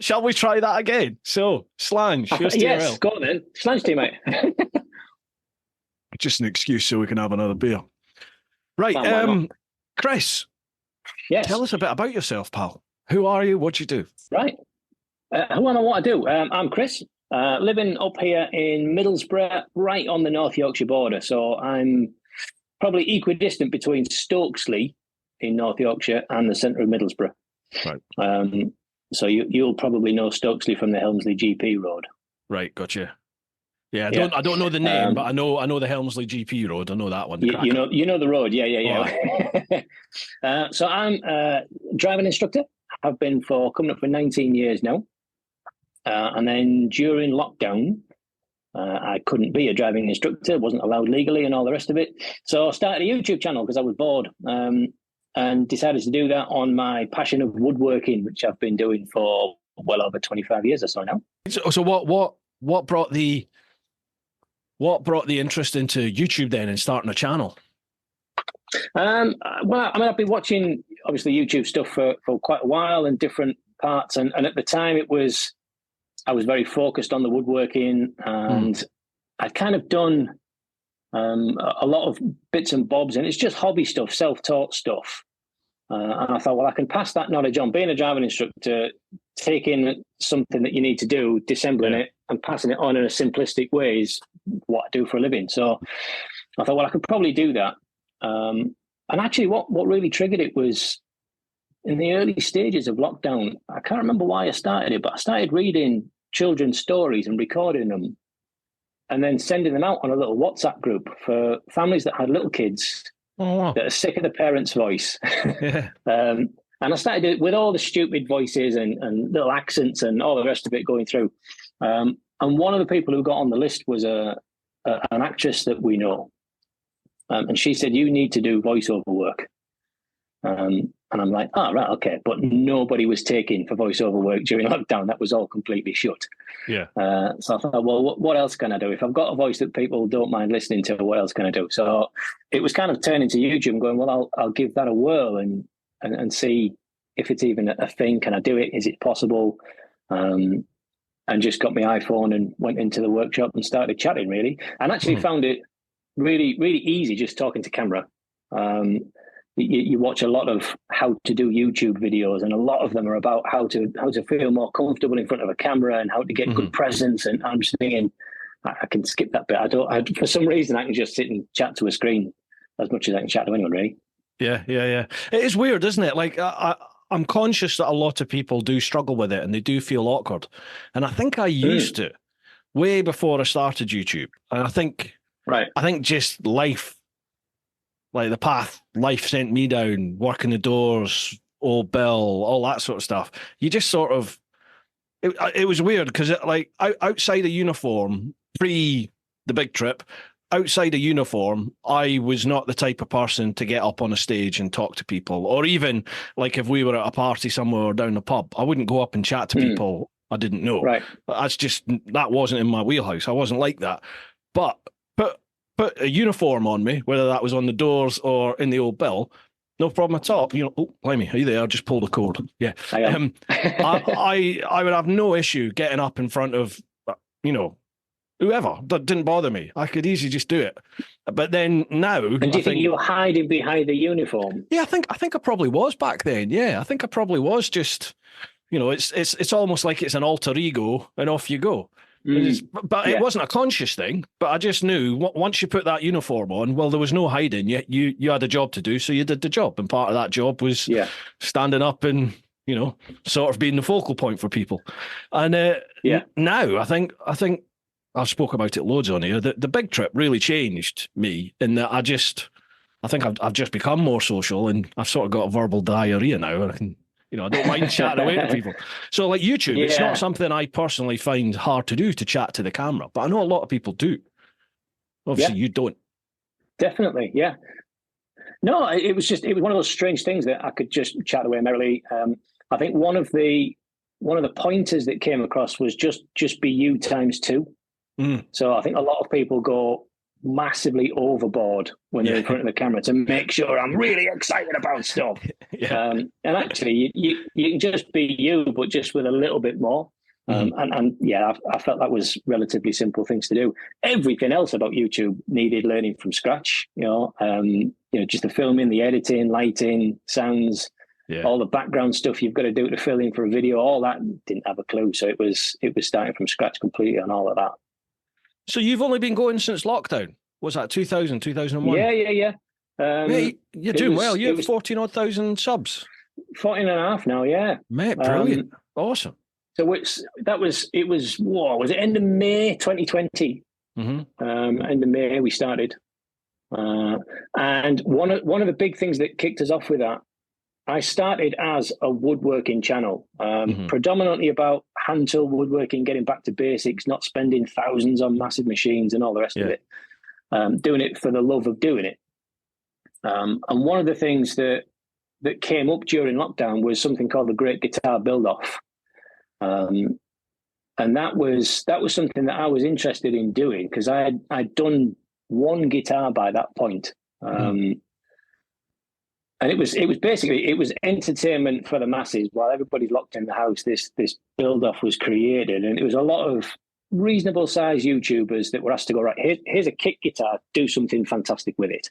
Shall we try that again? So, Slange, your Yes, TRL. go on then. Slange to you, mate. Just an excuse so we can have another beer. Right, Fine, why not? Chris, tell Yes, us a bit about yourself, pal. Who are you? What do you do? right. Who am I? What I do? I'm Chris, living up here in Middlesbrough, right on the North Yorkshire border. So I'm probably equidistant between Stokesley in North Yorkshire and the centre of Middlesbrough. Right. So you'll probably know Stokesley from the Helmsley GP road. Right, gotcha. Yeah, I Yeah. don't know the name, but I know the Helmsley GP road. I know that one, the cracker. You know the road. Yeah, Oh, yeah. So I'm a driving instructor. I've been for coming up for 19 years now. And then during lockdown, I couldn't be a driving instructor, wasn't allowed legally and all the rest of it. So I started a YouTube channel because I was bored, and decided to do that on my passion of woodworking, which I've been doing for well over 25 years or so now. so what brought the interest into YouTube then and starting a channel? Well, I mean, I've been watching obviously YouTube stuff for quite a while and different parts, and at the time I was very focused on the woodworking, and I'd kind of done a lot of bits and bobs, and it's just hobby stuff, self-taught stuff. And I thought, well, I can pass that knowledge on. Being a driving instructor, taking something that you need to do, disassembling it, and passing it on in a simplistic way is what I do for a living. So I thought, well, I could probably do that. And actually, what really triggered it was in the early stages of lockdown. I can't remember why I started it, but I started reading children's stories and recording them, and then sending them out on a little WhatsApp group for families that had little kids that are sick of the parents' voice. Yeah. And I started it with all the stupid voices and little accents and all the rest of it going through. And one of the people who got on the list was an actress that we know. And she said, you need to do voiceover work. And I'm like, oh, right, okay. But nobody was taking for voiceover work during lockdown. That was all completely shut. Yeah. So I thought, well, what else can I do? If I've got a voice that people don't mind listening to, what else can I do? So it was kind of turning to YouTube and going, well, I'll give that a whirl and see if it's even a thing. Can I do it? Is it possible? And just got my iPhone and went into the workshop and started chatting, really. And actually found it really, really easy just talking to camera. You watch a lot of how to do YouTube videos, and a lot of them are about how to feel more comfortable in front of a camera and how to get good presence. And I'm just thinking, I can skip that bit. For some reason, I can just sit and chat to a screen as much as I can chat to anyone, really. Yeah. It is weird, isn't it? Like I'm conscious that a lot of people do struggle with it and they do feel awkward. And I think I used to way before I started YouTube. And I think just life, like the path life sent me down, working the doors, old Bill, all that sort of stuff. You just sort of, it was weird because like outside a uniform, pre the big trip, outside a uniform, I was not the type of person to get up on a stage and talk to people, or even like if we were at a party somewhere or down the pub, I wouldn't go up and chat to people I didn't know. Right. That wasn't in my wheelhouse. I wasn't like that. But put a uniform on me, whether that was on the doors or in the old Bill, no problem at all. You know, oh, blimey, are you there? Just pull the cord. Yeah. I would have no issue getting up in front of, whoever. That didn't bother me. I could easily just do it. But then now, and do you think you were hiding behind the uniform? Yeah, I think I probably was back then. Yeah, I think I probably was just, it's almost like it's an alter ego, and off you go. But it wasn't a conscious thing. But I just knew once you put that uniform on, well, there was no hiding. You had a job to do, so you did the job, and part of that job was standing up and sort of being the focal point for people. And now I think I've spoke about it loads on here. The big trip really changed me in that I think I've just become more social, and I've sort of got a verbal diarrhea now. And I can. I don't mind chatting away to people. So like YouTube, it's not something I personally find hard to do, to chat to the camera, but I know a lot of people do. Obviously you don't. Definitely. Yeah. No, it was one of those strange things that I could just chat away merrily. I think one of the pointers that came across was just be you times two. So I think a lot of people go, massively overboard when they're in front of the camera to make sure I'm really excited about stuff. And actually, you can just be you, but just with a little bit more. And yeah, I felt that was relatively simple things to do. Everything else about YouTube needed learning from scratch. Just the filming, the editing, lighting, sounds, all the background stuff you've got to do to fill in for a video. All that, didn't have a clue. So it was starting from scratch completely on all of that. So you've only been going since lockdown. Was that 2000, 2001? Yeah. Mate, you're doing well. You have 14,000 subs. 14 and a half now, yeah. Mate, brilliant. Awesome. So was it end of May 2020? End of May we started. And one of the big things that kicked us off with that, I started as a woodworking channel, predominantly about hand tool woodworking, getting back to basics, not spending thousands on massive machines and all the rest of it. Doing it for the love of doing it. And one of the things that came up during lockdown was something called the Great Guitar Build-Off. And that was something that I was interested in doing because I'd done one guitar by that point. And it was entertainment for the masses while everybody's locked in the house. This build-off was created, and it was a lot of reasonable sized YouTubers that were asked to go, right, here's a kick guitar, do something fantastic with it.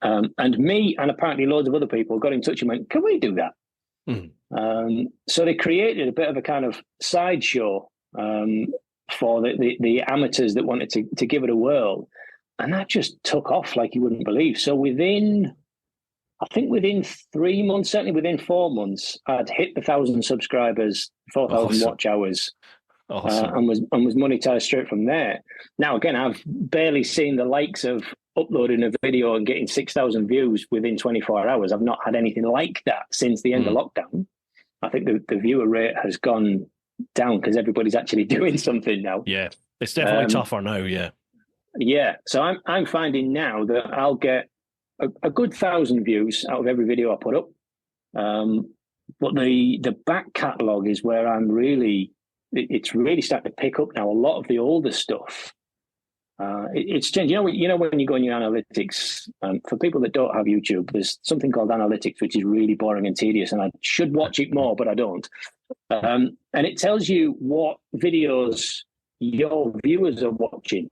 And me and apparently loads of other people got in touch and went, can we do that? So they created a bit of a kind of sideshow for the amateurs that wanted to give it a whirl. And that just took off like you wouldn't believe. So within 3 months, certainly within 4 months, I'd hit the 1,000 subscribers, 4,000 watch hours. Awesome. And was monetized straight from there. Now, again, I've barely seen the likes of uploading a video and getting 6,000 views within 24 hours. I've not had anything like that since the end of lockdown. I think the viewer rate has gone down because everybody's actually doing something now. Yeah, it's definitely tougher now. Yeah. So I'm finding now that I'll get a good 1,000 views out of every video I put up. But the back catalogue is where it's really starting to pick up now. A lot of the older stuff, it's changed. You know when you go in your analytics, for people that don't have YouTube, there's something called analytics, which is really boring and tedious, and I should watch it more, but I don't. And it tells you what videos your viewers are watching,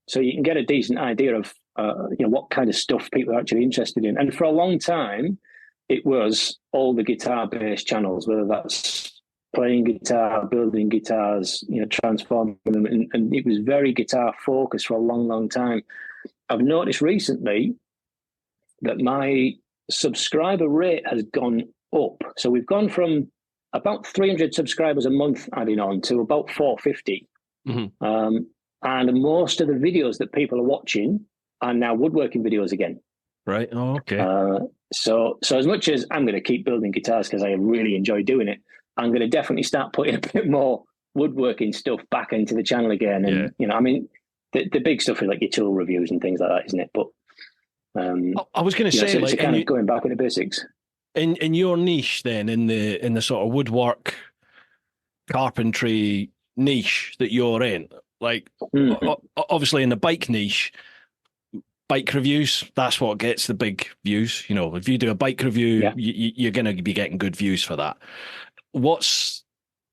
so you can get a decent idea of what kind of stuff people are actually interested in. And for a long time, it was all the guitar-based channels, whether that's playing guitar, building guitars, transforming them, and it was very guitar focused for a long, long time. I've noticed recently that my subscriber rate has gone up. So we've gone from about 300 subscribers a month adding on to about 450. And most of the videos that people are watching are now woodworking videos again. Right. Oh, okay. So as much as I'm going to keep building guitars because I really enjoy doing it, I'm going to definitely start putting a bit more woodworking stuff back into the channel again. And, I mean, the big stuff is like your tool reviews and things like that, isn't it? But I was going to say, so it's kind of going back with the basics. In your niche then, in the sort of woodwork, carpentry niche that you're in, like obviously in the bike niche, bike reviews, that's what gets the big views. If you do a bike review, you're going to be getting good views for that. What's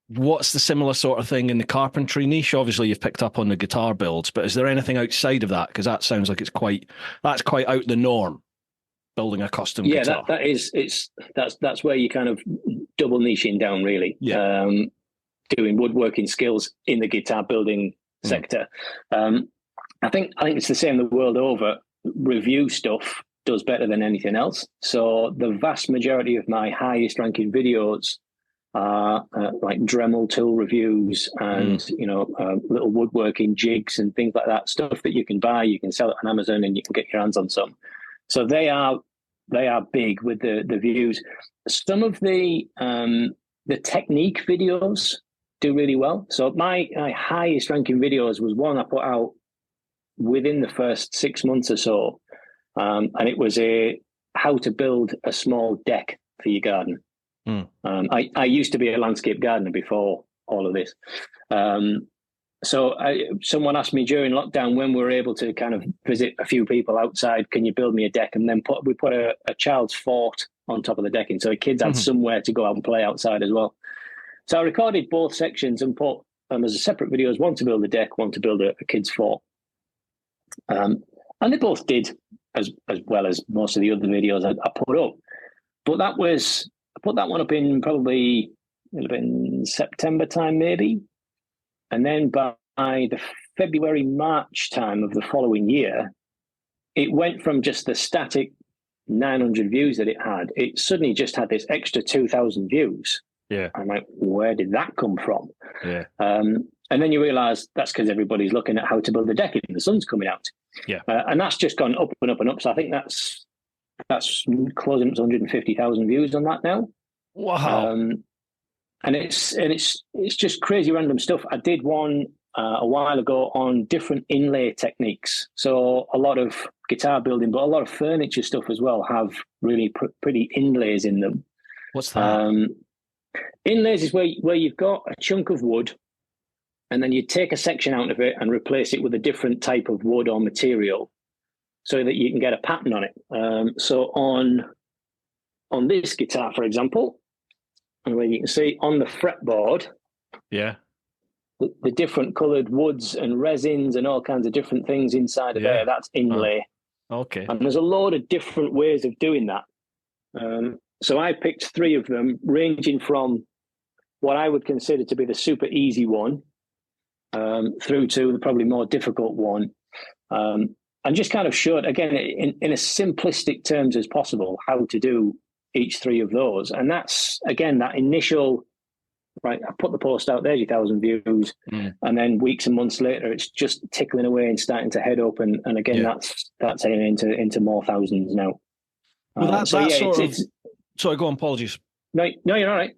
the similar sort of thing in the carpentry niche? Obviously, you've picked up on the guitar builds, but is there anything outside of that? Because that sounds like that's quite out the norm. Building a custom guitar. That's where you kind of double niching down, really. Doing woodworking skills in the guitar building sector. I think it's the same the world over. Review stuff does better than anything else. So the vast majority of my highest ranking videos are like Dremel tool reviews and little woodworking jigs and things like that. Stuff that you can buy, you can sell it on Amazon, and you can get your hands on some. So they are big with the views. Some of the technique videos do really well. So my highest ranking videos was one I put out within the first 6 months or so, and it was how to build a small deck for your garden. I used to be a landscape gardener before all of this, and So someone asked me during lockdown when we were able to kind of visit a few people outside, can you build me a deck? And then we put a child's fort on top of the decking. So the kids had somewhere to go out and play outside as well. So I recorded both sections and put them as a separate videos, one to build a deck, one to build a kid's fort. And they both did as well as most of the other videos I put up. But I put that one up in probably, it'll have been September time maybe. And then by the February, March time of the following year, it went from just the static 900 views that it had. It suddenly just had this extra 2,000 views. Yeah. I'm like, where did that come from? Yeah. And then you realise that's because everybody's looking at how to build a deck and the sun's coming out. Yeah. And that's just gone up and up and up. So I think that's closing up to 150,000 views on that now. Wow. And it's just crazy random stuff. I did one a while ago on different inlay techniques. So a lot of guitar building, but a lot of furniture stuff as well have really pretty inlays in them. What's that? Inlays is where you've got a chunk of wood, and then you take a section out of it and replace it with a different type of wood or material, so that you can get a pattern on it. So on this guitar, for example, and where you can see on the fretboard, yeah, the different coloured woods and resins and all kinds of different things inside of there, that's inlay. Okay. And there's a load of different ways of doing that. So I picked 3 of them, ranging from what I would consider to be the super easy one through to the probably more difficult one. And just kind of showed, again, in as simplistic terms as possible, how to do each 3 of those. And that's, again, that initial, right, I put the post out, there's your 1,000 views. And then weeks and months later, it's just tickling away and starting to head up. And again, that's heading into more thousands now. Well, sorry, go on, apologies. No, you're all right.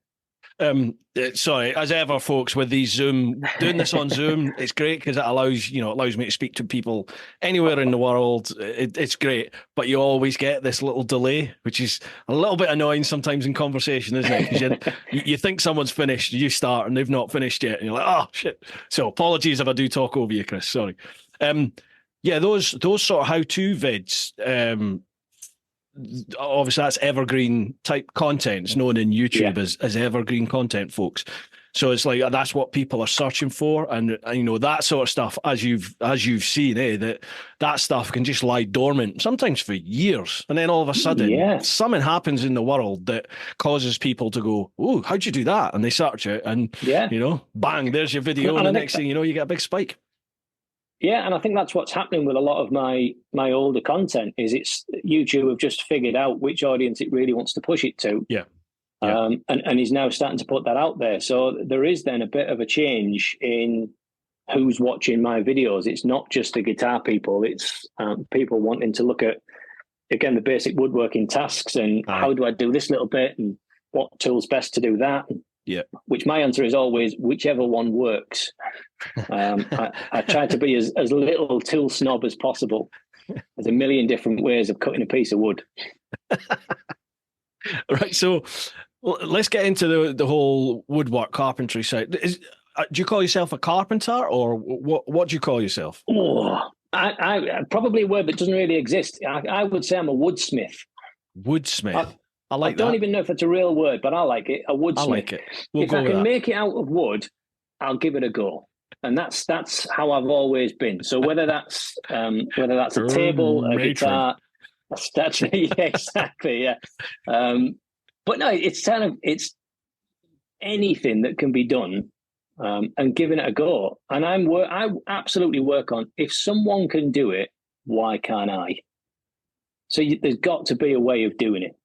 Sorry, as ever, folks, with these doing this on Zoom, it's great because it allows me to speak to people anywhere in the world. It's great, but you always get this little delay, which is a little bit annoying sometimes in conversation, isn't it? Because you think someone's finished, you start, and they've not finished yet, and you're like, oh shit. So apologies if I do talk over you, Chris. Sorry. Those sort of how-to vids. Obviously that's evergreen type content. It's known in YouTube as evergreen content, folks. So it's like that's what people are searching for, and that sort of stuff, as you've seen, that stuff can just lie dormant sometimes for years, and then all of a sudden something happens in the world that causes people to go, "Oh, how'd you do that?" And they search it, and bang, there's your video, and the next thing you know, you get a big spike. Yeah, and I think that's what's happening with a lot of my older content is it's YouTube have just figured out which audience it really wants to push it to. Yeah. And he's now starting to put that out there. So there is then a bit of a change in who's watching my videos. It's not just the guitar people. It's people wanting to look at, again, the basic woodworking tasks and how do I do this little bit and what tool's best to do that. Yeah. Which my answer is always whichever one works. I try to be as little tool snob as possible. There's a million different ways of cutting a piece of wood. Right. So let's get into the whole woodwork carpentry side. Do you call yourself a carpenter, or what do you call yourself? Oh, I probably a word that doesn't really exist. I would say I'm a woodsmith. Woodsmith. I don't even know if it's a real word, but I like it. A woodsmith. I like it. If I can make it out of wood, I'll give it a go. And that's how I've always been. So whether that's a table, a guitar, a statue, exactly, yeah. But no, it's anything that can be done, and giving it a go. And I absolutely work on, if someone can do it, why can't I? So there's got to be a way of doing it.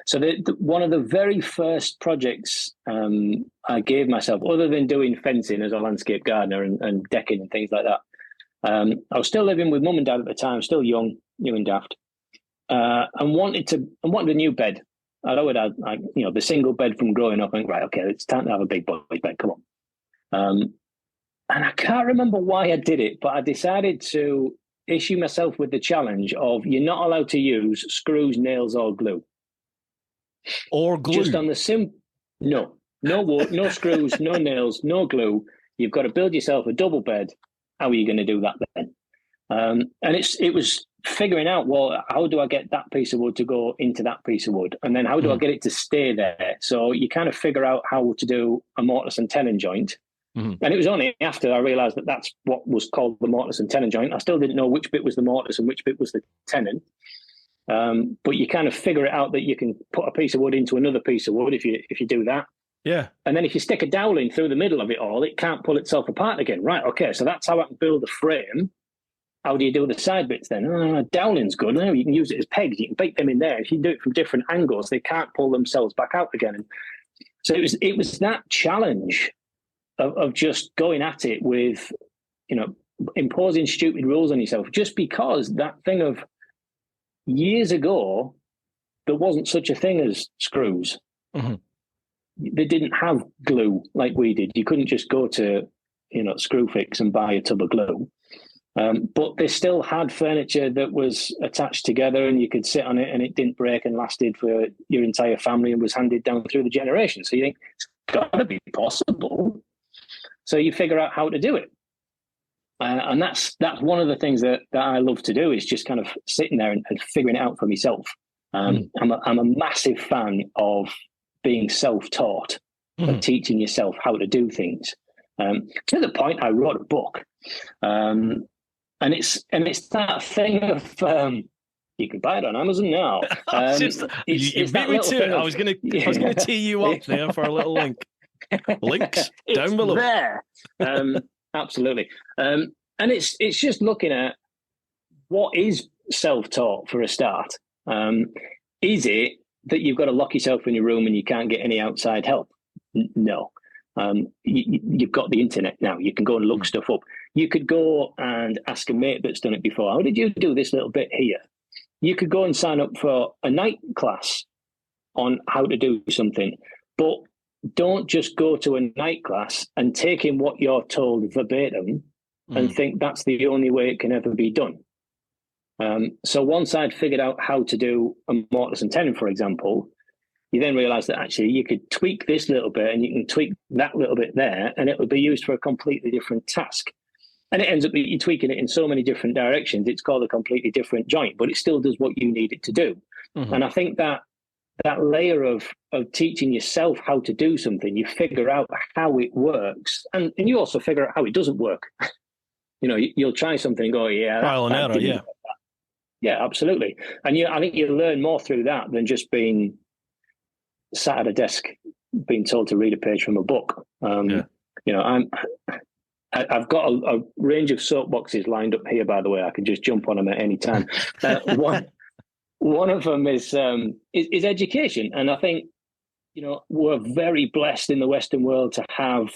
So one of the very first projects I gave myself, other than doing fencing as a landscape gardener and decking and things like that, I was still living with mum and dad at the time, still young and daft, and wanted a new bed. I'd always had the single bed from growing up. I think, right, okay, it's time to have a big boy bed. Come on. And I can't remember why I did it, but I decided to issue myself with the challenge of you're not allowed to use screws, nails, or glue. Or glue. Just on the no wood, no screws, no nails, no glue. You've got to build yourself a double bed. How are you going to do that then? And it was figuring out, well, how do I get that piece of wood to go into that piece of wood? And then how do I get it to stay there? So you kind of figure out how to do a mortise and tenon joint. And it was only after I realised that that's what was called the mortise and tenon joint. I still didn't know which bit was the mortise and which bit was the tenon. But you kind of figure it out that you can put a piece of wood into another piece of wood if you do that. Yeah. And then if you stick a dowel through the middle of it all, it can't pull itself apart again. Right, okay, so that's how I can build the frame. How do you do the side bits then? Dowling's good. You can use it as pegs. You can bake them in there. If you do it from different angles, they can't pull themselves back out again. And so it was that challenge of just going at it with, imposing stupid rules on yourself, just because that thing of years ago, there wasn't such a thing as screws. They didn't have glue like we did. You couldn't just go to, Screwfix and buy a tub of glue. But they still had furniture that was attached together and you could sit on it and it didn't break and lasted for your entire family and was handed down through the generations. So you think, it's got to be possible. So you figure out how to do it. And that's one of the things that I love to do, is just kind of sitting there and figuring it out for myself. I'm a massive fan of being self-taught, of teaching yourself how to do things. To the point I wrote a book. And it's that thing of you can buy it on Amazon now. You beat me to it. I was gonna tee you up there for a little link. Links down below. There. Absolutely. And it's just looking at what is self-taught for a start. Is it that you've got to lock yourself in your room and you can't get any outside help? No. You've got the internet now. You can go and look stuff up. You could go and ask a mate that's done it before. How did you do this little bit here? You could go and sign up for a night class on how to do something, but don't just go to a night class and take in what you're told verbatim and think that's the only way it can ever be done. So once I'd figured out how to do a mortise and tenon, for example, you then realize that actually you could tweak this little bit and you can tweak that little bit there, and it would be used for a completely different task. And it ends up you're tweaking it in so many different directions. It's called a completely different joint, but it still does what you need it to do. And I think that layer of teaching yourself how to do something, you figure out how it works, and you also figure out how it doesn't work. You'll try something and go, yeah. Trial and error, yeah. Yeah, absolutely. And I think you learn more through that than just being sat at a desk being told to read a page from a book. I've got a range of soapboxes lined up here, by the way. I can just jump on them at any time. One of them is education. And I think, we're very blessed in the Western world to have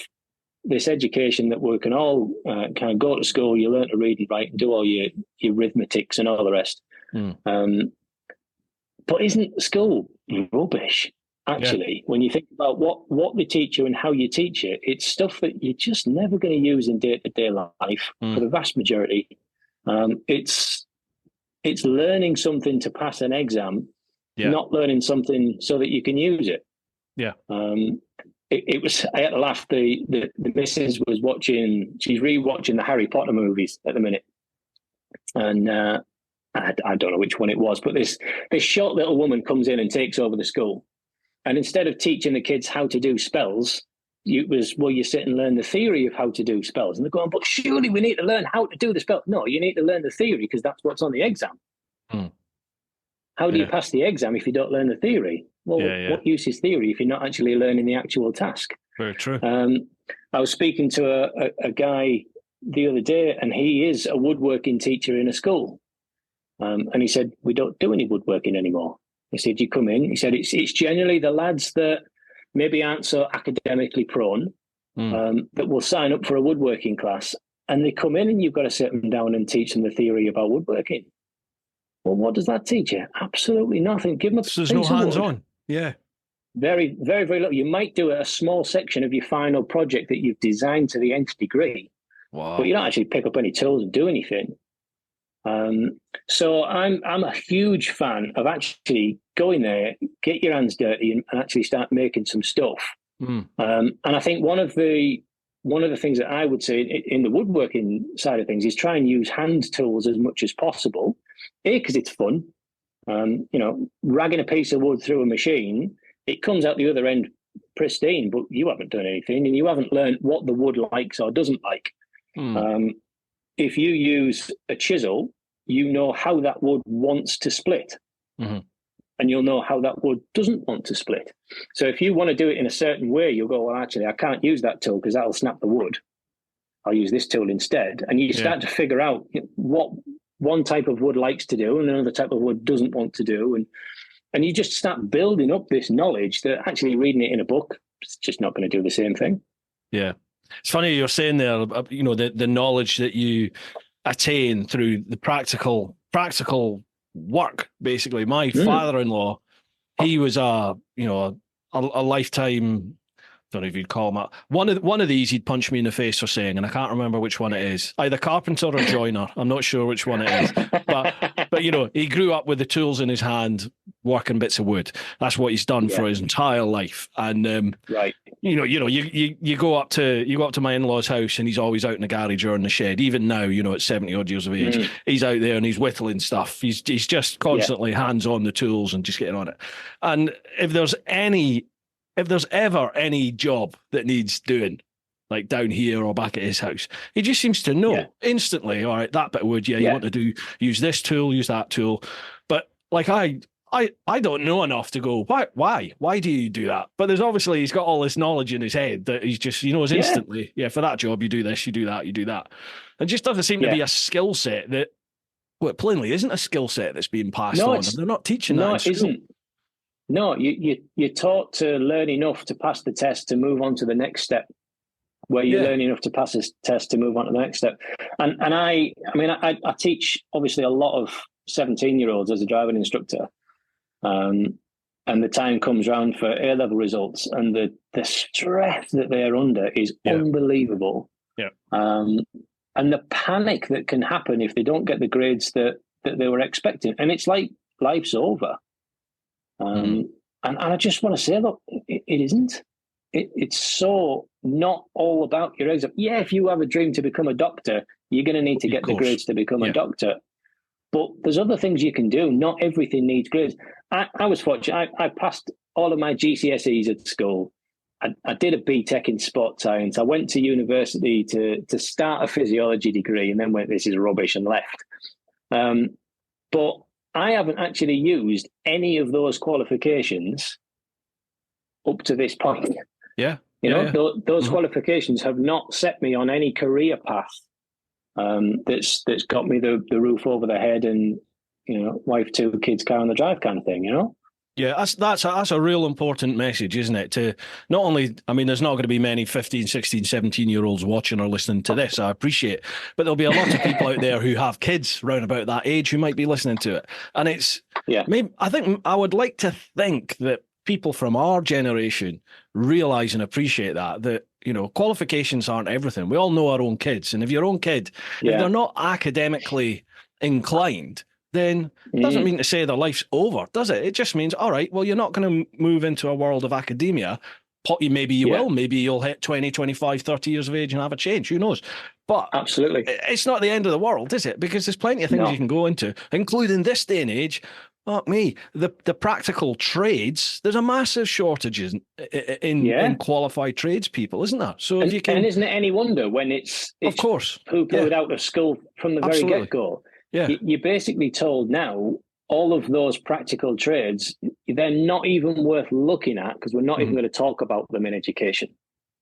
this education that we can all kind of go to school, you learn to read and write and do all your arithmetics and all the rest. But isn't school rubbish? Actually, when you think about what they teach you and how you teach it, it's stuff that you're just never going to use in day-to-day life for the vast majority. It's learning something to pass an exam, not learning something so that you can use it. Yeah. It was, I had to laugh. The missus was she's rewatching the Harry Potter movies at the minute. And I don't know which one it was, but this short little woman comes in and takes over the school. And instead of teaching the kids how to do spells, you sit and learn the theory of how to do spells. And they're going, but surely we need to learn how to do the spell. No, you need to learn the theory because that's what's on the exam. How do you pass the exam if you don't learn the theory? Well, what use is theory if you're not actually learning the actual task? Very true. I was speaking to a guy the other day, and he is a woodworking teacher in a school. And he said, we don't do any woodworking anymore. He said, you come in. He said, it's generally the lads that maybe aren't so academically prone that will sign up for a woodworking class. And they come in and you've got to sit them down and teach them the theory about woodworking. Well, what does that teach you? Absolutely nothing. Give them there's no hands-on. Yeah. Very, very, very little. You might do a small section of your final project that you've designed to the nth degree. Wow. But you don't actually pick up any tools and do anything. So I'm a huge fan of actually going there, get your hands dirty and actually start making some stuff. And I think one of the one of the things that I would say in the woodworking side of things is try and use hand tools as much as possible. Because it's fun. Ragging a piece of wood through a machine, it comes out the other end pristine, but you haven't done anything and you haven't learned what the wood likes or doesn't like. If you use a chisel, you know how that wood wants to split. And you'll know how that wood doesn't want to split. So if you want to do it in a certain way, you'll go, well, actually, I can't use that tool because that'll snap the wood. I'll use this tool instead. And you start to figure out what one type of wood likes to do and another type of wood doesn't want to do. And you just start building up this knowledge that actually reading it in a book, it's just not going to do the same thing. Yeah. It's funny you're saying there, the knowledge that you attain through the practical work, basically. My father-in-law, he was a lifetime, don't know if you'd call him one of these he'd punch me in the face for saying, and I can't remember which one it is, either carpenter or joiner. I'm not sure which one it is, but he grew up with the tools in his hand working bits of wood. That's what he's done for his entire life. And you go up to my in-laws' house and he's always out in the garage or in the shed. Even now, at 70 odd years of age, he's out there and he's whittling stuff. He's just constantly hands on the tools and just getting on it. And if there's ever any job that needs doing, like down here or back at his house, he just seems to know instantly, all right, that bit of wood, you want to use this tool, use that tool. But like I don't know enough to go, why do you do that? But there's obviously, he's got all this knowledge in his head that he's just, he knows instantly, for that job, you do this, you do that, you do that. And just doesn't seem to be a skill set that, well, it plainly isn't a skill set that's being passed on. They're not teaching that in school. Isn't. No, you're taught to learn enough to pass the test to move on to the next step, where you learn enough to pass this test to move on to the next step. And I teach obviously a lot of 17-year-olds as a driving instructor. And the time comes round for A-level results and the stress that they're under is unbelievable. Yeah. And the panic that can happen if they don't get the grades that they were expecting. And it's like life's over. And I just want to say, look, it isn't. It's so not all about your exam. Yeah, if you have a dream to become a doctor, you're going to need to get the grades to become a doctor. But there's other things you can do. Not everything needs grades. I was fortunate. I passed all of my GCSEs at school. I did a BTEC in sport science. I went to university to start a physiology degree and then went, this is rubbish, and left. But I haven't actually used any of those qualifications up to this point. Yeah. Those qualifications have not set me on any career path that's got me the roof over the head and, wife, 2 kids, car on the drive kind of thing, Yeah, that's a real important message, isn't it? To not only, there's not going to be many 15, 16, 17-year-olds watching or listening to this, I appreciate, but there'll be a lot of people out there who have kids round about that age who might be listening to it. And I would like to think that people from our generation realise and appreciate that qualifications aren't everything. We all know our own kids. And if your own kid, if they're not academically inclined, then it doesn't mean to say their life's over, does it? It just means, all right, well, you're not going to move into a world of academia. Maybe you will. Maybe you'll hit 20, 25, 30 years of age and have a change. Who knows? But absolutely, it's not the end of the world, is it? Because there's plenty of things you can go into, including this day and age. Fuck me, the practical trades. There's a massive shortage in qualified tradespeople, isn't there? So if you can, and isn't it any wonder when it's of course poo-pooed out of school from the very get-go? Yeah, you're basically told now all of those practical trades, they're not even worth looking at because we're not even going to talk about them in education.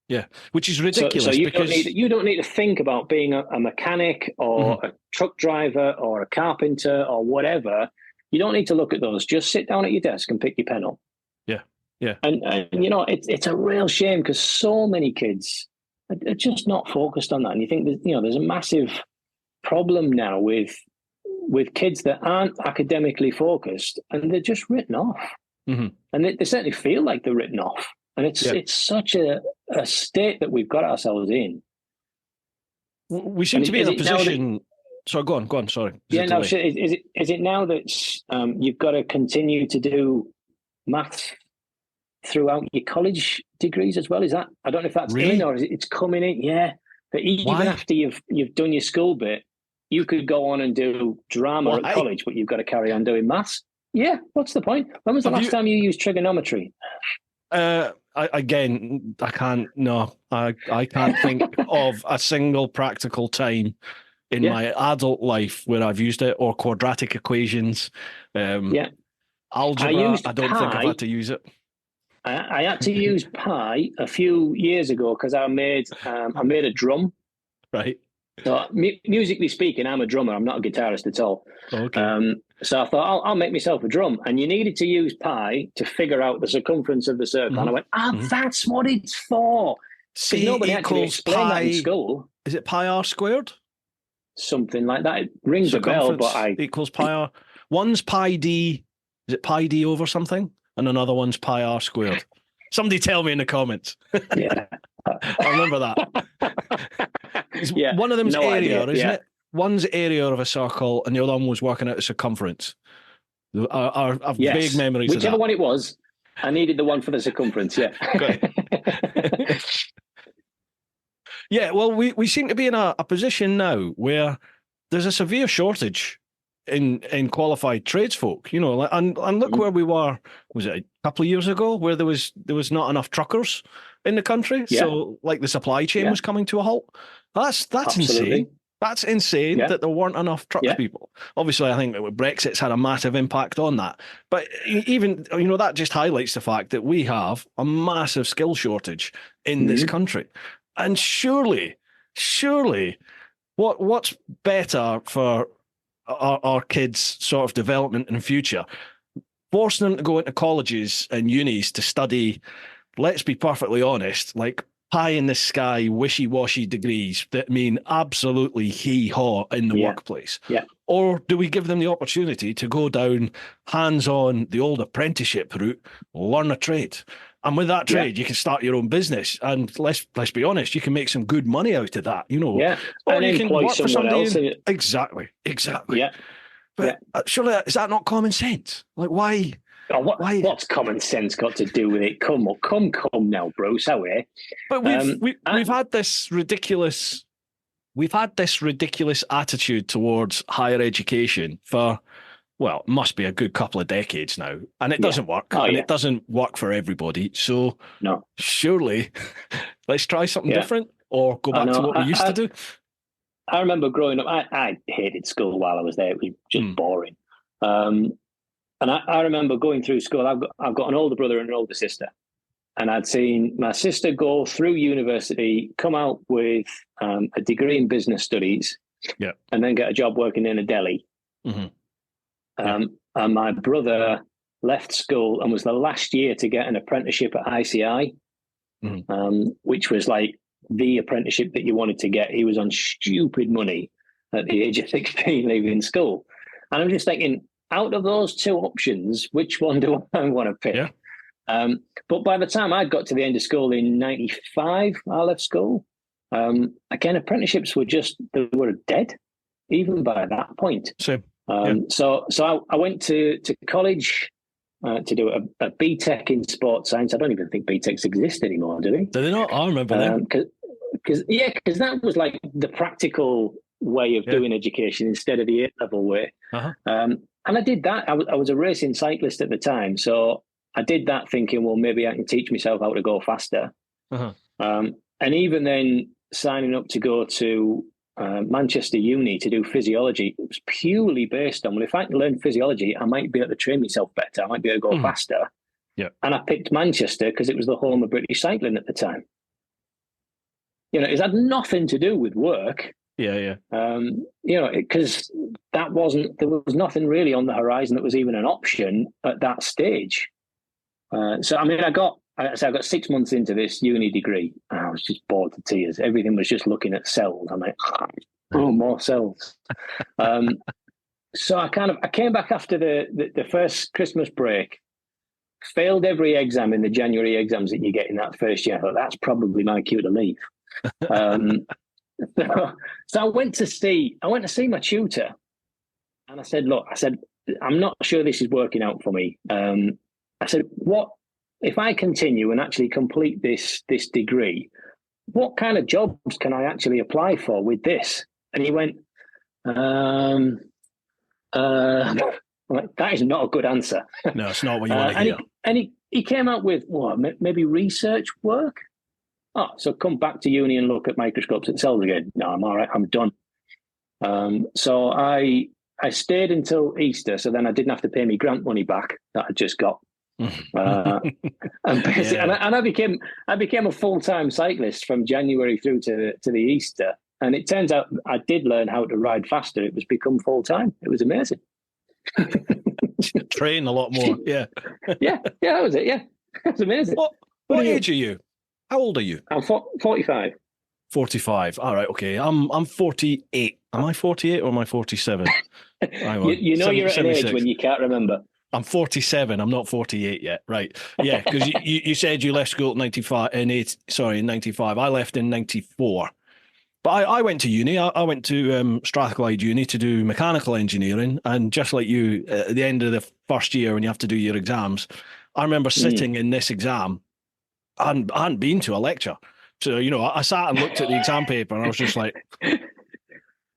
Yeah, which is ridiculous. So because you don't need to think about being a mechanic or a truck driver or a carpenter or whatever. You don't need to look at those. Just sit down at your desk and pick your pen up. Yeah, yeah. And it's a real shame because so many kids are just not focused on that. And you think that, there's a massive problem now with kids that aren't academically focused and they're just written off. And they certainly feel like they're written off. And it's such a state that we've got ourselves in. We seem to be in a position... Sorry, go on. Sorry. Is it now that you've got to continue to do maths throughout your college degrees as well. Is that, I don't know if that's Really? in or is it's coming in? Yeah. But even Why? after you've done your school bit, you could go on and do drama Why? at college, but you've got to carry on doing maths. Yeah. What's the point? When was the last time you used trigonometry? Again, I can't. No, I can't think of a single practical time in my adult life where I've used it, or quadratic equations. Algebra, I don't think I've had to use it. I had to use pi a few years ago because I made a drum. Right. So musically speaking, I'm a drummer. I'm not a guitarist at all. Okay. So I thought I'll make myself a drum, and you needed to use pi to figure out the circumference of the circle. Mm-hmm. And I went, that's what it's for. C nobody actually explained that in school. Is it pi r squared? Something like that. It rings a bell, but equals pi r. One's pi d. Is it pi d over something? And another one's pi r squared. Somebody tell me in the comments. Yeah. I remember that. One of them's area, isn't it? One's area of a circle, and the other one was working out the circumference. I've vague memories Whichever of that. one it was, I needed the one for the circumference, yeah. Yeah, well, we seem to be in a position now where there's a severe shortage in qualified tradesfolk, and look where we were. Was it a couple of years ago where there was not enough truckers in the country? Yeah. So like the supply chain was coming to a halt. That's insane. That's insane that there weren't enough truck people. Obviously, I think Brexit's had a massive impact on that. But even, that just highlights the fact that we have a massive skill shortage in this country. And surely, what's better for our kids' sort of development in future? Forcing them to go into colleges and unis to study, let's be perfectly honest, like pie in the sky, wishy-washy degrees that mean absolutely hee-haw in the workplace? Yeah. Or do we give them the opportunity to go down hands-on, the old apprenticeship route, learn a trade? And with that trade, you can start your own business. And let's be honest, you can make some good money out of that, Yeah. Or and you can work for somebody else. Exactly. Yeah. But surely, is that not common sense? Like, why? What's common sense got to do with it? Come now, Bruce. How are? But we've had this ridiculous attitude towards higher education for, well, it must be a good couple of decades now, and it doesn't work, it doesn't work for everybody. So surely, let's try something different, or go back to what we used to do. I remember growing up, I hated school while I was there. It was just boring. And I remember going through school. I've got an older brother and an older sister. And I'd seen my sister go through university, come out with a degree in business studies, and then get a job working in a deli. Mm-hmm. And my brother left school and was the last year to get an apprenticeship at ICI, which was like the apprenticeship that you wanted to get. He was on stupid money at the age of 16 leaving school. And I'm just thinking, out of those two options, which one do I want to pick? Yeah. But by the time I got to the end of school in 95, I left school. Again, apprenticeships were dead, even by that point. Same. So I went to college to do a BTEC in sports science. I don't even think BTECs exist anymore, do they? Do they not? I remember them. Because that was like the practical way of doing education instead of the A-level way. And I did that. I was a racing cyclist at the time, so I did that thinking, well, maybe I can teach myself how to go faster. And even then, signing up to go to Manchester Uni to do physiology, it was purely based on, well, if I can learn physiology, I might be able to train myself better. I might be able to go faster. Yeah. And I picked Manchester because it was the home of British cycling at the time. It had nothing to do with work. Yeah. Because there was nothing really on the horizon that was even an option at that stage. So, I mean, I got 6 months into this uni degree, and I was just bored to tears. Everything was just looking at cells. I'm like, more cells. So I came back after the first Christmas break, failed every exam in the January exams that you get in that first year. I thought, that's probably my cue to leave. So I went to see my tutor, and I said, look, I'm not sure this is working out for me. I said, what if I continue and actually complete this degree, what kind of jobs can I actually apply for with this? And he went, like, that is not a good answer. No, it's not what you want to hear. He came out with, what, maybe research work? Oh, so come back to uni and look at microscopes at cells again. No, I'm all right. I'm done. So I stayed until Easter, so then I didn't have to pay me grant money back that I just got. And I became a full-time cyclist from January through to the Easter. And it turns out I did learn how to ride faster. It was become full-time. It was amazing. Train a lot more. Yeah. yeah, that was it. Yeah, it's amazing. What age are you? How old are you? I'm 45. 45. All right. Okay. I'm 48. Am I 48 or am I 47? You know, you're at an age when you can't remember. I'm 47. I'm not 48 yet. Right. Yeah. Because you said you left school at 95 in 95. I left in 94. But I went to uni. I went to Strathclyde Uni to do mechanical engineering. And just like you, at the end of the first year when you have to do your exams, I remember sitting in this exam. I hadn't been to a lecture. So, you know, I sat and looked at the exam paper and I was just like, I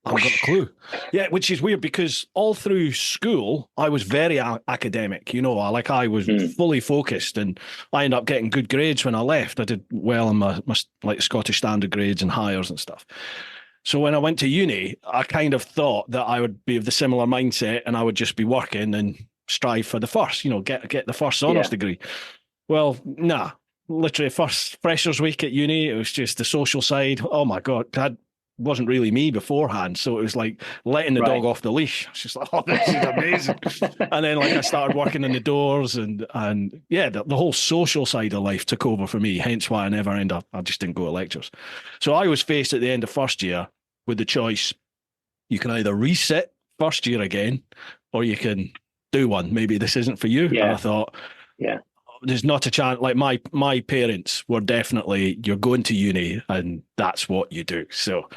haven't got a clue. Yeah, which is weird because all through school, I was very academic. You know, I was fully focused and I ended up getting good grades when I left. I did well in my like Scottish standard grades and hires and stuff. So when I went to uni, I kind of thought that I would be of the similar mindset and I would just be working and strive for the first, you know, get the first honours degree. Well, nah. Literally first freshers week at uni, it was just the social side. Oh my God, that wasn't really me beforehand. So it was like letting the dog off the leash. I was just like, oh, this is amazing. And then like I started working in the doors and yeah, the whole social side of life took over for me. Hence why I just didn't go to lectures. So I was faced at the end of first year with the choice. You can either resit first year again, or you can do one. Maybe this isn't for you. Yeah. And I thought, there's not a chance. Like my parents were definitely, you're going to uni and that's what you do. So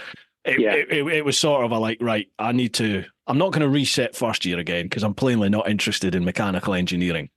it was sort of a like, right, I'm not going to reset first year again because I'm plainly not interested in mechanical engineering.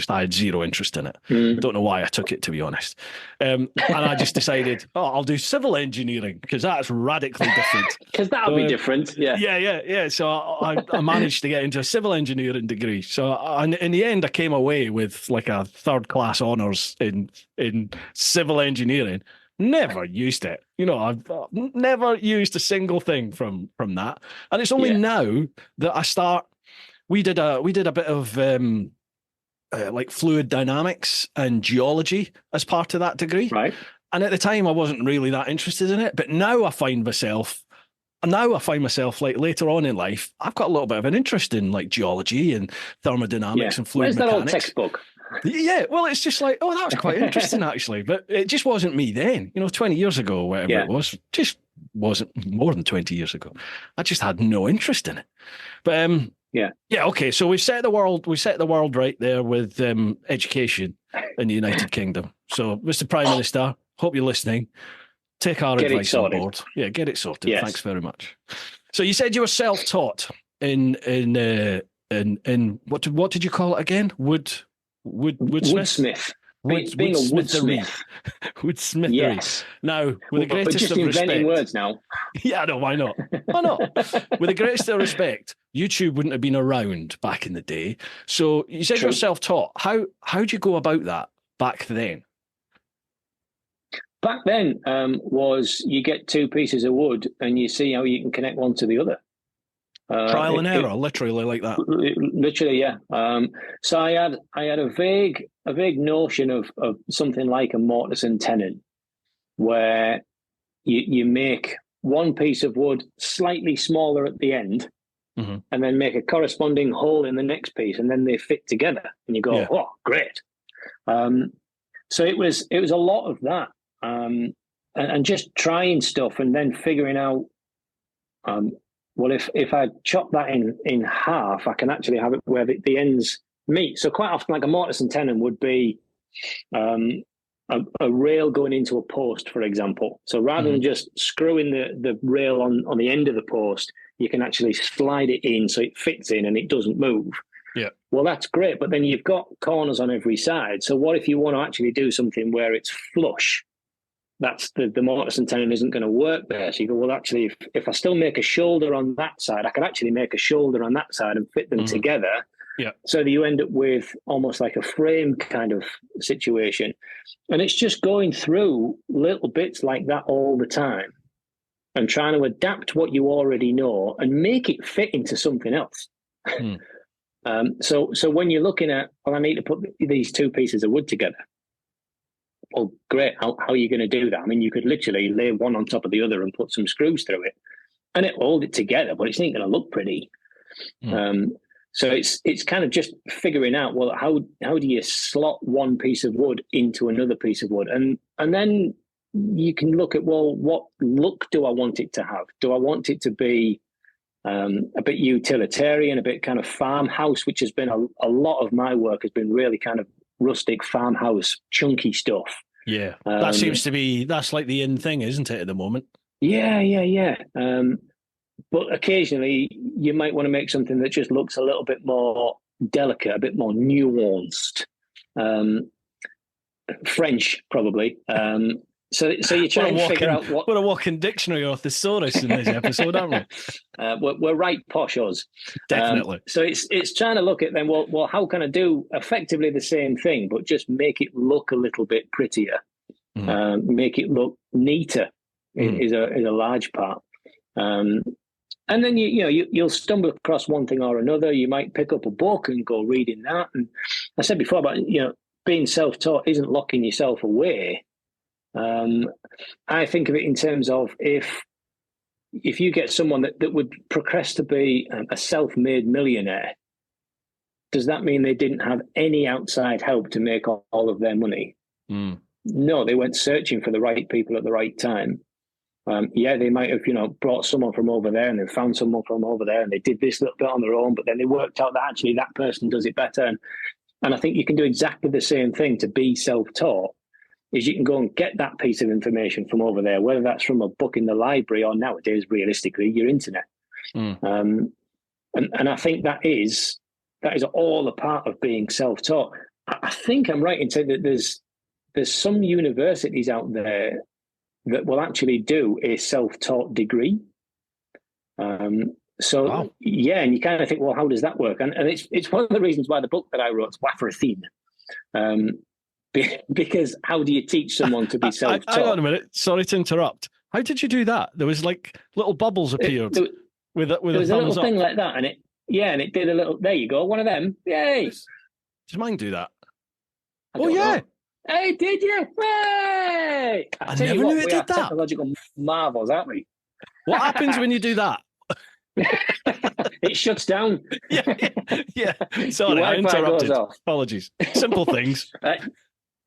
I had zero interest in it. Don't know why I took it, to be honest. And I just decided, I'll do civil engineering because that's radically different. Because that'll be different. Yeah. Yeah. So I managed to get into a civil engineering degree. So in the end, I came away with like a third-class honours in civil engineering. Never used it. You know, I've never used a single thing from that. And it's only now that we did a bit of like fluid dynamics and geology as part of that degree. Right. And at the time I wasn't really that interested in it, but now I find myself like later on in life, I've got a little bit of an interest in like geology and thermodynamics and fluid mechanics. Where's that old textbook? Yeah, well, it's just like, that was quite interesting actually, but it just wasn't me then. You know, 20 years ago, whatever it was, just wasn't more than 20 years ago. I just had no interest in it. But yeah. Okay. So we set the world right there with education in the United Kingdom. So, Mr. Prime Minister, hope you're listening. Take our advice on board. Yeah, get it sorted. Yes. Thanks very much. So you said you were self-taught in what did you call it again? Woodsmith. Being a woodsmith. Woodsmithery. Yes. Now, with the greatest just of respect, inventing words now. Yeah, no, why not? Why not? With the greatest of respect, YouTube wouldn't have been around back in the day. So you said you're self-taught. How'd you go about that back then? Back then was you get two pieces of wood and you see how you can connect one to the other. Trial and error, literally like that. Literally, yeah. So I had a vague notion of something like a mortise and tenon, where you make one piece of wood slightly smaller at the end, and then make a corresponding hole in the next piece, and then they fit together, and you go, oh, great. So it was a lot of that, and just trying stuff, and then figuring out. Well, if I chop that in half, I can actually have it where the ends meet. So quite often, like a mortise and tenon would be a rail going into a post, for example. So rather than just screwing the rail on the end of the post, you can actually slide it in so it fits in and it doesn't move. Yeah. Well, that's great, but then you've got corners on every side. So what if you want to actually do something where it's flush? That's the mortise and tenon isn't going to work there. So you go, well, actually, if I still make a shoulder on that side, I can actually make a shoulder on that side and fit them together. Yeah. So that you end up with almost like a frame kind of situation. And it's just going through little bits like that all the time and trying to adapt what you already know and make it fit into something else. So when you're looking at, well, I need to put these two pieces of wood together. Well, great. How are you going to do that? I mean, you could literally lay one on top of the other and put some screws through it, and it will hold it together, but it's not going to look pretty. So it's kind of just figuring out, well, how do you slot one piece of wood into another piece of wood, and then you can look at, well, what look do I want it to have? Do I want it to be a bit utilitarian, a bit kind of farmhouse, which has been a lot of my work has been really kind of rustic farmhouse, chunky stuff. Yeah, that seems to be, that's like the in thing, isn't it, at the moment? Yeah. But occasionally you might want to make something that just looks a little bit more delicate, a bit more nuanced. French, probably. So you try and figure out what... We're a walking dictionary or thesaurus in this episode, aren't we? We're right posh, us. Definitely. So it's trying to look at then, well, how can I do effectively the same thing, but just make it look a little bit prettier, make it look neater is a large part. And then you'll stumble across one thing or another. You might pick up a book and go reading that. And I said before about being self-taught isn't locking yourself away. I think of it in terms of if you get someone that would progress to be a self-made millionaire, does that mean they didn't have any outside help to make all of their money? No, they went searching for the right people at the right time. They might have, brought someone from over there and they found someone from over there and they did this little bit on their own, but then they worked out that actually that person does it better. And I think you can do exactly the same thing to be self-taught. Is you can go and get that piece of information from over there, whether that's from a book in the library or nowadays, realistically, your internet. And I think that is all a part of being self-taught. I think I'm right in saying that there's some universities out there that will actually do a self-taught degree. Wow. Yeah, and you kind of think, well, how does that work? And it's one of the reasons why the book that I wrote is Waffer a Theme. Because how do you teach someone to be self-taught? Hang on a minute. Sorry to interrupt. How did you do that? There was like little bubbles appeared with a little thing like that, and it did a little. There you go, one of them. Yay! Does mine do that? Yeah. Hey, did you? Hey! I never knew it did that. Technological marvels, aren't we? What happens when you do that? It shuts down. Yeah. Sorry, I interrupted. Apologies. Simple things.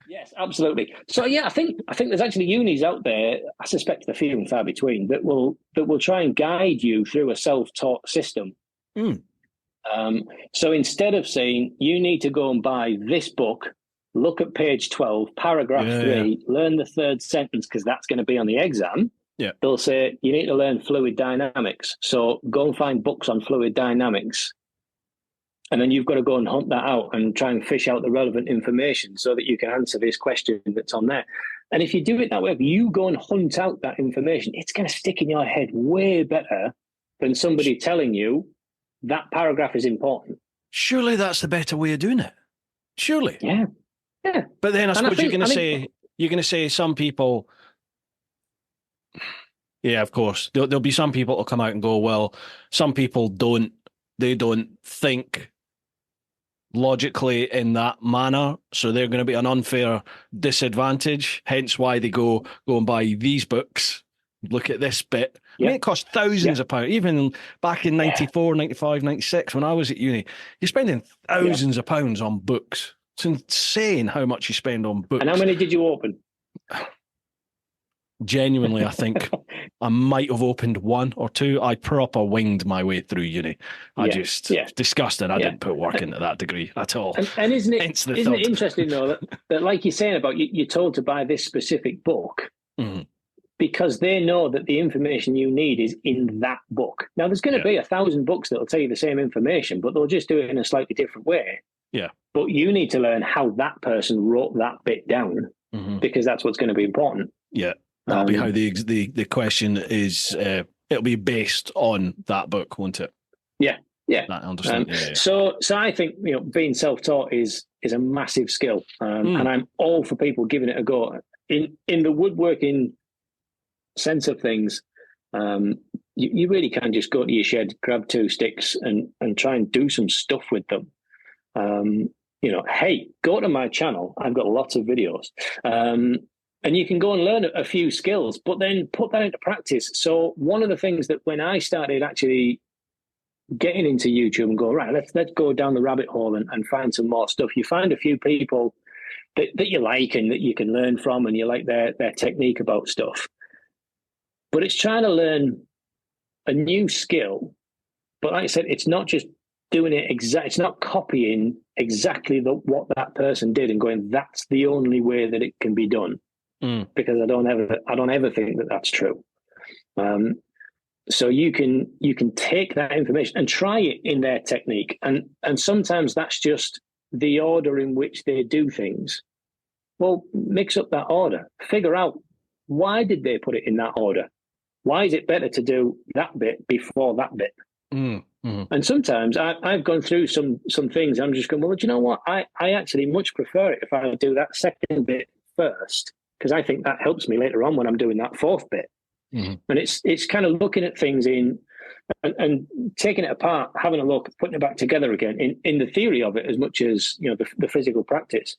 Yes, absolutely. So I think there's actually unis out there. I suspect they're few and far between that will try and guide you through a self-taught system. So instead of saying you need to go and buy this book, look at page 12, paragraph 3, learn the third sentence because that's going to be on the exam. Yeah, they'll say you need to learn fluid dynamics. So go and find books on fluid dynamics. And then you've got to go and hunt that out and try and fish out the relevant information so that you can answer this question that's on there. And if you do it that way, if you go and hunt out that information, it's going to stick in your head way better than somebody telling you that paragraph is important. Surely that's the better way of doing it. Surely. Yeah. But then I suppose you're going to say some people. Yeah, of course. There'll be some people who'll come out and go, well, some people don't think logically in that manner, so they're going to be an unfair disadvantage, hence why they go and buy these books, look at this bit. I mean, it cost thousands of pounds, even back in 94, 95, 96, when I was at uni, you're spending thousands of pounds on books. It's insane how much you spend on books. And how many did you open? Genuinely, I think I might have opened one or two. I proper winged my way through uni. Disgusted. I didn't put work into that degree at all. And isn't it interesting though that like you're saying about you're told to buy this specific book, because they know that the information you need is in that book. Now, there's going to be 1,000 books that will tell you the same information, but they'll just do it in a slightly different way. Yeah. But you need to learn how that person wrote that bit down, because that's what's going to be important. Yeah. That'll be how the question is. It'll be based on that book, won't it? Yeah. Yeah. I understand. So I think, being self-taught is a massive skill, and I'm all for people giving it a go. In the woodworking sense of things, you really can just go to your shed, grab 2 sticks, and try and do some stuff with them. Hey, go to my channel. I've got lots of videos, and you can go and learn a few skills, but then put that into practice. So one of the things that when I started actually getting into YouTube and go, right, let's go down the rabbit hole and find some more stuff. You find a few people that you like and that you can learn from, and you like their technique about stuff. But it's trying to learn a new skill. But like I said, it's not just doing it it's not copying exactly what that person did and going, that's the only way that it can be done. Because I don't ever think that that's true. So you can take that information and try it in their technique, and sometimes that's just the order in which they do things. Well, mix up that order. Figure out, why did they put it in that order? Why is it better to do that bit before that bit? And sometimes I've gone through some things. I'm just going, well, do you know what? I actually much prefer it if I do that second bit first, because I think that helps me later on when I'm doing that 4th bit. And it's kind of looking at things and taking it apart, having a look, putting it back together again in the theory of it as much as the physical practice,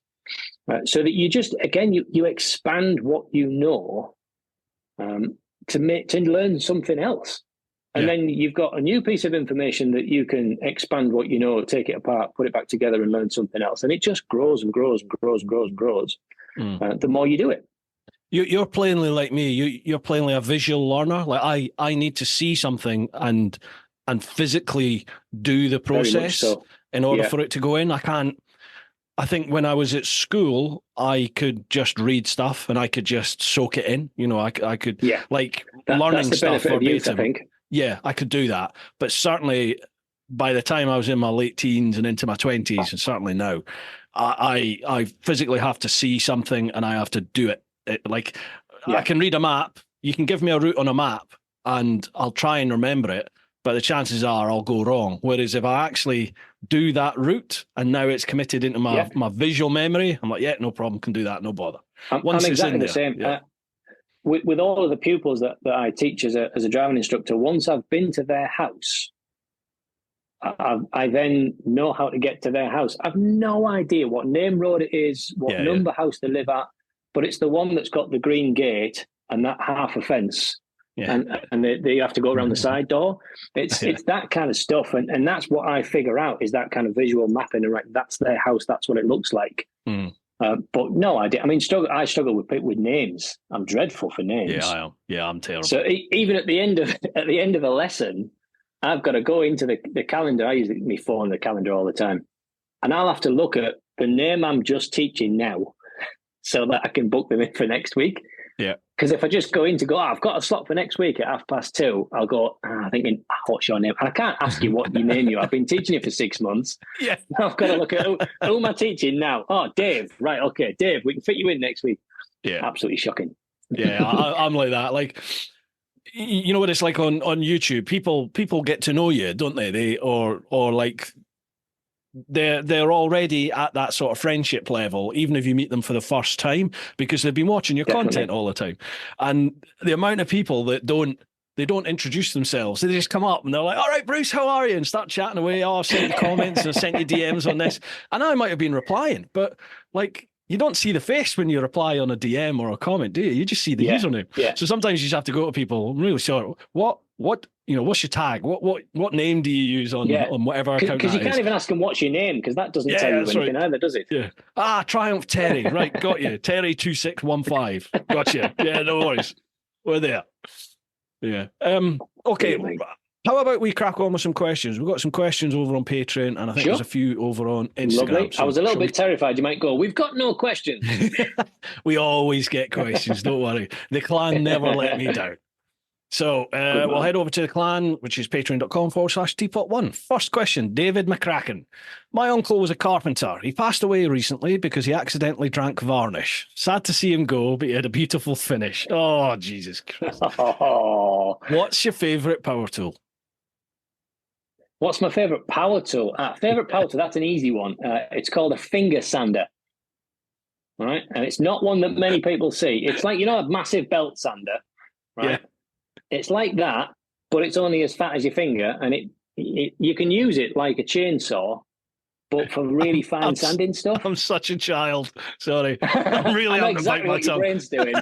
so that you just you expand what you know, to learn something else, and then you've got a new piece of information that you can expand what you know, take it apart, put it back together, and learn something else, and it just grows and grows and grows and grows and grows. The more you do it. You're plainly like me. You're plainly a visual learner. Like I need to see something and physically do the process in order for it to go in. I can't. I think when I was at school, I could just read stuff and I could just soak it in. I could learning stuff verbatim. I think. Yeah, I could do that. But certainly by the time I was in my late teens and into my 20s, and certainly now, I physically have to see something and I have to do it. I can read a map. You can give me a route on a map and I'll try and remember it, but the chances are I'll go wrong. Whereas if I actually do that route and now it's committed into my visual memory, I'm like, yeah, no problem, can do that, no bother. I'm exactly the same. Yeah. With all of the pupils that I teach as a driving instructor, once I've been to their house, I then know how to get to their house. I've no idea what name road it is, what number house they live at, but it's the one that's got the green gate and that half a fence. Yeah. And they have to go around the side door. It's that kind of stuff. And that's what I figure out, is that kind of visual mapping. And that's their house. That's what it looks like. But no, I struggle with names. I'm dreadful for names. Yeah, I am. Yeah, I'm terrible. So even at the end of the lesson, I've got to go into the calendar. I use my phone, the calendar all the time. And I'll have to look at the name I'm just teaching now, so that I can book them in for next week. Yeah. Because if I just go in to go, I've got a slot for next week at 2:30, I'll go, thinking, what's your name? And I can't ask you what your name you. I've been teaching you for 6 months. Yeah. I've got to look at who am I teaching now? Oh, Dave. Right. Okay. Dave, we can fit you in next week. Yeah. Absolutely shocking. Yeah. I'm like that. Like, you know what it's like on YouTube? People get to know you, don't they? Or like, they're already at that sort of friendship level, even if you meet them for the first time, because they've been watching your content all the time. And the amount of people that don't introduce themselves, they just come up and they're like, all right, Bruce, how are you? And start chatting away. Oh, I've sent you comments and sent you DMs on this. And I might have been replying, but like, you don't see the face when you reply on a DM or a comment, do you? You just see the username. Yeah. So sometimes you just have to go to people, I'm really sorry, what, what's your tag? What name do you use on whatever account? Because you can't even ask them what's your name, because that doesn't tell you anything either, does it? Yeah. Triumph Terry. Right, got you. Terry 2615. Gotcha. Yeah, no worries. We're there. Yeah. Okay. How about we crack on with some questions? We've got some questions over on Patreon, and I think there's a few over on Instagram. Lovely. So I was a little bit terrified you might go, we've got no questions. We always get questions, don't worry. The clan never let me down. So we'll head over to the clan, which is patreon.com/TeapotOne. First question, David McCracken. My uncle was a carpenter. He passed away recently because he accidentally drank varnish. Sad to see him go, but he had a beautiful finish. Oh, Jesus Christ. What's your favourite power tool? What's my favourite power tool? Favourite power tool, that's an easy one. It's called a finger sander. All right? And it's not one that many people see. It's like, a massive belt sander, right? Yeah. It's like that, but it's only as fat as your finger, and you can use it like a chainsaw, but for really fine sanding stuff. I'm such a child. Sorry. I'm really I know exactly what your brain's doing.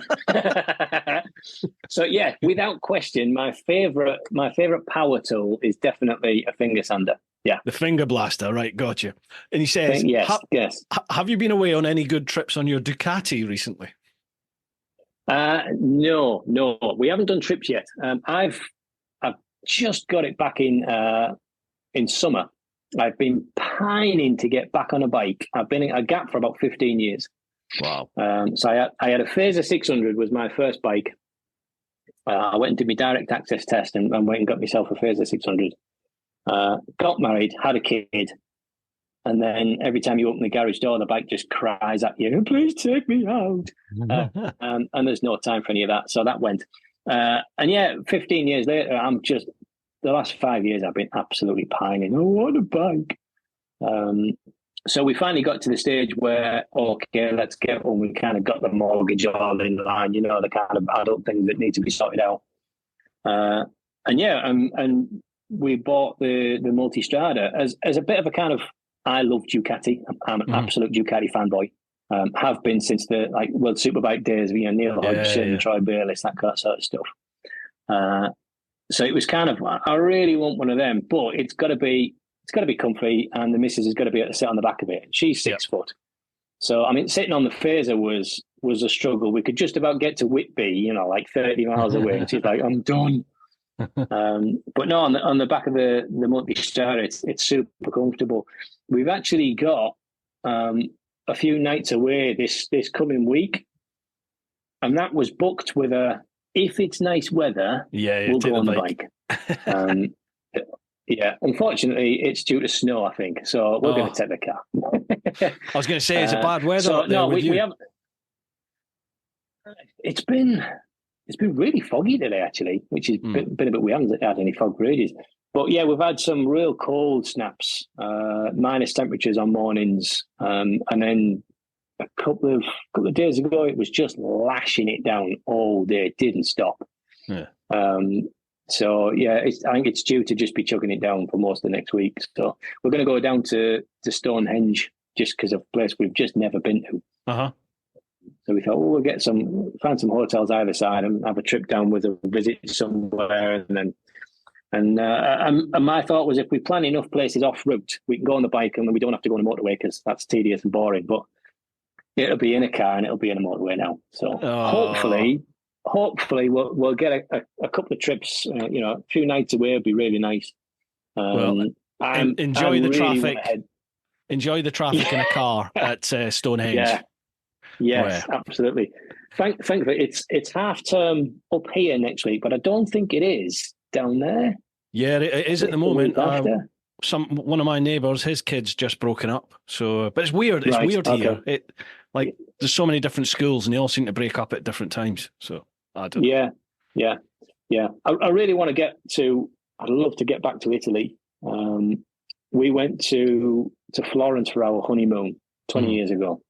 So yeah, without question, my favorite power tool is definitely a finger sander. Yeah. The finger blaster, right, gotcha. And he says, yes. Have you been away on any good trips on your Ducati recently? No, we haven't done trips yet. I've just got it back in summer. I've been pining to get back on a bike. I've been in a gap for about 15 years. Wow. So I had a Phaser 600 was my first bike. I went and did my direct access test and went and got myself a Phaser 600. Got married, had a kid. And then every time you open the garage door, the bike just cries at you, please take me out. And there's no time for any of that. So that went. And yeah, 15 years later, the last 5 years, I've been absolutely pining. I want a bike. So we finally got to the stage where, okay, let's get on. We kind of got the mortgage all in line, the kind of adult things that need to be sorted out. And we bought the Multistrada as a bit of a kind of, I love Ducati. I'm an absolute Ducati fanboy. Have been since the World Superbike days, Neil Hodgson, Troy Bayliss, that sort of stuff. So it was kind of, I really want one of them, but it's got to be comfy, and the missus has got to be able to sit on the back of it. She's 6 foot, so sitting on the Phaser was a struggle. We could just about get to Whitby, 30 miles away, and she's like, I'm done. But no, on the back of the Multistrada, it's super comfortable. We've actually got a few nights away this coming week, and that was booked with if it's nice weather, we'll go on the bike. Unfortunately, it's due to snow, I think, so we're going to take the car. I was going to say, is it bad weather? We have. It's been really foggy today, actually, which has been a bit. We haven't had any fog for ages. But yeah, we've had some real cold snaps, minus temperatures on mornings, and then a couple of days ago, it was just lashing it down all day. It didn't stop. Yeah. So yeah, I think it's due to just be chugging it down for most of the next week. So we're going to go down to Stonehenge just because of a place we've just never been to. Uh-huh. So we thought, we'll find some hotels either side and have a trip down with a visit somewhere, and my thought was, if we plan enough places off route, we can go on the bike and we don't have to go on the motorway because that's tedious and boring. But it'll be in a car and it'll be in a motorway now. So hopefully we'll get a couple of trips. A few nights away would be really nice. Enjoy the traffic. Enjoy the traffic in a car at Stonehenge. Yeah. Yes, absolutely. Thankfully, it's half term up here next week, but I don't think it is down there. Yeah, it is at the moment. One of my neighbours, his kid's just broken up. So, but it's weird. It's weird here. There's so many different schools, and they all seem to break up at different times. So I don't. Yeah. I really want to get to. I'd love to get back to Italy. We went to Florence for our honeymoon 20 years ago.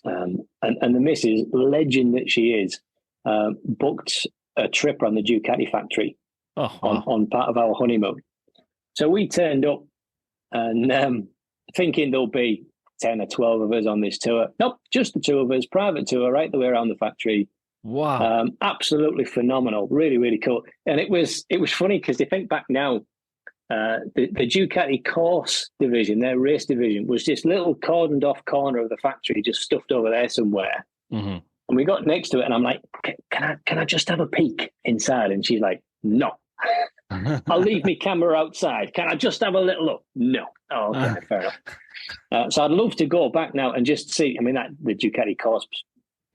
And the missus, legend that she is, booked a trip around the Ducati factory on part of our honeymoon. So we turned up and thinking there'll be 10 or 12 of us on this tour. Nope, just the two of us, private tour right the way around the factory. Wow. Absolutely phenomenal. Really, really cool. And it was funny because you think back now, the Ducati course division, their race division, was this little cordoned off corner of the factory, just stuffed over there somewhere. And we got next to it, and I'm like, "Can I just have a peek inside?" And she's like, "No, I'll leave my camera outside. Can I just have a little look? No. Oh, okay, fair enough. So I'd love to go back now and just see. I mean, the Ducati course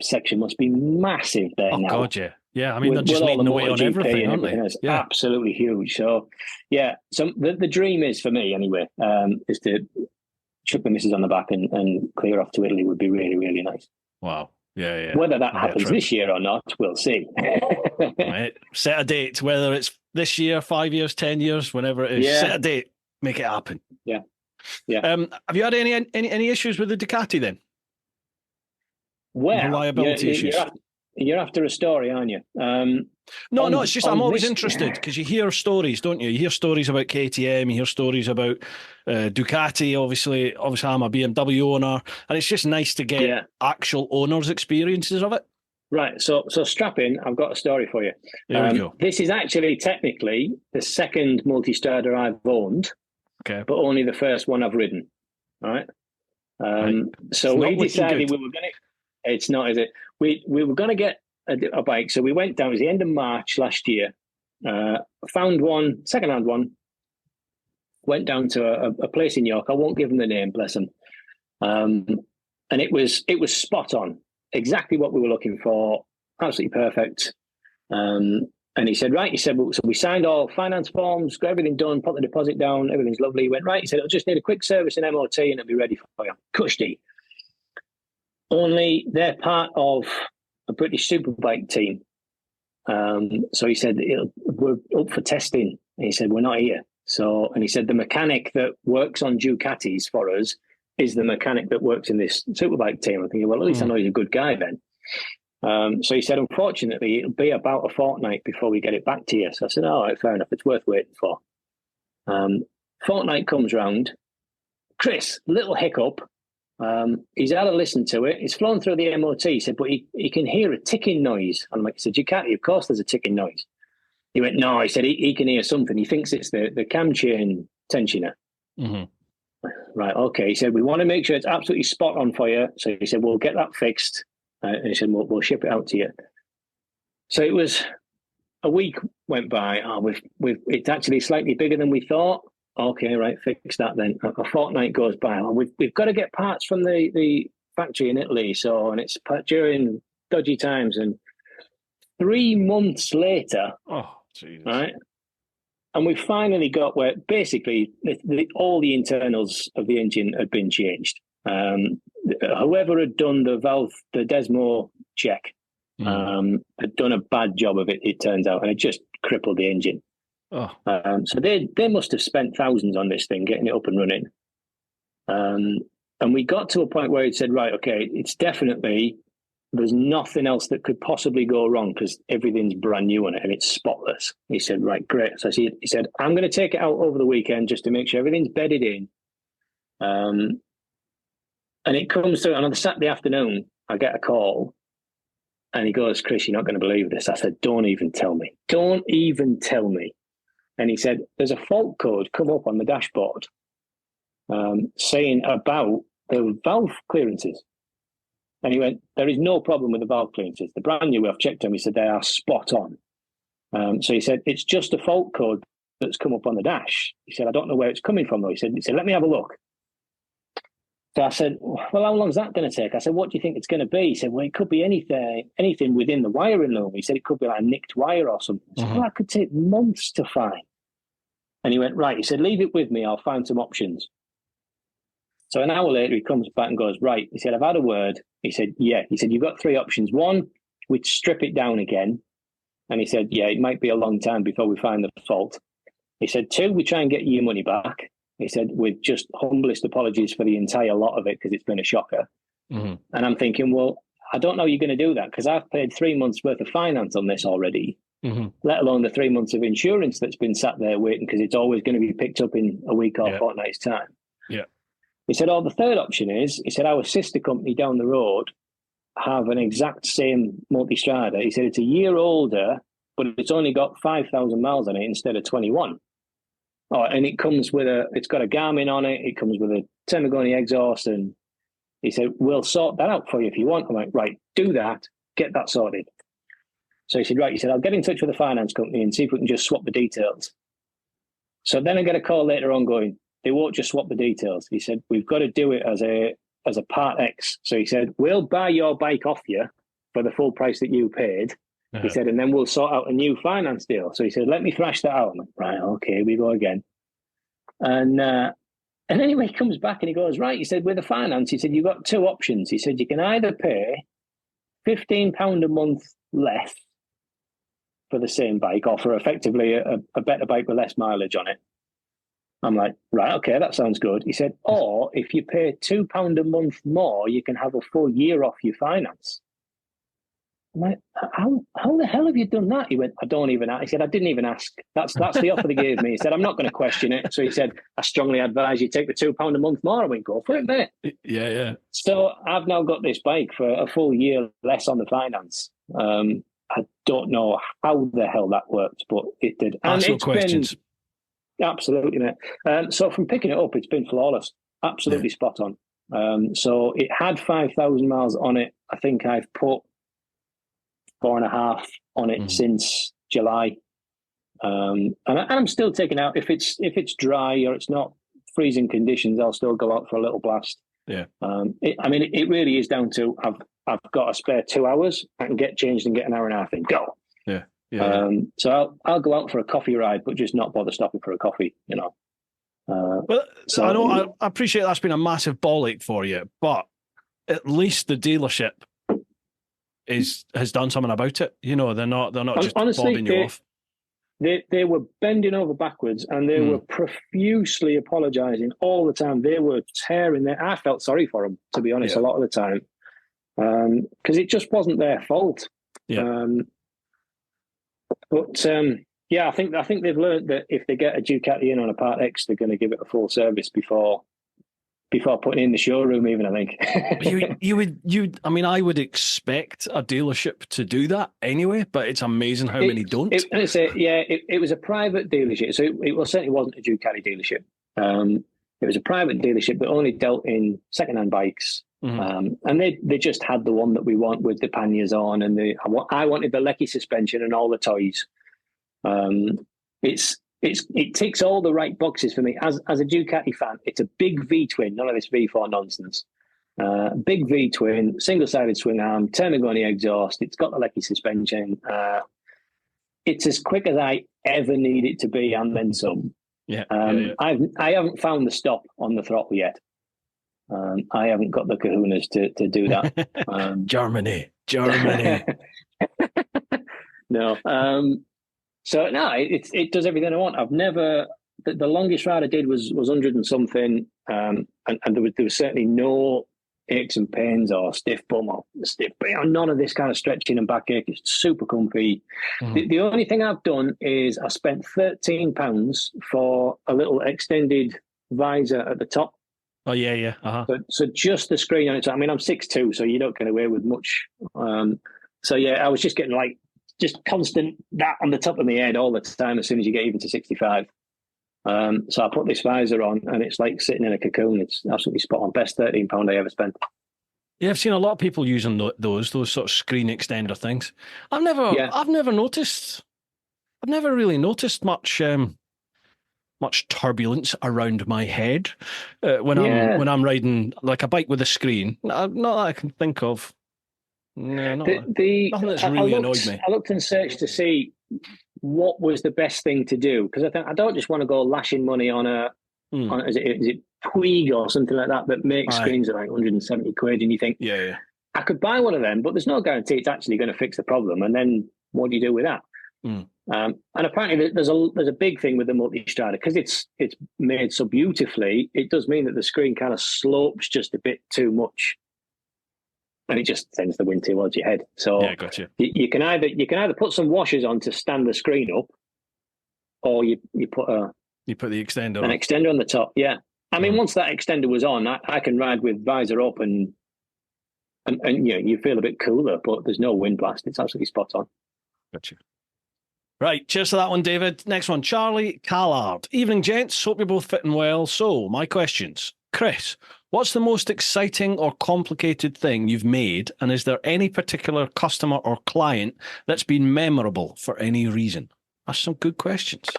section must be massive there now. Oh, God, yeah. Yeah, I mean, they're just leading the way on everything, aren't they? It's absolutely huge. So, yeah, so the dream is, for me anyway, is to chuck the missus on the back and clear off to Italy would be really, really nice. Wow. Yeah. Whether that happens this year or not, we'll see. Right. Set a date, whether it's this year, 5 years, 10 years, whenever it is. Yeah. Set a date, make it happen. Yeah. Have you had any issues with the Ducati then? Well, reliability issues. You're after a story, aren't you? No, it's just I'm always interested because you hear stories, don't you? You hear stories about KTM, you hear stories about Ducati. Obviously, I'm a BMW owner, and it's just nice to get actual owners' experiences of it. Right. So strap in. I've got a story for you. There we go. This is actually technically the second multi-strada I've owned, okay, but only the first one I've ridden. All right. So we decided we were going to. It's not, is it? We were going to get a bike, so we went down. It was the end of March last year. Found one, second-hand one. Went down to a place in York. I won't give them the name, bless them. And it was spot on, exactly what we were looking for, absolutely perfect. And he said, right. He said, so we signed all finance forms, got everything done, put the deposit down, everything's lovely. He went, right. He said, it'll just need a quick service and MOT, and it'll be ready for you. Cushy. Only they're part of a British Superbike team. So he said, we're up for testing. And he said, we're not here. And he said, the mechanic that works on Ducatis for us is the mechanic that works in this Superbike team. I'm thinking, well, at least I know he's a good guy then. So he said, unfortunately, it'll be about a fortnight before we get it back to you. So I said, all right, fair enough. It's worth waiting for. Fortnight comes round. Chris, little hiccup. He's had a listen to it. He's flown through the MOT. He said, but he can hear a ticking noise. And I'm like, he said, Ducati, of course there's a ticking noise. He went, no, he said, he can hear something. He thinks it's the cam chain tensioner. Mm-hmm. Right, okay. He said, we want to make sure it's absolutely spot on for you. So he said, we'll get that fixed. And he said, we'll ship it out to you. So it was a week went by. It's actually slightly bigger than we thought. Okay, right, fix that then. A fortnight goes by. We've got to get parts from the factory in Italy. And it's during dodgy times. And 3 months later, right, and we finally got where basically all the internals of the engine had been changed. Whoever had done the Desmo check, had done a bad job of it, it turns out, and it just crippled the engine. So they must have spent thousands on this thing, getting it up and running. And we got to a point where it said, right, okay, it's definitely, there's nothing else that could possibly go wrong because everything's brand new on it and it's spotless. He said, right, great. So he said, I'm going to take it out over the weekend just to make sure everything's bedded in. And it comes through, and on the Saturday afternoon, I get a call. And he goes, Chris, you're not going to believe this. I said, don't even tell me. Don't even tell me. And he said, there's a fault code come up on the dashboard saying about the valve clearances. And he went, there is no problem with the valve clearances. The brand new, I've checked them. He said, they are spot on. So he said, it's just a fault code that's come up on the dash. He said, I don't know where it's coming from, though. He said, let me have a look. So I said, well, how long is that going to take? I said, what do you think it's going to be? He said, well, it could be anything within the wiring loom. He said, it could be like a nicked wire or something. I said, well, that could take months to find. And he went, right. He said, leave it with me. I'll find some options. So an hour later, he comes back and goes, right. He said, I've had a word. He said, yeah. He said, you've got 3 options. 1, we'd strip it down again. And he said, yeah, it might be a long time before we find the fault. He said, 2, we try and get you your money back. He said, with just humblest apologies for the entire lot of it because it's been a shocker. And I'm thinking, well, I don't know you're going to do that because I've paid 3 months worth of finance on this already, let alone the 3 months of insurance that's been sat there waiting because it's always going to be picked up in a week or fortnight's time. Yeah. He said, the third option is, he said, our sister company down the road have an exact same multi-strada. He said, it's a year older, but it's only got 5,000 miles on it instead of 21. And it comes with it's got a Garmin on it. It comes with a Temagoni exhaust. And he said, we'll sort that out for you if you want. I'm like, right, do that. Get that sorted. So he said, right, he said, I'll get in touch with the finance company and see if we can just swap the details. So then I get a call later on going, they won't just swap the details. He said, we've got to do it as a Part X. So he said, we'll buy your bike off you for the full price that you paid. He said, and then we'll sort out a new finance deal. So he said, let me thrash that out. I'm like, right, okay, we go again. And anyway, he comes back and he goes, right, he said, with the finance, he said, you've got two options. He said, you can either pay £15 a month less for the same bike, or for effectively a better bike with less mileage on it. I'm like, right, okay, that sounds good. He said, or if you pay £2 a month more, you can have a full year off your finance. I'm like, how the hell have you done that? He went, I don't even ask. He said, I didn't even ask. That's the offer they gave me. He said, I'm not going to question it. So he said, I strongly advise you take the £2 a month more. I went, go for it, mate. Yeah. So I've now got this bike for a full year less on the finance. I don't know how the hell that worked, but it did. And no questions. Absolutely, mate. So from picking it up, it's been flawless. Absolutely spot on. So it had 5,000 miles on it. I think I've put 4.5 on it since July. And I'm still taking out, if it's dry or it's not freezing conditions, I'll still go out for a little blast. Yeah. It really is down to I've got a spare 2 hours. I can get changed and get an hour and a half and go. Yeah. So I'll go out for a coffee ride, but just not bother stopping for a coffee, you know. Well, so I know I appreciate that's been a massive ball ache for you, but at least the dealership has done something about it. You know, they're not just honestly, bobbing you off. They were bending over backwards and they were profusely apologising all the time. They were tearing I felt sorry for them, to be honest, a lot of the time, because it just wasn't their fault. Yeah. I think they've learned that if they get a Ducati in on a Part X, they're going to give it a full service before putting it in the showroom. Even I think I would expect a dealership to do that anyway, but it's amazing how many don't. It was a private dealership, so it certainly wasn't a Ducati dealership. It was a private dealership that only dealt in second-hand bikes. And they just had the one that we want with the panniers on, and I wanted the Lecky suspension and all the toys. It ticks all the right boxes for me as a Ducati fan. It's a big V twin, none of this V4 nonsense. Big V twin, single-sided swing arm, Termagoni exhaust. It's got the Lecky suspension. It's as quick as I ever need it to be, and then some. I haven't found the stop on the throttle yet. I haven't got the kahunas to do that. Germany. No. It does everything I want. I've never. The longest ride I did was 100 and something, and there was certainly no aches and pains or stiff bum or stiff. None of this kind of stretching and backache. It's super comfy. The only thing I've done is I spent £13 for a little extended visor at the top. Oh, yeah. So just the screen on it. I mean, I'm 6'2", so you don't get away with much. I was just getting just constant that on the top of my head all the time as soon as you get even to 65. So I put this visor on and it's like sitting in a cocoon. It's absolutely spot on. Best £13 I ever spent. Yeah, I've seen a lot of people using those sort of screen extender things. I've never noticed. I've never really noticed much turbulence around my head when I'm riding like a bike with a screen. Not that I can think of. No, nothing that's really annoyed me. I looked and searched to see what was the best thing to do, because I don't just want to go lashing money on is it Puig or something like that makes screens at like 170 quid, and you think, I could buy one of them, but there's no guarantee it's actually going to fix the problem. And then what do you do with that? And apparently there's a big thing with the multi-strider, because it's made so beautifully. It does mean that the screen kind of slopes just a bit too much, and it just sends the wind towards your head. So gotcha. You can either put some washers on to stand the screen up, or you put the extender an extender on the top. Yeah, I mean, once that extender was on, I can ride with visor up and you feel a bit cooler, but there's no wind blast. It's absolutely spot on. Gotcha. Right, cheers to that one, David. Next one, Charlie Callard. Evening, gents. Hope you're both fitting well. So, my questions. Chris, What's the most exciting or complicated thing you've made? And is there any particular customer or client that's been memorable for any reason? That's some good questions.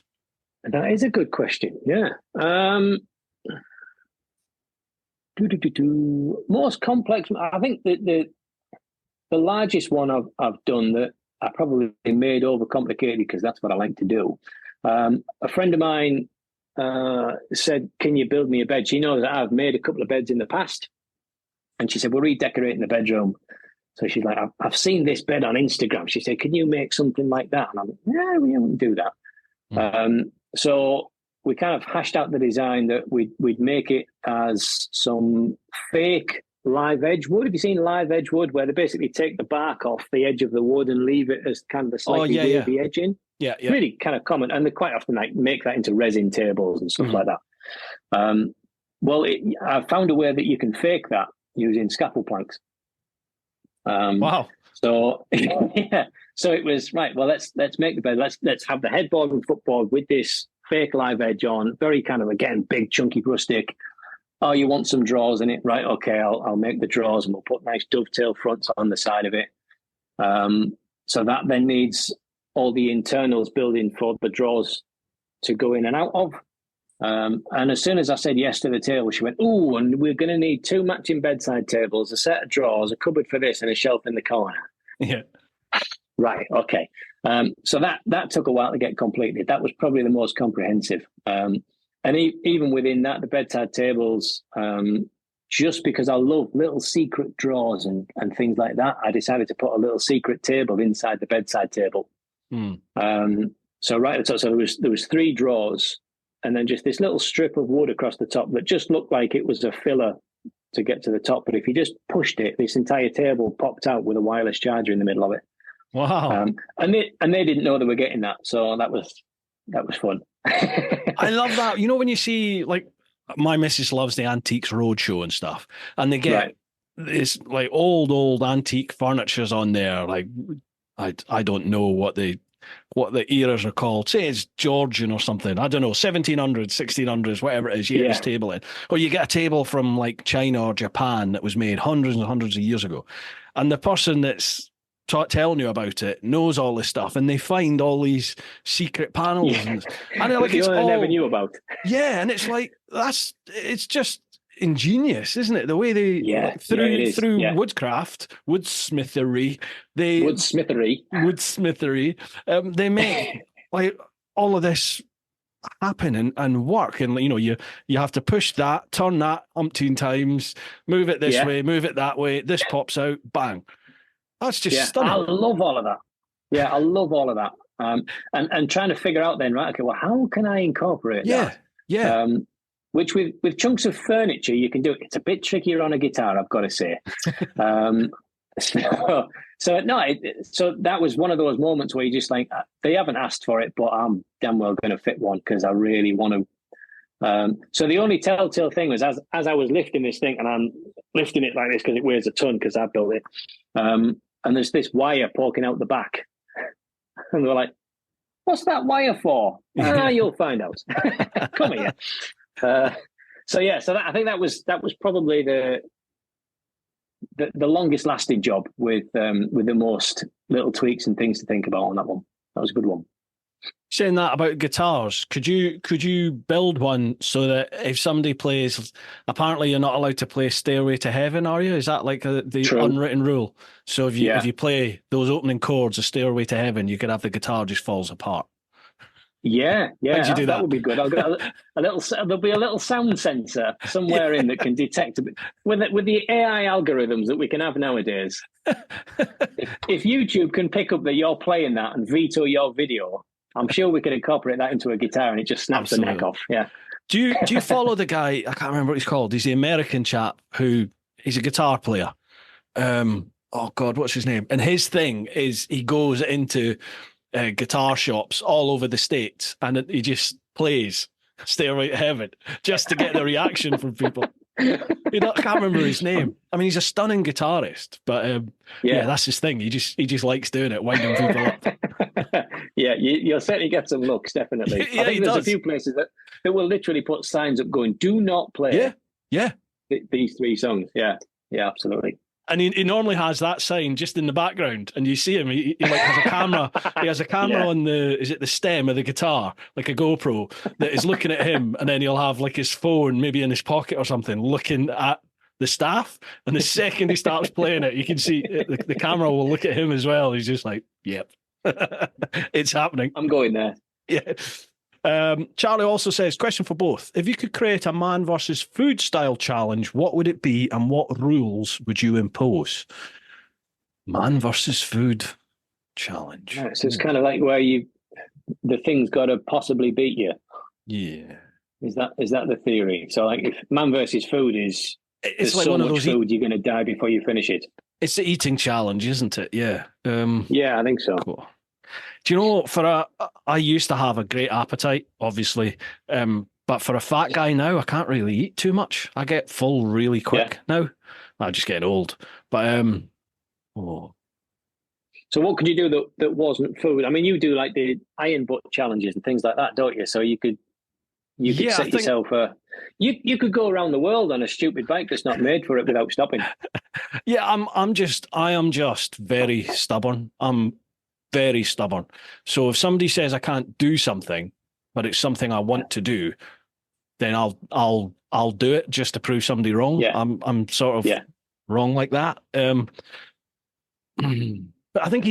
That is a good question. Yeah. Most complex. I think that the largest one I've done that I probably made overcomplicated because that's what I like to do. A friend of mine said, "Can you build me a bed?" She knows that I've made a couple of beds in the past, and she said, "We're redecorating the bedroom." So she's like, "I've seen this bed on Instagram." She said, "Can you make something like that?" And I'm like, "Yeah, we won't do that." So we kind of hashed out the design that we'd make it as some fake live edge wood. Have you seen live edge wood, where they basically take the bark off the edge of the wood and leave it as kind of a slightly wavy edging? Yeah. Really kind of common, and they quite often like make that into resin tables and stuff like that. Well, I found a way that you can fake that using scaffold planks. Wow. So yeah, so it was right. Well, let's make the bed. Let's have the headboard and footboard with this fake live edge on. Very kind of, again, big chunky rustic. Oh, you want some drawers in it, right? Okay, I'll make the drawers and we'll put nice dovetail fronts on the side of it. So that then needs all the internals building for the drawers to go in and out of. And as soon as I said yes to the table, she went, "Oh, and we're going to need 2 matching bedside tables, a set of drawers, a cupboard for this, and a shelf in the corner." Yeah. Right. Okay. So that took a while to get completed. That was probably the most comprehensive. And even within that, the bedside tables, just because I love little secret drawers and things like that, I decided to put a little secret table inside the bedside table. So right at the top, so there was 3 drawers, and then just this little strip of wood across the top that just looked like it was a filler to get to the top. But if you just pushed it, this entire table popped out with a wireless charger in the middle of it. Wow. And they didn't know they were getting that. So that was fun. I love that. You know, when you see, like, my missus loves the Antiques Roadshow and stuff, and they get this like old antique furnitures on there. Like, I don't know what the eras are called. Say it's Georgian or something. I don't know, 1700s, 1600s, whatever it is. You get this table in. Or you get a table from like China or Japan that was made hundreds and hundreds of years ago. And the person that's telling you about it knows all this stuff, and they find all these secret panels. And they're like, it's all I never knew about. Yeah, and it's like, it's just ingenious, isn't it? The way they through woodcraft, woodsmithery, they make like all of this happen and work. And you know, you have to push that, turn that umpteen times, move it this way, move it that way. This pops out, bang. That's just stunning. I love all of that. Yeah, I love all of that. And trying to figure out then, right? Okay, well, how can I incorporate that? Yeah. Which with chunks of furniture you can do. It's a bit trickier on a guitar, I've got to say. So that was one of those moments where you just like, they haven't asked for it, but I'm damn well going to fit one because I really want to. So the only telltale thing was as I was lifting this thing, and I'm lifting it like this because it weighs a ton because I built it, and there's this wire poking out the back, and they're like, "What's that wire for?" You'll find out. Come here. So I think that was probably the longest lasting job with the most little tweaks and things to think about on that one. That was a good one. Saying that about guitars, could you build one so that if somebody plays, apparently you're not allowed to play Stairway to Heaven, are you? Is that like the True. Unwritten rule? So if you play those opening chords of Stairway to Heaven, you could have the guitar just falls apart. Yeah. How'd you do that? Would be good. I'll get a little. There'll be a little sound sensor somewhere in that can detect a bit with the AI algorithms that we can have nowadays. If YouTube can pick up that you're playing that and veto your video, I'm sure we could incorporate that into a guitar and it just snaps the neck off. Yeah. Do you follow the guy? I can't remember what he's called. He's the American chap he's a guitar player. Oh God, what's his name? And his thing is he goes into guitar shops all over the States and he just plays Stairway to Heaven just to get the reaction from people. I can't remember his name. I mean, he's a stunning guitarist, but that's his thing. He just likes doing it, winding people up. Yeah, you'll certainly get some looks, definitely. I think there's a few places that will literally put signs up going, "Do not play." Yeah. these three songs. Yeah, yeah, absolutely. And he normally has that sign just in the background, and you see him. He like has a camera. He has a camera on the stem of the guitar, like a GoPro, that is looking at him, and then he'll have like his phone maybe in his pocket or something, looking at the staff. And the second he starts playing it, you can see the camera will look at him as well. He's just like, "Yep, it's happening." I'm going there. Yeah. Charlie also says, question for both. If you could create a man versus food style challenge, what would it be and what rules would you impose? Man versus food challenge. Yeah, so it's kind of like where the thing's got to possibly beat you. Yeah. Is that the theory? So like if man versus food is, it's like so one of much those food you're going to die before you finish it. It's the eating challenge, isn't it? Yeah. Yeah, I think so. Cool. Do you know, I used to have a great appetite, obviously, but for a fat guy now, I can't really eat too much. I get full really quick now. I'm just getting old. But So what could you do that wasn't food? I mean, you do like the iron butt challenges and things like that, don't you? So you could set yourself you could go around the world on a stupid bike that's not made for it without stopping. Yeah, I am just very stubborn. I'm very stubborn. So if somebody says I can't do something, but it's something I want to do, then I'll do it just to prove somebody wrong. Yeah. I'm sort of wrong like that. But I think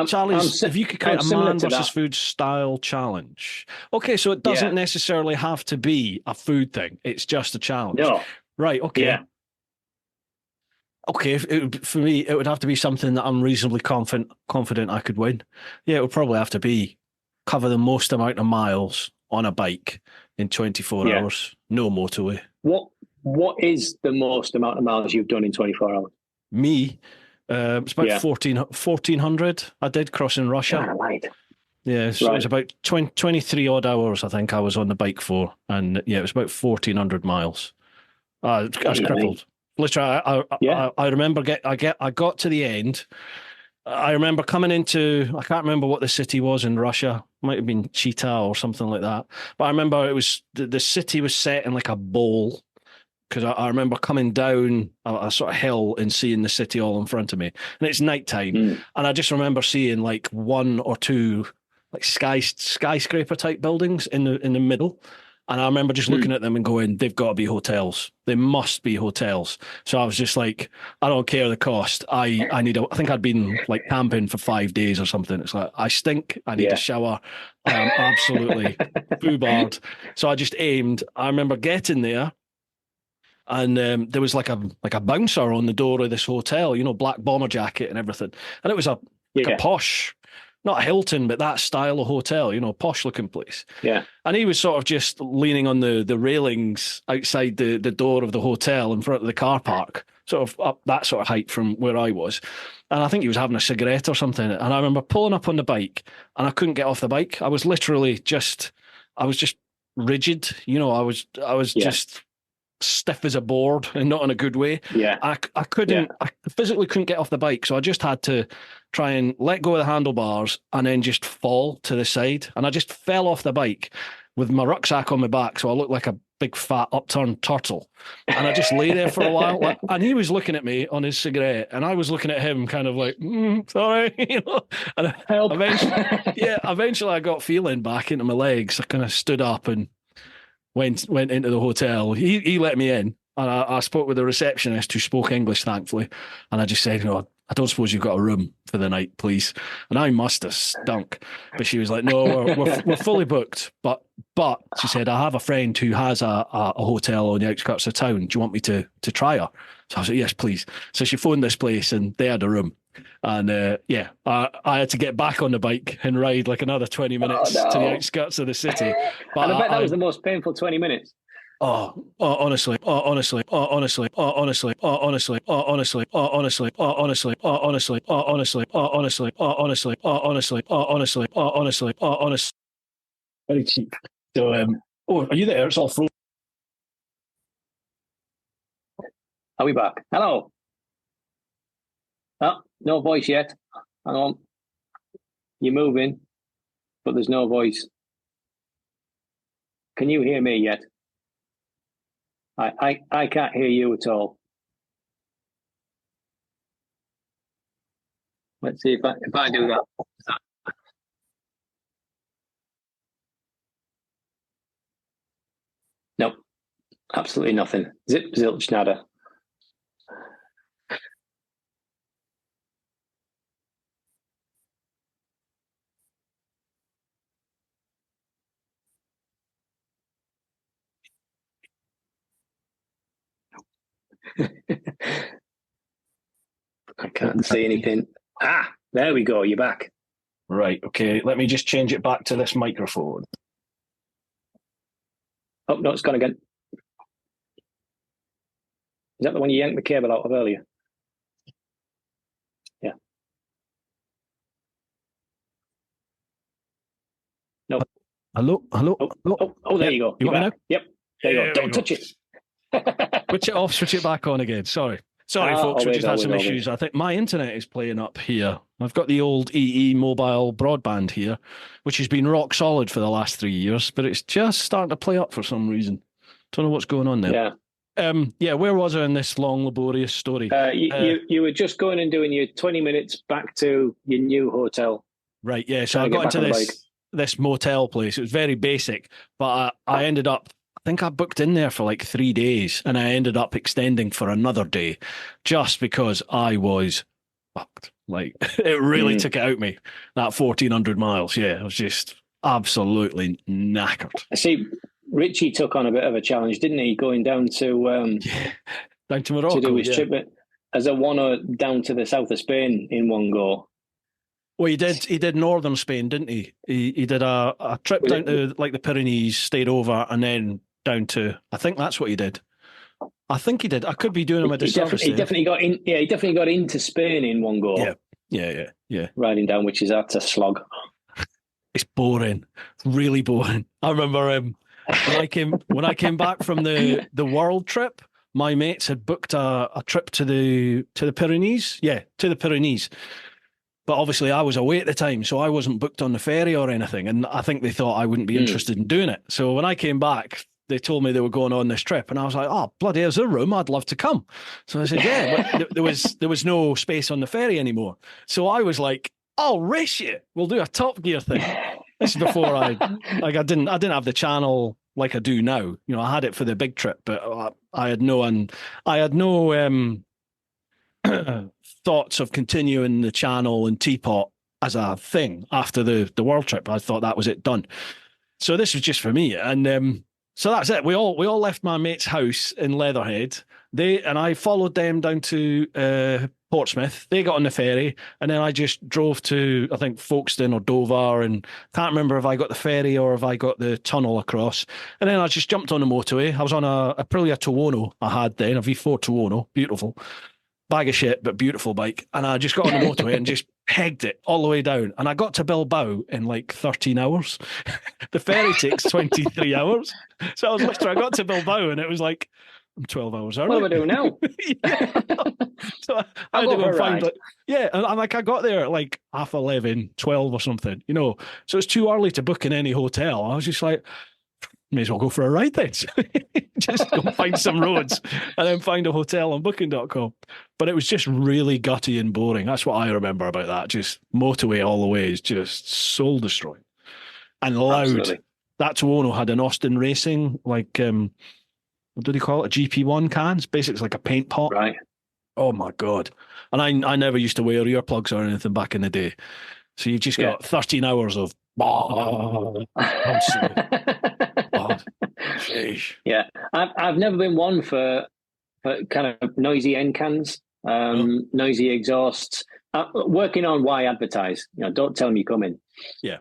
Charlie's. If you could create a man versus food style challenge, okay, so it doesn't necessarily have to be a food thing. It's just a challenge. No. Right. Okay. Yeah. Okay, for me, it would have to be something that I'm reasonably confident I could win. Yeah, it would probably have to be cover the most amount of miles on a bike in 24 hours, no motorway. What is the most amount of miles you've done in 24 hours? Me, it's about 1,400 I did crossing Russia. Yeah, right. Yeah, so it was about 23 odd hours, I think I was on the bike for. And yeah, it was about 1,400 miles. I was crippled. Literally, I remember I got to the end. I remember coming into, I can't remember what the city was in Russia. Might have been Chita or something like that. But I remember it was, the city was set in like a bowl, because I remember coming down a sort of hill and seeing the city all in front of me. And it's nighttime. And I just remember seeing like one or two like skyscraper type buildings in the middle. And I remember just looking at them and going, they've got to be hotels. They must be hotels. So I was just like, I don't care the cost. I think I'd been like camping for 5 days or something. It's like, I stink. I need a shower. I'm absolutely foobarred. So I just aimed. I remember getting there, and there was like a bouncer on the door of this hotel, black bomber jacket and everything. And it was a posh, not a Hilton, but that style of hotel, posh looking place. Yeah. And he was sort of just leaning on the railings outside the door of the hotel in front of the car park, sort of up that sort of height from where I was. And I think he was having a cigarette or something. And I remember pulling up on the bike and I couldn't get off the bike. I was literally just rigid. I was just stiff as a board, and not in a good way. Yeah. I physically couldn't get off the bike. So I just had to try and let go of the handlebars and then just fall to the side. And I just fell off the bike with my rucksack on my back. So I looked like a big fat upturned turtle. And I just lay there for a while. And he was looking at me on his cigarette, and I was looking at him kind of like, sorry, And help. Eventually I got feeling back into my legs. I kind of stood up and went into the hotel. He let me in, and I spoke with the receptionist who spoke English, thankfully. And I just said, I don't suppose you've got a room for the night, please. And I must have stunk. But she was like, no, we're fully booked. But she said, I have a friend who has a hotel on the outskirts of town. Do you want me to try her? So I was like, yes, please. So she phoned this place and they had a room. And I had to get back on the bike and ride like another 20 minutes to the outskirts of the city. But and I bet that was the most painful 20 minutes. Honestly, very cheap. So, are you there? It's all frozen. Are we back? Hello. Oh, no voice yet. Hang on. You're moving, but there's no voice. Can you hear me yet? I can't hear you at all. Let's see if I do that. Nope, absolutely nothing. Zip, zilch, nada. I can't see anything. Ah, there we go. You're back. Right. Okay. Let me just change it back to this microphone. Oh, no, it's gone again. Is that the one you yanked the cable out of earlier? Yeah. No. Hello? Oh, there you go. You want me now? Yep. There you go. Don't touch it. Switch it off, switch it back on again. Sorry, folks. We just had some issues. I think my internet is playing up here. I've got the old EE mobile broadband here, which has been rock solid for the last 3 years, but it's just starting to play up for some reason. Don't know what's going on there. Yeah. Where was I in this long, laborious story? You were just going and doing your 20 minutes back to your new hotel. Right, yeah. So I got into this motel place. It was very basic, but I ended up, I think I booked in there for like 3 days, and I ended up extending for another day just because I was fucked. Like, it really took it out of me, that 1,400 miles. Yeah, I was just absolutely knackered. I see Richie took on a bit of a challenge, didn't he? Going down to down to Morocco to do his trip as a one down to the south of Spain in one go. Well, he did northern Spain, didn't he? He did a trip down to like the Pyrenees, stayed over, and then down to, I think that's what he did. I think he did. I could be doing him a disservice. He definitely got in. Yeah, he definitely got into Spain in one go. Yeah. Riding down, which is that's a slog. It's boring. It's really boring. I remember when I came back from the world trip, my mates had booked a trip to the Pyrenees. Yeah, to the Pyrenees. But obviously I was away at the time, so I wasn't booked on the ferry or anything. And I think they thought I wouldn't be interested in doing it. So when I came back, they told me they were going on this trip. And I was like, oh, bloody, there's a room. I'd love to come. So I said, yeah, but there was no space on the ferry anymore. So I was like, I'll race you. We'll do a Top Gear thing. This is before I didn't have the channel like I do now. You know, I had it for the big trip, but I had no thoughts of continuing the channel and Teapot as a thing after the world trip. I thought that was it, done. So this was just for me, and so that's it. We all left my mate's house in Leatherhead. I followed them down to Portsmouth. They got on the ferry, and then I just drove to, I think, Folkestone or Dover, and can't remember if I got the ferry or if I got the tunnel across. And then I just jumped on the motorway. I was on a Aprilia Tuono I had then, a V4 Tuono, beautiful. Bag of shit, but beautiful bike. And I just got on the motorway and just pegged it all the way down. And I got to Bilbao in like 13 hours. The ferry takes 23 hours. So I got to Bilbao and it was like, I'm 12 hours early. What am I doing now? So I had to go find it. Yeah, and I got there at like 11:30, 12 or something, you know. So it's too early to book in any hotel. I was just like, may as well go for a ride then. Just go find some roads and then find a hotel on booking.com. But it was just really gutty and boring. That's what I remember about that. Just motorway all the way is just soul destroying. And loud. Absolutely. That Tuono had an Austin Racing, like, what do they call it? A GP1 cans. Basically, it's like a paint pot. Right. Oh my God. And I never used to wear earplugs or anything back in the day. So you've just got 13 hours of yeah, I've never been one for kind of noisy end cans, noisy exhausts. Working on why advertise. You know, don't tell me you come in. Yeah.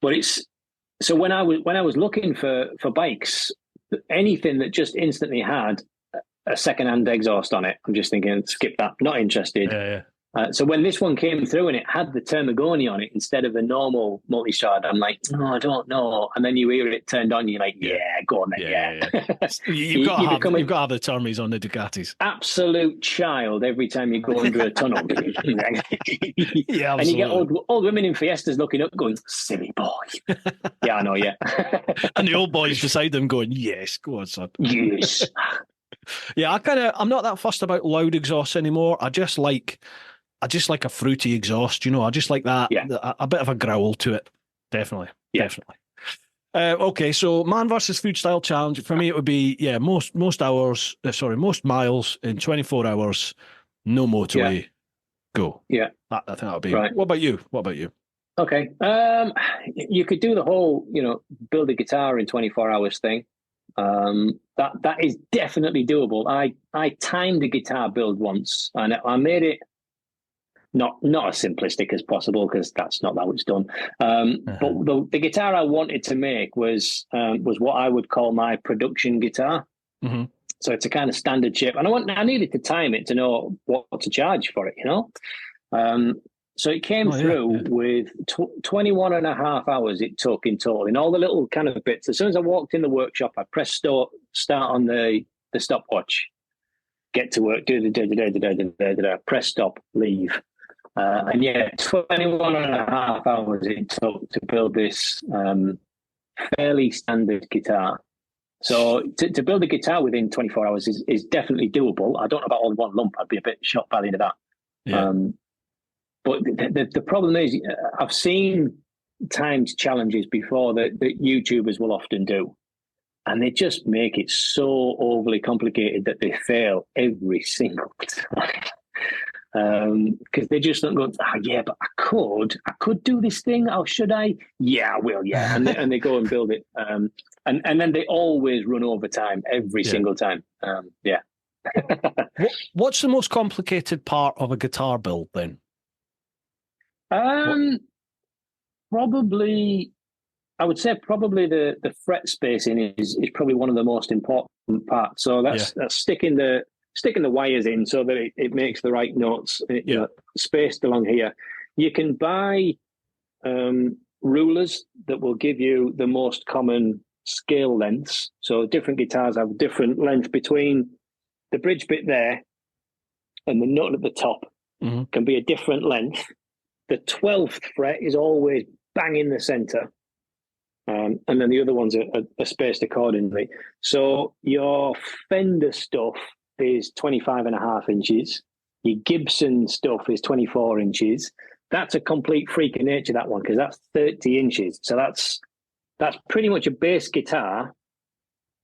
But it's so when I was looking for bikes, anything that just instantly had a second-hand exhaust on it, I'm just thinking, skip that. Not interested. Yeah. So when this one came through and it had the Termagoni on it instead of the normal multi-strad, I'm like, no, I don't know. And then you hear it turned on, you're like, yeah, go on then, yeah. You've got to have the Termies on the Ducatis. Absolute child every time you go under a tunnel. Yeah, absolutely. And you get old women in Fiestas looking up going, silly boy. Yeah, I know, yeah. And the old boys beside them going, yes, go on, son. Yes. Yeah, I'm not that fussed about loud exhausts anymore. I just like a fruity exhaust, I just like that, a bit of a growl to it. Definitely. Okay, so man versus food style challenge. For me, it would be, most miles in 24 hours, no motorway, go. Yeah. I think that would be. Right. What about you? Okay. You could do the whole, build a guitar in 24 hours thing. That is definitely doable. I timed a guitar build once and I made it not as simplistic as possible because that's not how it's done. But the guitar I wanted to make was what I would call my production guitar. Mm-hmm. So it's a kind of standard shape, and I needed to time it to know what to charge for it. So it came through with 21 and a half hours it took in total, in all the little kind of bits. As soon as I walked in the workshop, I pressed start on the stopwatch, get to work, do the press stop, leave. And 21 and a half hours it took to build this fairly standard guitar. So to build a guitar within 24 hours is definitely doable. I don't know about all in one lump. I'd be a bit shocked by the end of that. Yeah. But the problem is, I've seen timed challenges before that YouTubers will often do, and they just make it so overly complicated that they fail every single time. Because they just don't go, but I could do this thing. Oh, should I? Yeah, I will. Yeah, and they go and build it. And then they always run over time every single time. What's the most complicated part of a guitar build then? Probably, I would say probably the fret spacing is probably one of the most important parts. So that's sticking the wires in so that it makes the right notes, spaced along here. You can buy rulers that will give you the most common scale lengths. So different guitars have different length between the bridge bit there and the nut at the top can be a different length. The 12th fret is always bang in the center. And then the other ones are spaced accordingly. So your Fender stuff is 25 and a half inches. Your Gibson stuff is 24 inches. That's a complete freak of nature, that one, because that's 30 inches. So that's pretty much a bass guitar,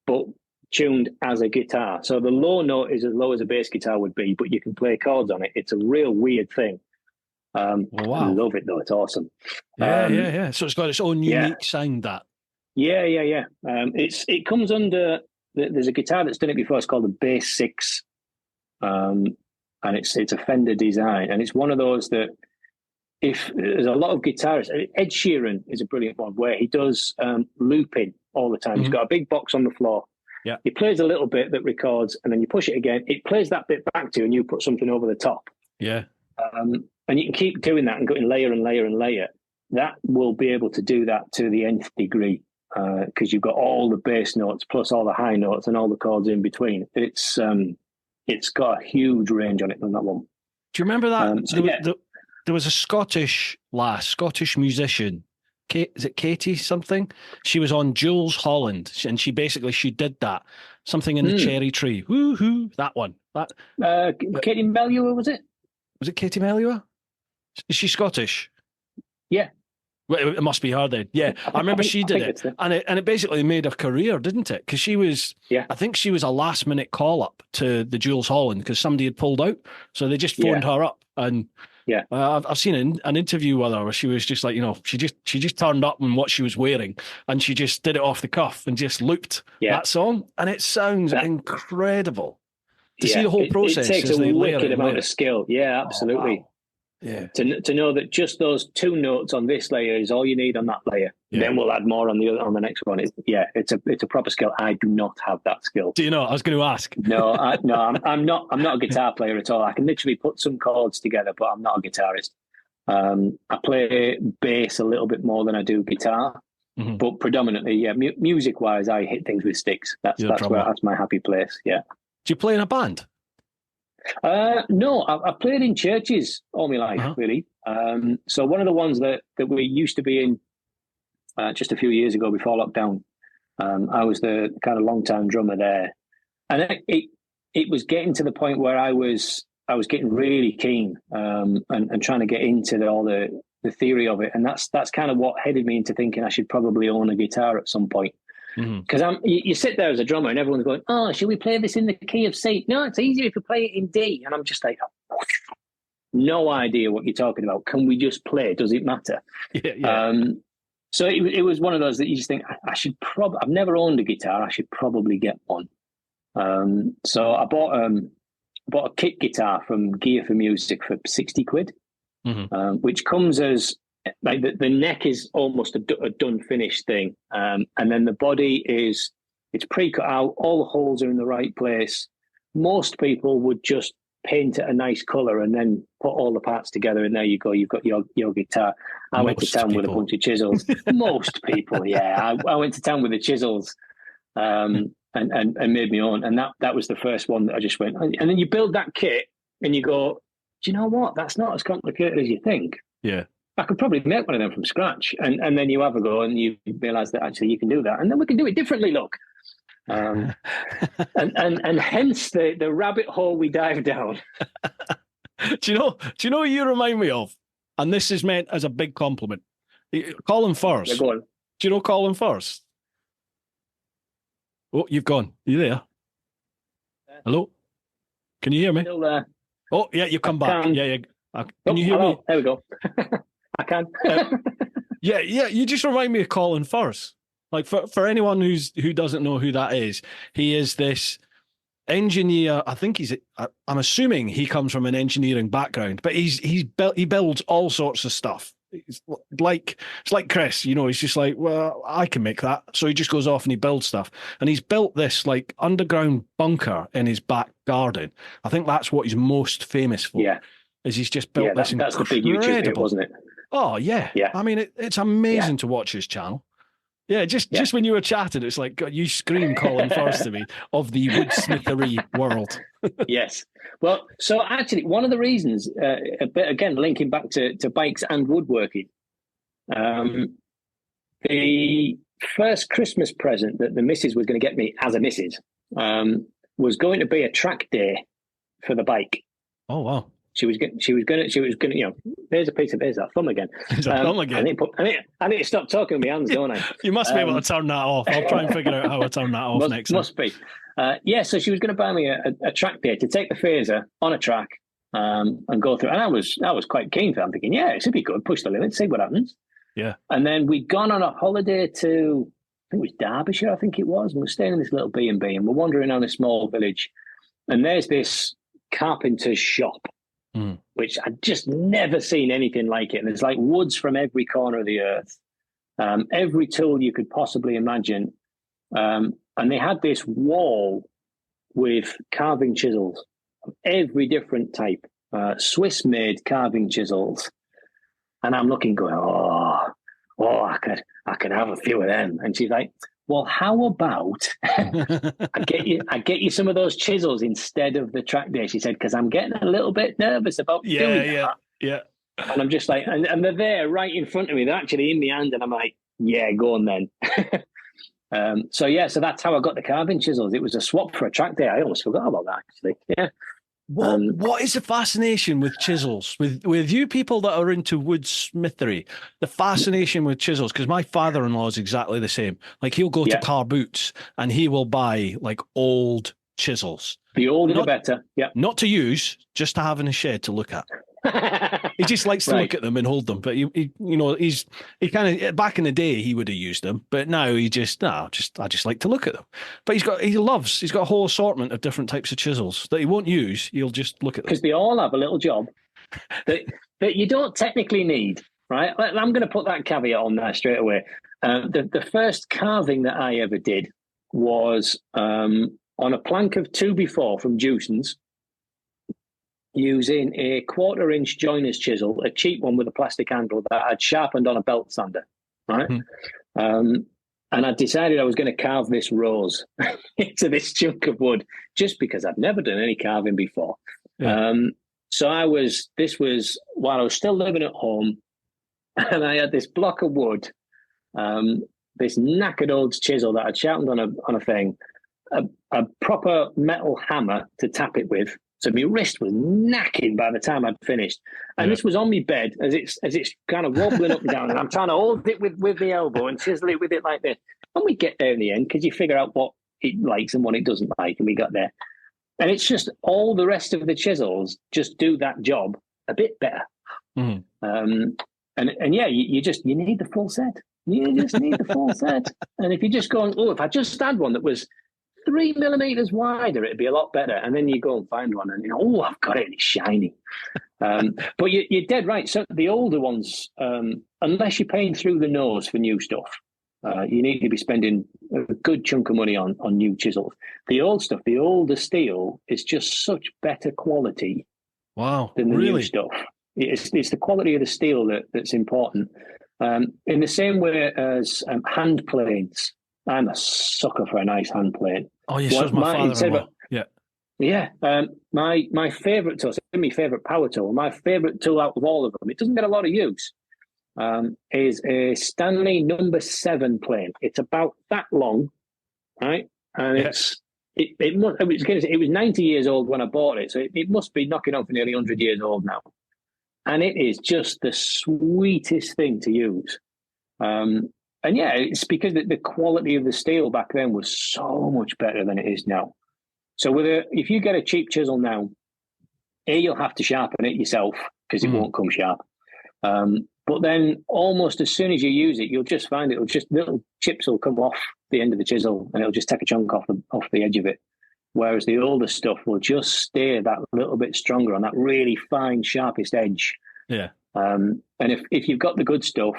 but tuned as a guitar. So the low note is as low as a bass guitar would be, but you can play chords on it. It's a real weird thing. Wow. I love it though. It's awesome. Yeah. So it's got its own unique sound. That. Yeah. It comes under. There's a guitar that's done it before. It's called the Bass 6, and it's a Fender design, and it's one of those that if there's a lot of guitarists. Ed Sheeran is a brilliant one where he does looping all the time. Mm-hmm. He's got a big box on the floor. Yeah. He plays a little bit that records, and then you push it again. It plays that bit back to you, and you put something over the top. Yeah. And you can keep doing that and going layer and layer and layer. That will be able to do that to the nth degree because you've got all the bass notes plus all the high notes and all the chords in between. It's got a huge range on it on that one. Do you remember that? There was a Scottish musician. Is it Katie something? She was on Jules Holland, and she did that. Something in the cherry tree. Woohoo! That one. Katie Melua, was it? Was it Katie Melua? Is she Scottish? Yeah. Well, it must be her then. Yeah, I remember she did it, and it basically made her career, didn't it? Because she was, I think she was a last minute call up to the Jules Holland because somebody had pulled out, so they just phoned her up, and I've seen an interview with her where she was just like, she just turned up in what she was wearing, and she just did it off the cuff and just looped that song, and it sounds incredible. To see the whole process. It takes a wicked amount of skill. Yeah, absolutely. Yeah. To know that just those 2 notes on this layer is all you need on that layer. Yeah. Then we'll add more on the next one. It's a proper skill. I do not have that skill. Do you know? I was going to ask. No, I'm not a guitar player at all. I can literally put some chords together, but I'm not a guitarist. I play bass a little bit more than I do guitar, but predominantly, music wise, I hit things with sticks. That's my happy place. Yeah. Do you play in a band? No, I've played in churches all my life, really. So one of the ones that we used to be in just a few years ago before lockdown, I was the kind of long-time drummer there. And it was getting to the point where I was getting really keen and trying to get into all the theory of it. And that's kind of what headed me into thinking I should probably own a guitar at some point. Because you sit there as a drummer and everyone's going, oh, should we play this in the key of C? No, it's easier if you play it in D. And I'm just like, no idea what you're talking about. Can we just play? Does it matter? Yeah. So it was one of those that you just think, I've never owned a guitar. I should probably get one. So I bought a kit guitar from Gear for Music for 60 quid, which comes as like the neck is almost a done finished thing. And then the body it's pre-cut out. All the holes are in the right place. Most people would just paint it a nice color and then put all the parts together. And there you go. You've got your guitar. I went to town with a bunch of chisels. Most people. Yeah. I went to town with the chisels, and made my own. And that was the first one that I just went, and then you build that kit and you go, do you know what? That's not as complicated as you think. Yeah. I could probably make one of them from scratch. And then you have a go and you realize that actually you can do that. And then we can do it differently, look. And hence the rabbit hole we dive down. Do you know who you remind me of? And this is meant as a big compliment. Colin Firth. Yeah, go on. Do you know Colin Firth? Oh, you've gone. Are you there? Hello? Can you hear me? Still there. Oh, yeah, you come back. Yeah. Can you hear me? There we go. I can. Yeah. You just remind me of Colin Firth. Like for anyone who doesn't know who that is, he is this engineer. I think I'm assuming he comes from an engineering background, but he builds all sorts of stuff. It's like Chris, he's just like, well, I can make that. So he just goes off and he builds stuff. And he's built this like underground bunker in his back garden. I think that's what he's most famous for. Yeah. Is he's just built this that's incredible... the big YouTube hit, wasn't it? Oh, yeah. I mean, it's amazing to watch his channel. Yeah, just when you were chatting, it's like, God, you scream Colin Firth to me of the woodsmithery world. Yes. Well, so actually, one of the reasons, a bit again, linking back to bikes and woodworking, the first Christmas present that the missus was going to get me as a missus was going to be a track day for the bike. Oh, wow. She was going to, there's that thumb again. There's a thumb again. I need to stop talking with my hands, don't I? You must be able to turn that off. I'll try and figure out how to turn that off next time. Must be. So she was going to buy me a track day to take the phaser on a track and go through. And I was quite keen for it. I'm thinking, yeah, it should be good. Push the limit, see what happens. Yeah. And then we'd gone on a holiday to, I think it was Derbyshire, I think it was. And we're staying in this little B&B and we're wandering around a small village. And there's this carpenter's shop, which I'd just never seen anything like it. And there's like woods from every corner of the earth, every tool you could possibly imagine. And they had this wall with carving chisels of every different type, Swiss-made carving chisels. And I'm looking, going, oh, I could have a few of them. And she's like, well, how about I get you some of those chisels instead of the track day? She said, because I'm getting a little bit nervous about doing that. Yeah. And I'm just like, and they're there right in front of me. They're actually in my hand, and I'm like, yeah, go on then. So that's how I got the carving chisels. It was a swap for a track day. I almost forgot about that, actually. Yeah. What is the fascination with chisels? With you people that are into woodsmithery, the fascination with chisels, because my father-in-law is exactly the same. Like he'll go to Car Boots and he will buy like old chisels. The older the better. Yeah. Not to use, just to have in a shed to look at. He just likes to look at them and hold them. But he kind of, back in the day he would have used them, but now I just like to look at them. But he's got a whole assortment of different types of chisels that he won't use. He'll just look at them because they all have a little job. that that you don't technically need, right? I'm going to put that caveat on there straight away. The first carving that I ever did was on a plank of 2x4 from Jewson's, using a 1/4-inch joiner's chisel, a cheap one with a plastic handle that I'd sharpened on a belt sander, right? And I decided I was going to carve this rose into this chunk of wood, just because I'd never done any carving before. Yeah. So this was while I was still living at home, and I had this block of wood, this knackered old chisel that I'd sharpened on a thing, a proper metal hammer to tap it with. So my wrist was knacking by the time I'd finished. And this was on my bed as it's kind of wobbling up and down. And I'm trying to hold it with the elbow and chisel it with it like this. And we get there in the end, because you figure out what it likes and what it doesn't like. And we got there. And it's just all the rest of the chisels just do that job a bit better. And yeah, you need the full set. You just need the full set. And if you're just going, if I just had one that was 3 millimeters wider, it'd be a lot better. And then you go and find one and I've got it and it's shiny. But you're dead right. So the older ones, unless you're paying through the nose for new stuff, you need to be spending a good chunk of money on new chisels. The old stuff, the older steel, is just such better quality. Wow, than the really? new stuff. It's the quality of the steel that's important. In the same way as hand planes. I'm a sucker for a nice hand plane. Oh, yes, so my father-in-law. Yeah. My favourite tool, my favourite power tool, my favourite tool out of all of them, it doesn't get a lot of use, is a Stanley number 7 plane. It's about that long, right? And it was 90 years old when I bought it, so it must be knocking on for nearly 100 years old now. And it is just the sweetest thing to use. And yeah, it's because the quality of the steel back then was so much better than it is now. So if you get a cheap chisel now, you'll have to sharpen it yourself because it won't come sharp. But then almost as soon as you use it, you'll just find little chips will come off the end of the chisel and it'll just take a chunk off the edge of it. Whereas the older stuff will just stay that little bit stronger on that really fine, sharpest edge. Yeah. And if you've got the good stuff,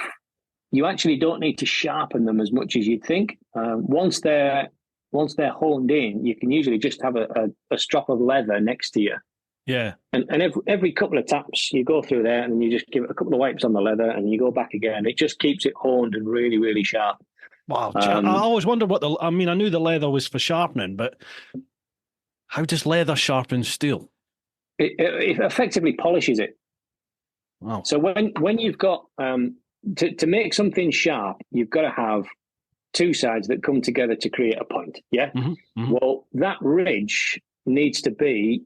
you actually don't need to sharpen them as much as you'd think. Once they're honed in, you can usually just have a strop of leather next to you. Yeah. And every couple of taps, you go through there and you just give it a couple of wipes on the leather and you go back again. It just keeps it honed and really, really sharp. Wow. I always wondered I knew the leather was for sharpening, but how does leather sharpen steel? It effectively polishes it. Wow. So when you've got... To make something sharp, you've got to have two sides that come together to create a point. Yeah. Mm-hmm. Well, that ridge needs to be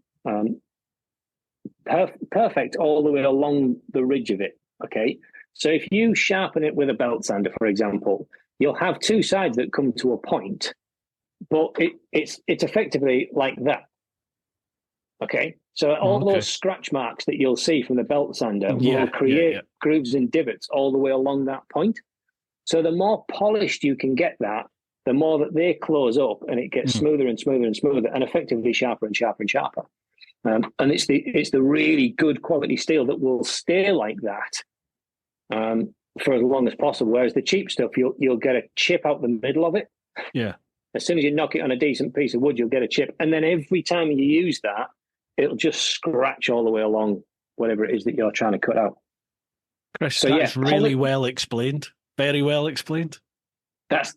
perfect all the way along the ridge of it. Okay. So if you sharpen it with a belt sander, for example, you'll have two sides that come to a point, but it's effectively like that. Okay. So all those scratch marks that you'll see from the belt sander will create grooves and divots all the way along that point. So the more polished you can get that, the more that they close up and it gets smoother and smoother and smoother and effectively sharper and sharper and sharper. And it's the really good quality steel that will stay like that for as long as possible. Whereas the cheap stuff, you'll get a chip out the middle of it. Yeah. As soon as you knock it on a decent piece of wood, you'll get a chip. And then every time you use that, it'll just scratch all the way along whatever it is that you're trying to cut out. Chris, so that's really well explained. Very well explained. That's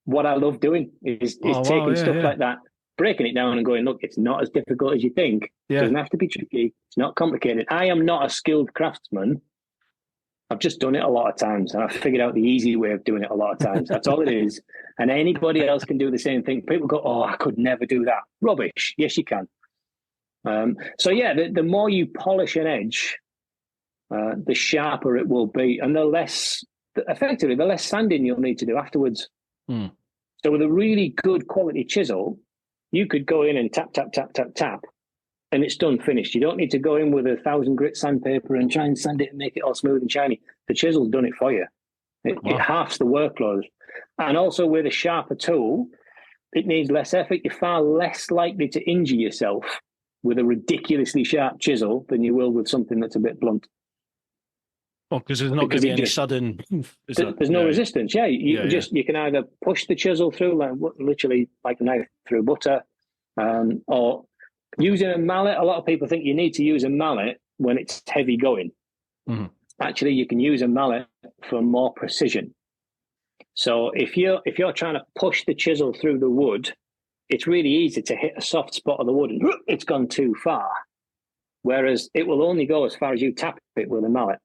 what I love doing is taking stuff like that, breaking it down and going, look, it's not as difficult as you think. It doesn't have to be tricky. It's not complicated. I am not a skilled craftsman. I've just done it a lot of times and I've figured out the easy way of doing it a lot of times. That's all it is. And anybody else can do the same thing. People go, oh, I could never do that. Rubbish. Yes, you can. The more you polish an edge, the sharper it will be, and the less sanding you'll need to do afterwards. So with a really good quality chisel, you could go in and tap, tap, tap, tap, tap, and it's done, finished. You don't need to go in with 1,000 grit sandpaper and try and sand it and make it all smooth and shiny. The chisel's done it for you. It halves the workload. And also with a sharper tool, it needs less effort. You're far less likely to injure yourself with a ridiculously sharp chisel than you will with something that's a bit blunt. Oh, because there's not going to be any sudden. There's no resistance. Yeah, you can either push the chisel through, like literally like a knife through butter, or using a mallet. A lot of people think you need to use a mallet when it's heavy going. Mm-hmm. Actually, you can use a mallet for more precision. So if you're trying to push the chisel through the wood, it's really easy to hit a soft spot of the wood and it's gone too far. Whereas it will only go as far as you tap it with a mallet.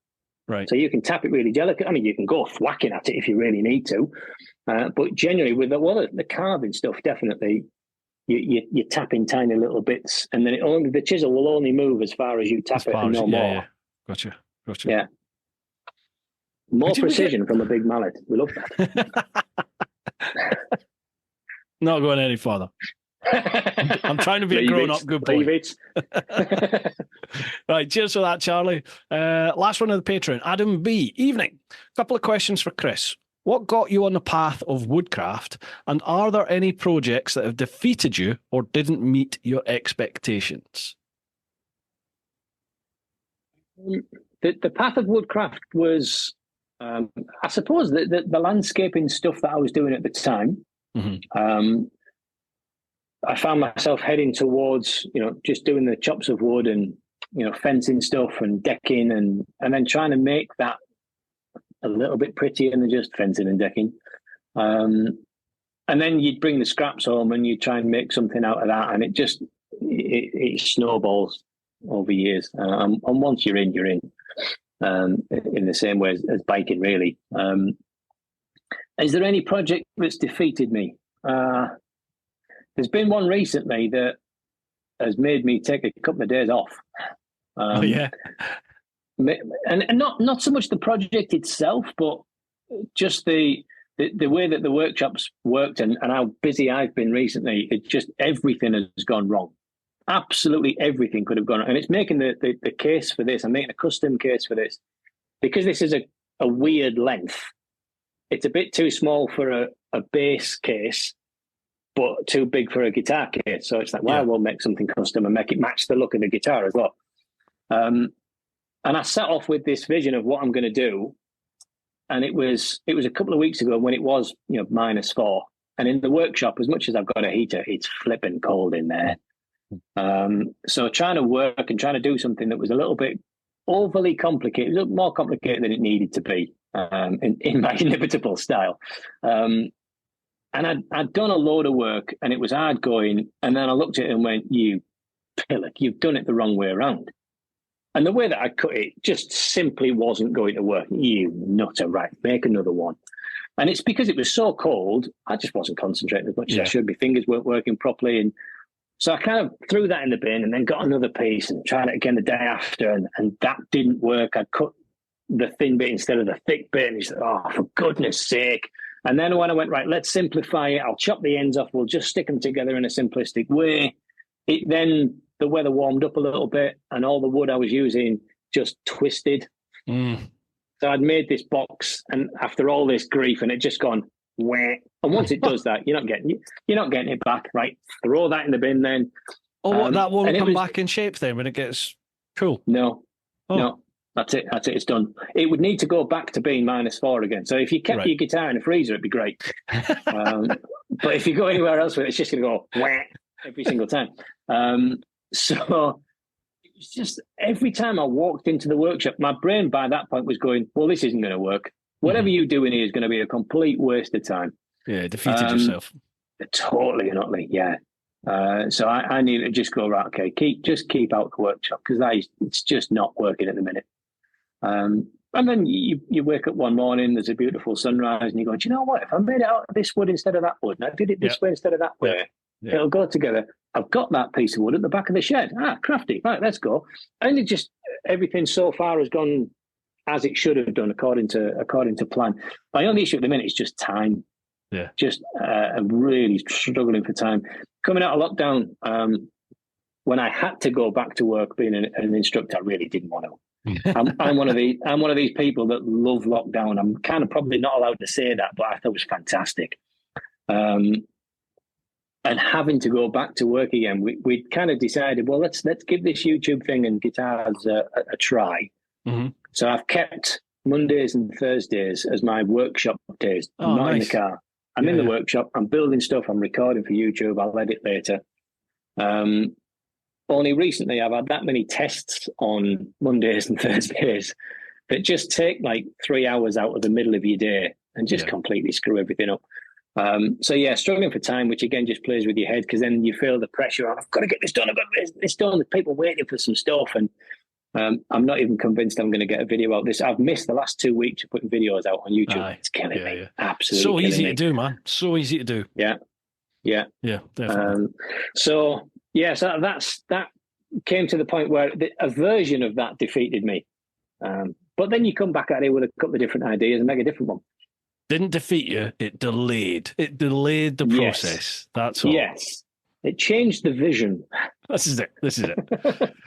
Right. So you can tap it really delicate. I mean, you can go whacking at it if you really need to. But generally, with the carving stuff, definitely, you tap in tiny little bits, and then the chisel will only move as far as you tap it and no more. Yeah. Gotcha. Yeah. More precision from a big mallet. We love that. Not going any further. I'm trying to be a grown-up good boy. Right, cheers for that, Charlie. Last one of the Patreon. Adam B. Evening. Couple of questions for Chris. What got you on the path of woodcraft, and are there any projects that have defeated you or didn't meet your expectations? The path of woodcraft was, I suppose, the landscaping stuff that I was doing at the time. Mm-hmm. I found myself heading towards, just doing the chops of wood and, fencing stuff and decking and then trying to make that a little bit prettier than just fencing and decking. And then you'd bring the scraps home and you'd try and make something out of that. And it snowballs over years. And once you're in, in the same way as biking, really. Is there any project that's defeated me? There's been one recently that has made me take a couple of days off. Yeah. And not so much the project itself, but just the way that the workshops worked and how busy I've been recently. It just, everything has gone wrong. Absolutely everything could have gone wrong. And it's making the case for this. I'm making a custom case for this because this is a weird length. It's a bit too small for a bass case, but too big for a guitar case. So it's like, well, we'll make something custom and make it match the look of the guitar as well. And I set off with this vision of what I'm going to do. And it was a couple of weeks ago when it was, -4. And in the workshop, as much as I've got a heater, it's flipping cold in there. So trying to work and trying to do something that was a little bit overly complicated, a little more complicated than it needed to be, in my inimitable style. And I'd done a load of work and it was hard going. And then I looked at it and went, you pillock, you've done it the wrong way around. And the way that I cut it just simply wasn't going to work. You nutter, right, make another one. And it's because it was so cold, I just wasn't concentrating as much as I should. My fingers weren't working properly. And so I kind of threw that in the bin and then got another piece and tried it again the day after. And that didn't work. I cut the thin bit instead of the thick bit. And he said, oh, for goodness sake. And then when I went, right, let's simplify it. I'll chop the ends off. We'll just stick them together in a simplistic way. Then the weather warmed up a little bit and all the wood I was using just twisted. So I'd made this box, and after all this grief, and it just gone wah. And once it does that, you're not getting it back. Right, throw that in the bin then. Oh, that won't come back in shape then when it gets cool. No, that's it. It's done. It would need to go back to being -4 again. So if you kept your guitar in the freezer, it'd be great. But if you go anywhere else with it, it's just going to go wah every single time. So it was just every time I walked into the workshop, my brain by that point was going, well, this isn't going to work. Whatever you do in here is going to be a complete waste of time. Yeah, defeated yourself. Totally and utterly, yeah. So I need to just go, right, okay, keep out the workshop because it's just not working at the minute. And then you wake up one morning, there's a beautiful sunrise, and you go, do you know what? If I made it out of this wood instead of that wood, and I did it this way instead of that way, it'll go together. I've got that piece of wood at the back of the shed. Crafty. Right, let's go. And it just, everything so far has gone as it should have done according to plan. My only issue at the minute is just time. Yeah. Just I'm really struggling for time. Coming out of lockdown, when I had to go back to work being an instructor, I really didn't want to. I'm one of these people that love lockdown. I'm kind of probably not allowed to say that, but I thought it was fantastic. and having to go back to work again, we kind of decided, well, let's give this YouTube thing and guitars a try. Mm-hmm. So I've kept Mondays and Thursdays as my workshop days. I'm not in the car. I'm in the workshop. I'm building stuff. I'm recording for YouTube. I'll edit later. Only recently I've had that many tests on Mondays and Thursdays that just take like 3 hours out of the middle of your day and just completely screw everything up. Struggling for time, which again just plays with your head, because then you feel the pressure. I've got to get this done. I've got this done. There's people waiting for some stuff, and I'm not even convinced I'm going to get a video out this. I've missed the last 2 weeks of putting videos out on YouTube. Aye. It's killing me. Yeah. Absolutely. So easy to do, man. So easy to do. Yeah. Definitely. So that came to the point where a version of that defeated me. But then you come back at it with a couple of different ideas and make a different one. Didn't defeat you. It delayed. It delayed the process. Yes. That's all. Yes. It changed the vision. This is it.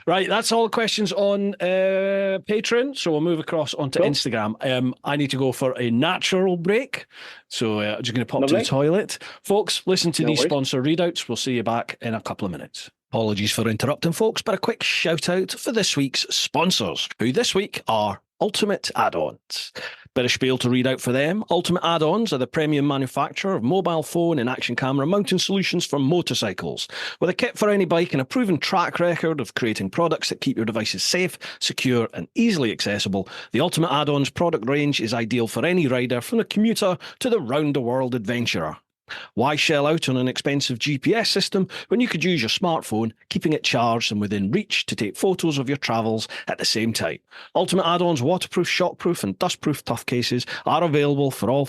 Right, that's all the questions on Patreon. So we'll move across onto Instagram. I need to go for a natural break. So I'm just going to pop to the toilet. Folks, listen to these sponsor readouts. We'll see you back in a couple of minutes. Apologies for interrupting, folks, but a quick shout out for this week's sponsors, who this week are Ultimate Add-ons. Bit of spiel to read out for them. Ultimate Add-ons are the premium manufacturer of mobile phone and action camera mounting solutions for motorcycles. With a kit for any bike and a proven track record of creating products that keep your devices safe, secure and easily accessible, the Ultimate Add-ons product range is ideal for any rider, from the commuter to the round-the-world adventurer. Why shell out on an expensive GPS system when you could use your smartphone, keeping it charged and within reach to take photos of your travels at the same time? Ultimate Add-ons waterproof, shockproof and dustproof tough cases are available for all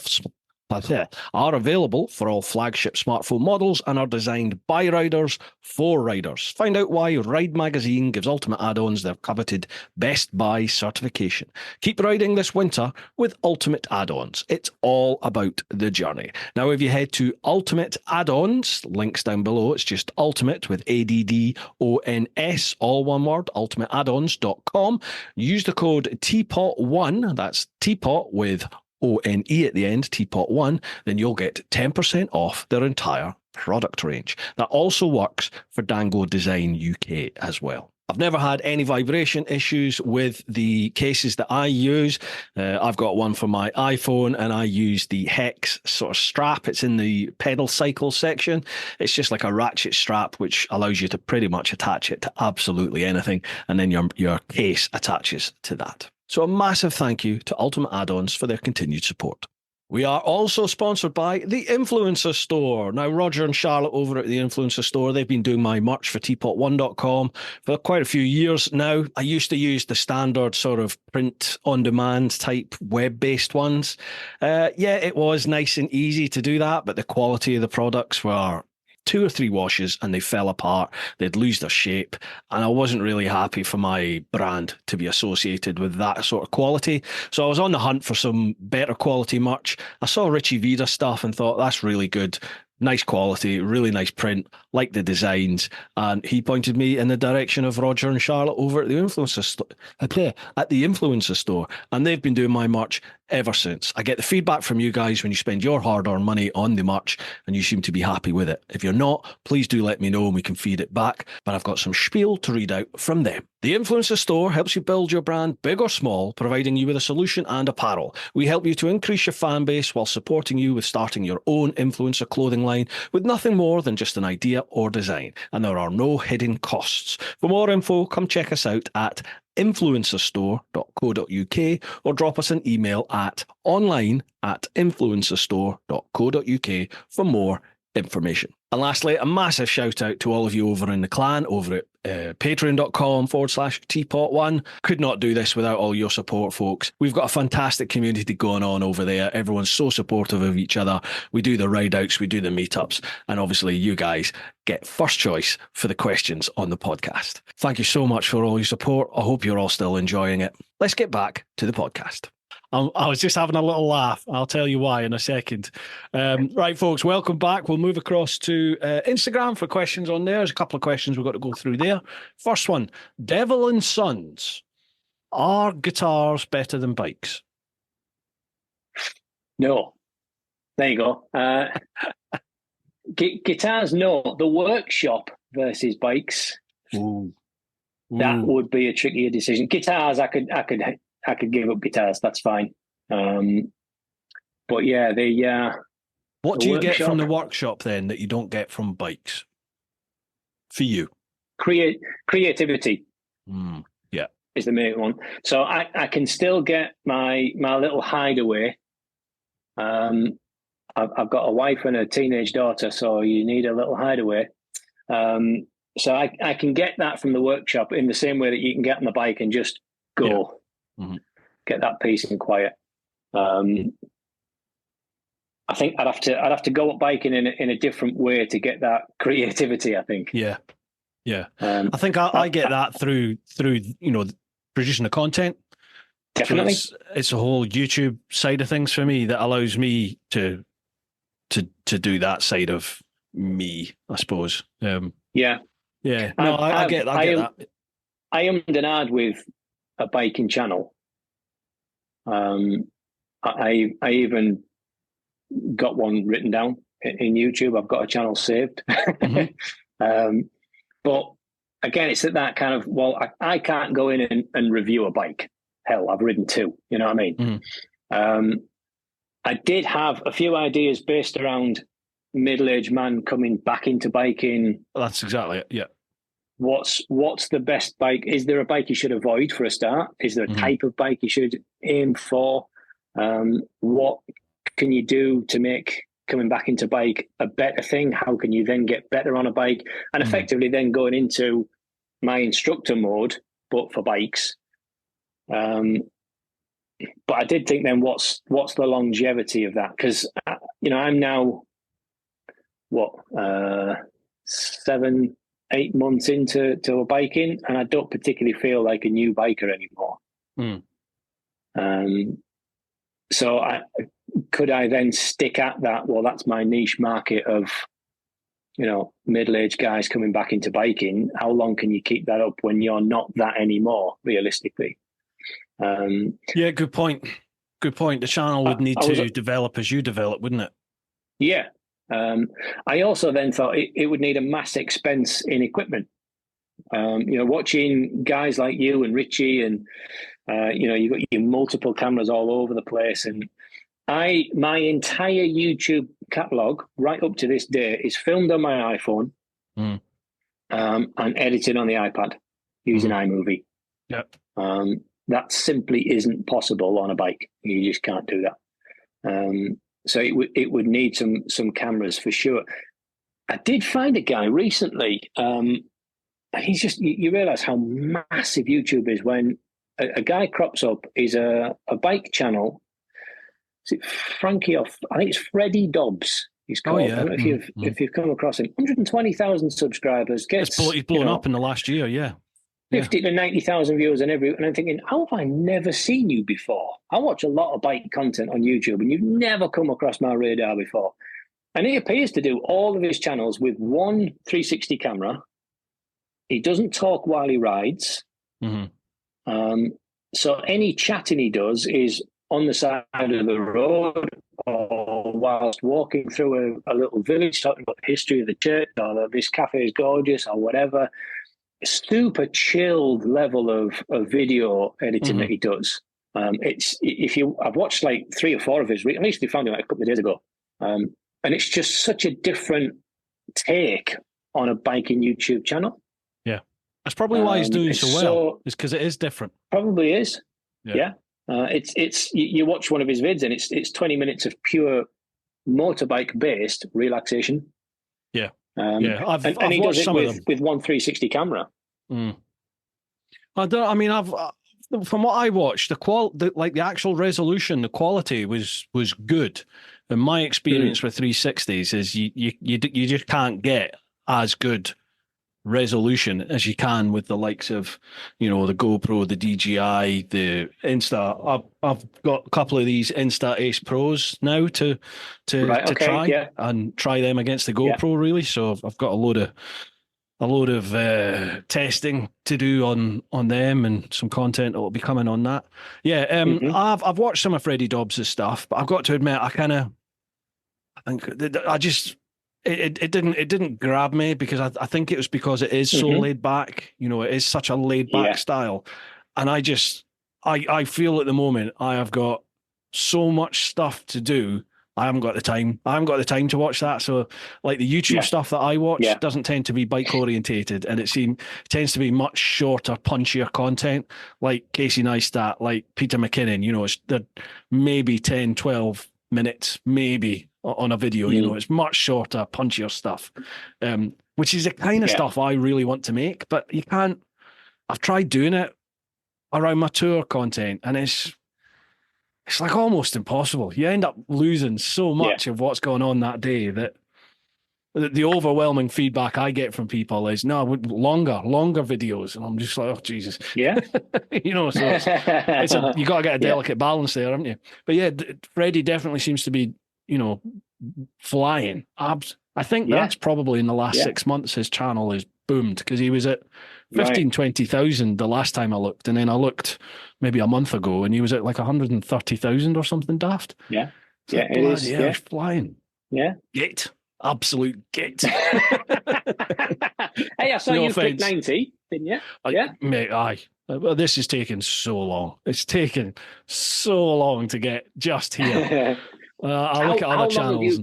flagship smartphone models and are designed by riders for riders. Find out why Ride Magazine gives Ultimate Add-ons their coveted Best Buy certification. Keep riding this winter with Ultimate Add-ons. It's all about the journey. Now, if you head to Ultimate Add-ons, links down below, it's just Ultimate with ADDONS, all one word, ultimateaddons.com. Use the code TeapotOne, that's Teapot with ONE at the end, TeapotOne, then you'll get 10% off their entire product range. That also works for Dango Design UK as well. I've never had any vibration issues with the cases that I use. I've got one for my iPhone and I use the Hex sort of strap. It's in the pedal cycle section. It's just like a ratchet strap which allows you to pretty much attach it to absolutely anything, and then your case attaches to that. So a massive thank you to Ultimate Add-ons for their continued support. We are also sponsored by the Influencer Store. Now, Roger and Charlotte over at the Influencer Store, they've been doing my merch for TeapotOne.com for quite a few years now. I used to use the standard sort of print-on-demand type web-based ones. It was nice and easy to do that, but the quality of the products were 2 or 3 washes and they fell apart. They'd lose their shape, and I wasn't really happy for my brand to be associated with that sort of quality. So I was on the hunt for some better quality merch. I saw Richie Vida stuff and thought, that's really good. Nice quality, really nice print, like the designs. And he pointed me in the direction of Roger and Charlotte over at the Influencer Store. And they've been doing my merch ever since. I get the feedback from you guys when you spend your hard-earned money on the merch and you seem to be happy with it. If you're not, please do let me know and we can feed it back. But I've got some spiel to read out from them. The Influencer Store helps you build your brand big or small, providing you with a solution and apparel. We help you to increase your fan base while supporting you with starting your own influencer clothing line with nothing more than just an idea or design. And there are no hidden costs. For more info, come check us out at influencerstore.co.uk or drop us an email at online@influencerstore.co.uk for more information. And lastly, a massive shout out to all of you over in the clan, over at patreon.com/TeapotOne. Could not do this without all your support, folks. We've got a fantastic community going on over there. Everyone's so supportive of each other. We do the ride outs, we do the meetups, and obviously you guys get first choice for the questions on the podcast. Thank you so much for all your support. I hope you're all still enjoying it. Let's get back to the podcast. I was just having a little laugh. I'll tell you why in a second. Right, folks, welcome back. We'll move across to Instagram for questions on there. There's a couple of questions we've got to go through there. First one, Devil and Sons. Are guitars better than bikes? No. There you go. Guitars, no. The workshop versus bikes. Ooh. That would be a trickier decision. Guitars, I could give up guitars. That's fine. But yeah, what do you get from the workshop then that you don't get from bikes? For you, creativity. Yeah, is the main one. So I can still get my little hideaway. I've got a wife and a teenage daughter, so you need a little hideaway. So I can get that from the workshop in the same way that you can get on the bike and just go, get that peace and quiet. I think I'd have to go up biking in a different way to get that creativity, I think. Yeah. I think I get that through producing the content. Definitely, it's a whole YouTube side of things for me that allows me to do that side of me, I suppose. Yeah. No, I get that. I ummed and ahed with a biking channel. I even got one written down in YouTube. I've got a channel saved. But again, it's at that kind of, well, I can't go in and review a bike. Hell, I've ridden two. You know what I mean? I did have a few ideas based around middle-aged man coming back into biking. That's exactly it. Yeah. What's the best bike? Is there a bike you should avoid for a start? Is there a type of bike you should aim for? What can you do to make coming back into bike a better thing? How can you then get better on a bike? And effectively then going into my instructor mode, but for bikes. But I did think then what's the longevity of that? Because, I'm now, 7-8 months into biking, and I don't particularly feel like a new biker anymore. So could I then stick at that? Well, that's my niche market of, middle-aged guys coming back into biking. How long can you keep that up when you're not that anymore, realistically? Yeah, good point. The channel would need to develop as you develop, wouldn't it? Yeah. I also then thought it would need a mass expense in equipment. Watching guys like you and Richie and, you've got your multiple cameras all over the place. And my entire YouTube catalog right up to this day is filmed on my iPhone and edited on the iPad using iMovie. Yep. That simply isn't possible on a bike. You just can't do that. So it would need some cameras for sure. I did find a guy recently. He's just, you realize how massive YouTube is when a guy crops up. Is a bike channel. Is it Frankie off? I think it's Freddie Dobbs. He's called. I don't know if you've come across him. 120,000 subscribers. He's blown up in the last year. Yeah. 50 to 90,000 viewers and I'm thinking, how have I never seen you before? I watch a lot of bike content on YouTube and you've never come across my radar before. And he appears to do all of his channels with one 360 camera. He doesn't talk while he rides. So any chatting he does is on the side of the road or whilst walking through a little village, talking about the history of the church or that this cafe is gorgeous or whatever. Super chilled level of video editing that he does. I've watched like 3 or 4 of his. I recently found him like a couple of days ago, and it's just such a different take on a biking YouTube channel. Yeah, that's probably why he's doing so well. It's because it is different. Probably is. Yeah. It's you watch one of his vids and it's 20 minutes of pure motorbike based relaxation. Yeah. I've he watched does it with one 360 camera. From what I watched, the actual resolution, the quality was good. And my experience with 360s is you just can't get as good resolution as you can with the likes of, the GoPro, the DJI, the Insta. I've got a couple of these Insta Ace Pros now to try and try them against the GoPro really. So I've got a load of testing to do on them and some content that will be coming on that. Yeah, I've watched some of Freddie Dobbs' stuff, but I've got to admit I it didn't grab me because I think it was because it is so laid back. You know, it is such a laid back style, and I feel at the moment I have got so much stuff to do. I haven't got the time. I haven't got the time to watch that. So, like the YouTube stuff that I watch doesn't tend to be bike orientated, and it tends to be much shorter, punchier content, like Casey Neistat, like Peter McKinnon. You know, they're maybe 10, 12 minutes, maybe on a video. You know, it's much shorter, punchier stuff, which is the kind of stuff I really want to make. But you can't. I've tried doing it around my tour content, and it's like almost impossible. You end up losing so much of what's going on that day that the overwhelming feedback I get from people is, no, longer videos. And I'm just like, oh, Jesus. Yeah. You know, so you got to get a delicate balance there, haven't you? But yeah, Freddie definitely seems to be, you know, flying. I think that's probably in the last 6 months his channel has boomed, because he was at 20,000 the last time I looked, and then I looked maybe a month ago and he was at like 130,000 or something daft. Yeah. It's like, it is. Yeah, he's flying. Yeah. Gate. Absolute gate. Hey, I saw you click 90, didn't you? Mate, aye. Well, this is taking so long. It's taken so long to get just here. I look at other channels.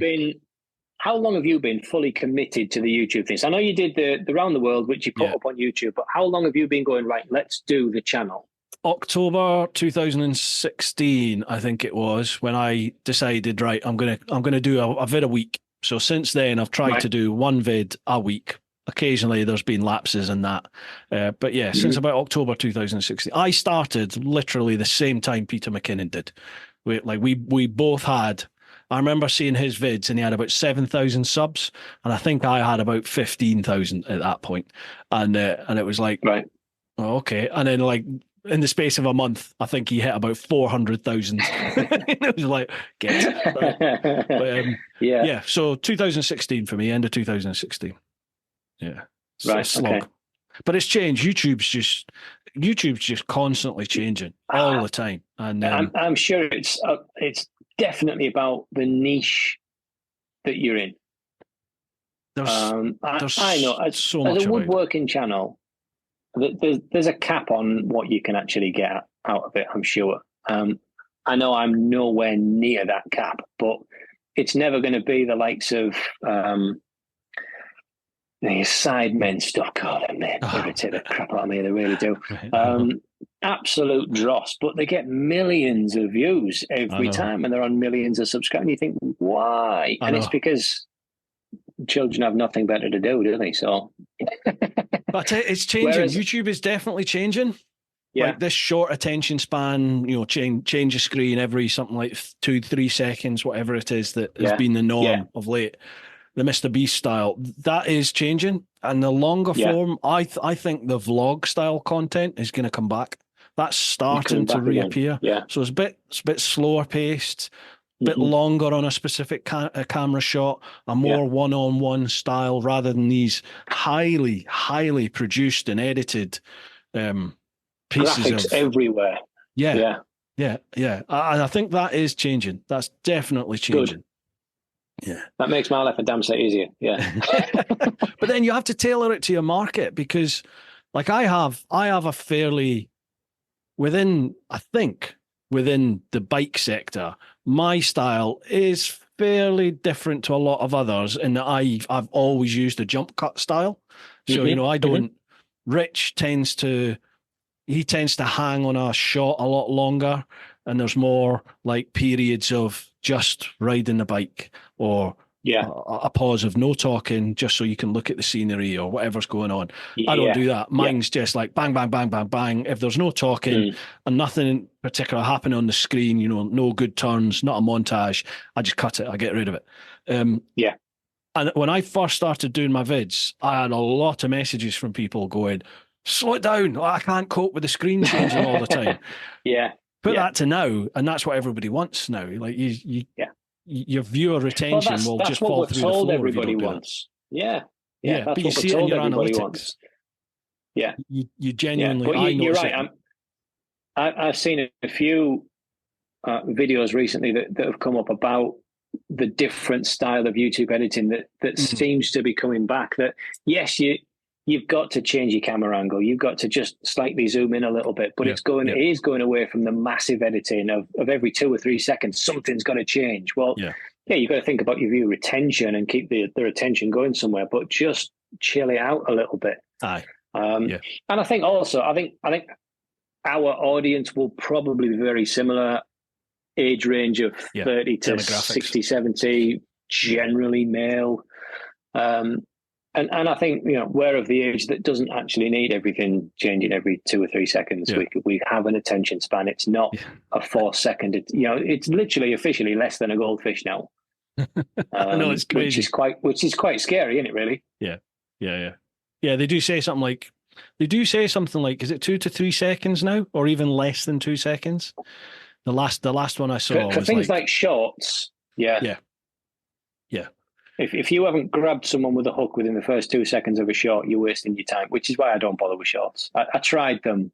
How long have you been fully committed to the YouTube things? I know you did the Round the World, which you put up on YouTube, but how long have you been going, right, let's do the channel? October 2016, I think it was, when I decided, right, I'm gonna do a vid a week. So since then, I've tried to do one vid a week. Occasionally, there's been lapses in that. But yeah, since about October 2016, I started literally the same time Peter McKinnon did. We both had. I remember seeing his vids, and he had about 7,000 subs, and I think I had about 15,000 at that point. And it was like, right, oh, okay. And then like in the space of a month, I think he hit about 400,000. It was like, get. But, yeah. So 2016 for me, end of 2016. Yeah, right. Slog. Okay. But it's changed. YouTube's just constantly changing all the time, and I'm sure it's definitely about the niche that you're in. I know as a woodworking channel, there's a cap on what you can actually get out of it, I'm sure. I know I'm nowhere near that cap, but it's never going to be the likes of the Sidemen stuff. God, they irritate the crap out of me. They really do. Absolute dross, but they get millions of views every time, and they're on millions of subscribers. And you think, why? And it's because children have nothing better to do they? So, but it's changing. YouTube is definitely changing. Yeah, like this short attention span. You know, change the screen every something like 2-3 seconds, whatever it is that has been the norm of late. The Mr. Beast style, that is changing, and the longer form, I think the vlog style content is going to come back. That's starting to reappear. Again. Yeah, so it's a bit slower paced, a bit longer on a specific camera shot, a more one-on-one style rather than these highly produced and edited pieces graphics everywhere. Yeah. And I think that is changing. That's definitely changing. Good. Yeah, that makes my life a damn sight easier. Yeah, but then you have to tailor it to your market, because, like, I have a fairly within the bike sector, my style is fairly different to a lot of others in that I've always used a jump cut style. So you know, I don't. Rich tends to hang on a shot a lot longer, and there's more like periods of just riding the bike, or a pause of no talking just so you can look at the scenery or whatever's going on. I don't do that. Mine's just like bang, bang, bang, bang, bang. If there's no talking and nothing in particular happening on the screen, you know, no good turns, not a montage, I just cut it. I get rid of it. And when I first started doing my vids, I had a lot of messages from people going, slow it down. I can't cope with the screen changing all the time. Put that to now, and that's what everybody wants now. Like your viewer retention will just fall through the floor. Everybody wants. Yeah. But you see it in your analytics. Wants. Yeah, you genuinely. But you're right. I've seen a few videos recently that have come up about the different style of YouTube editing that seems to be coming back. That yes, you've got to change your camera angle, you've got to just slightly zoom in a little bit, but it is going away from the massive editing of every 2 or 3 seconds something's got to change. Well, you've got to think about your viewer retention and keep their attention going somewhere, but just chill it out a little bit. And I think also, I think our audience will probably be very similar. Age range of 30 to 60, 70, generally male. And I think, we're of the age that doesn't actually need everything changing every 2 or 3 seconds. We have an attention span. It's not a 4-second. It's literally officially less than a goldfish now. No, it's crazy. Which is quite scary, isn't it? Really? Yeah. They do say something like, is it 2 to 3 seconds now, or even less than 2 seconds? The last one I saw for was things like shorts. Yeah. If you haven't grabbed someone with a hook within the first 2 seconds of a short, you're wasting your time, which is why I don't bother with shorts. I tried them,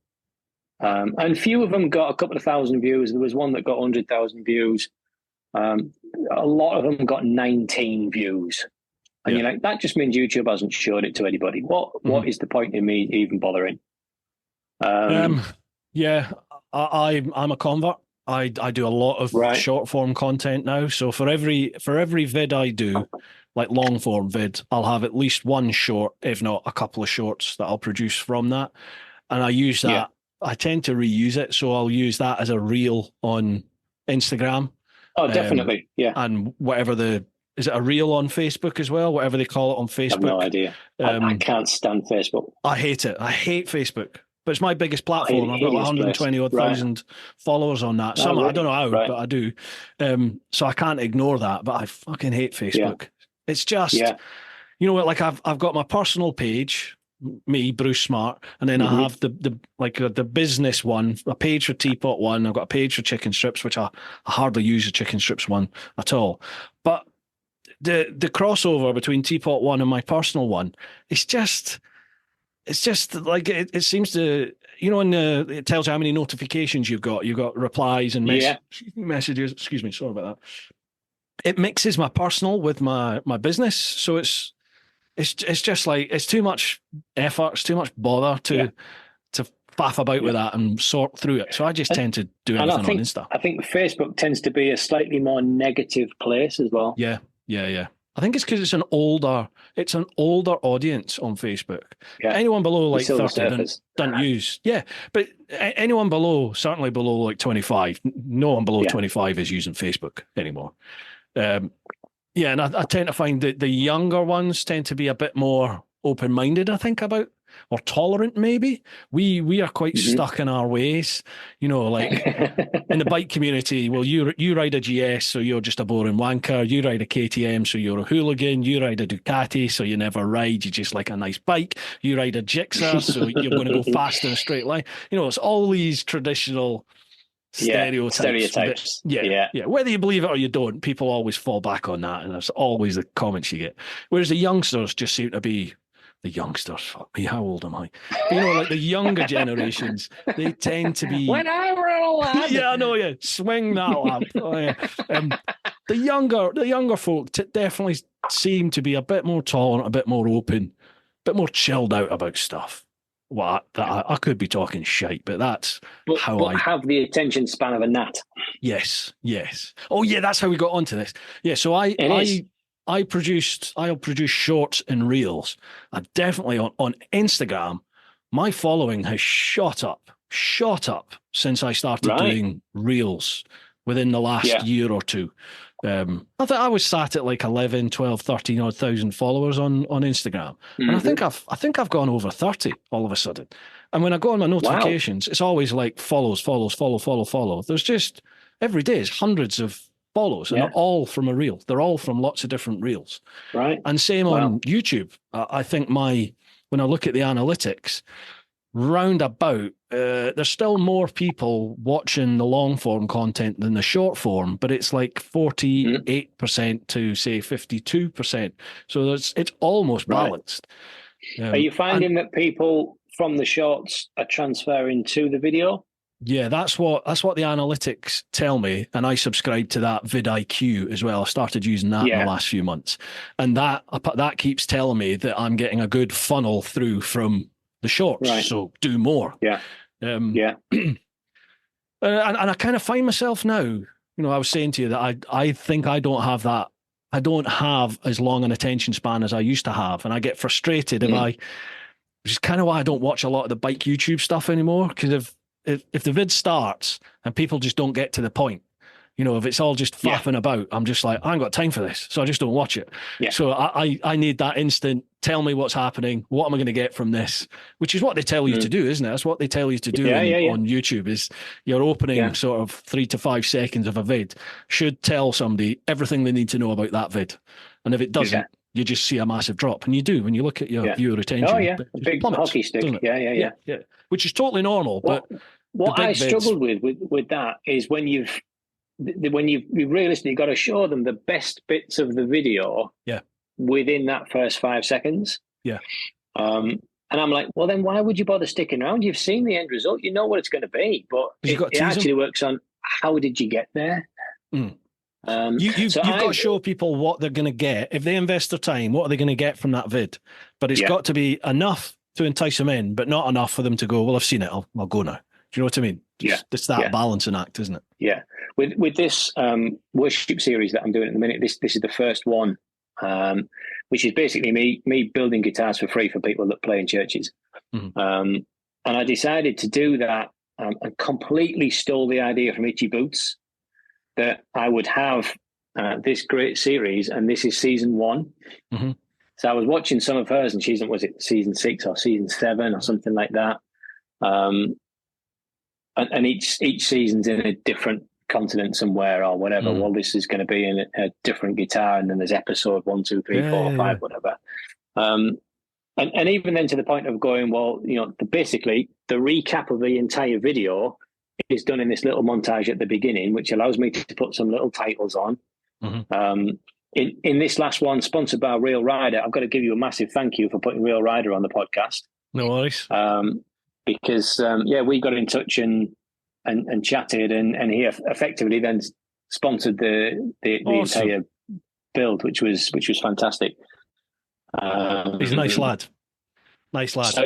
and few of them got a couple of thousand views. There was one that got 100,000 views. A lot of them got 19 views. And you're like, that just means YouTube hasn't showed it to anybody. What is the point in me even bothering? I'm a convert. I do a lot of short form content now. So for every vid I do, like long form vid, I'll have at least one short, if not a couple of shorts that I'll produce from that. And I use that. I tend to reuse it. So I'll use that as a reel on Instagram. Oh, definitely. And is it a reel on Facebook as well? Whatever they call it on Facebook. I have no idea. I can't stand Facebook. I hate it. I hate Facebook. But it's my biggest platform. I've got 120,000 followers on that. I don't know how, but I do. So I can't ignore that. But I fucking hate Facebook. Yeah. It's just, like I've got my personal page, me, Bruce Smart, and then I have the business one, a page for TeapotOne. I've got a page for chicken strips, which I hardly use the chicken strips one at all. But the crossover between TeapotOne and my personal one, it's just like it seems to, it tells you how many notifications you've got. You've got replies and messages. Excuse me, sorry about that. It mixes my personal with my business, so it's just like it's too much effort, it's too much bother to faff about with that and sort through it. So I just tend to do everything on Insta. I think Facebook tends to be a slightly more negative place as well. Yeah. I think it's because it's an older audience on Facebook. Yeah. Anyone below like 30 don't use. Yeah, but anyone certainly below like 25, no one below 25 is using Facebook anymore. And I tend to find that the younger ones tend to be a bit more open-minded, I think, about, or tolerant maybe. We are quite stuck in our ways, like in the bike community. Well, you ride a GS, so you're just a boring wanker. You ride a KTM, so you're a hooligan. You ride a Ducati, so you never ride. You just like a nice bike. You ride a Gixxer, so you're going to go fast in a straight line. It's all these traditional stereotypes. Yeah. Whether you believe it or you don't, people always fall back on that, and that's always the comments you get. Whereas the youngsters just seem to be fuck me, how old am I? Like the younger generations, they tend to be. When I were a lad. Yeah, I know. Yeah, swing that lamp. Oh, yeah. The younger folk definitely seem to be a bit more tolerant, a bit more open, a bit more chilled out about stuff. Well, I could be talking shite, but that's how I have the attention span of a gnat. Yes. Oh yeah, that's how we got onto this. Yeah, so I'll produce shorts and reels. And definitely on Instagram, my following has shot up since I started doing reels within the last year or two. I think I was sat at like 11, 12, 13 odd thousand followers on Instagram. And I think I've gone over 30 all of a sudden. And when I go on my notifications, it's always like follow. There's just every day is hundreds of follows, and they're all from a reel. They're all from lots of different reels. Right. And same on YouTube. I think when I look at the analytics, roundabout, there's still more people watching the long form content than the short form, but it's like 48% to say 52%. So it's almost balanced. Are you finding that people from the shorts are transferring to the video? Yeah, that's what the analytics tell me, and I subscribe to that vidIQ as well. I started using that in the last few months, and that keeps telling me that I'm getting a good funnel through from the shorts. Right. So do more. Yeah. And I kind of find myself now. You know, I was saying to you that I think I don't have that. I don't have as long an attention span as I used to have, and I get frustrated which is kind of why I don't watch a lot of the bike YouTube stuff anymore, because if the vid starts and people just don't get to the point, you know, if it's all just faffing about, I'm just like, I ain't got time for this, so I just don't watch it. Yeah. So I need that instant, tell me what's happening, what am I going to get from this, which is what they tell you to do, isn't it? That's what they tell you to do on YouTube, is your opening sort of 3 to 5 seconds of a vid should tell somebody everything they need to know about that vid. And if it doesn't, you just see a massive drop. And you do when you look at your viewer retention. Oh, yeah. A big hockey stick. Yeah. Which is totally normal. What I struggled with that is when you've realistically got to show them the best bits of the video within that first 5 seconds. Yeah. And I'm like, well, then why would you bother sticking around? You've seen the end result. You know what it's going to be. But it actually works on how did you get there? You've got to show people what they're going to get. If they invest their time, what are they going to get from that vid? But it's got to be enough to entice them in, but not enough for them to go, well, I've seen it. I'll go now. Do you know what I mean? It's that balancing act, isn't it? Yeah. With this worship series that I'm doing at the minute, this is the first one, which is basically me building guitars for free for people that play in churches. And I decided to do that and completely stole the idea from Itchy Boots, that I would have this great series, and this is season 1. So I was watching some of hers, and she's, was it season 6 or season 7 or something like that? And each season's in a different continent somewhere or whatever. Well, this is going to be in a different guitar, and then there's episode 1, 2, 3, 4, 5, whatever. And even then, to the point of going, well, you know, basically the recap of the entire video is done in this little montage at the beginning, which allows me to put some little titles on. In this last one, sponsored by Real Rider, I've got to give you a massive thank you for putting Real Rider on the podcast. No worries. Because we got in touch and chatted, and he effectively then sponsored the entire build, which was fantastic. He's a nice lad. Nice lad. So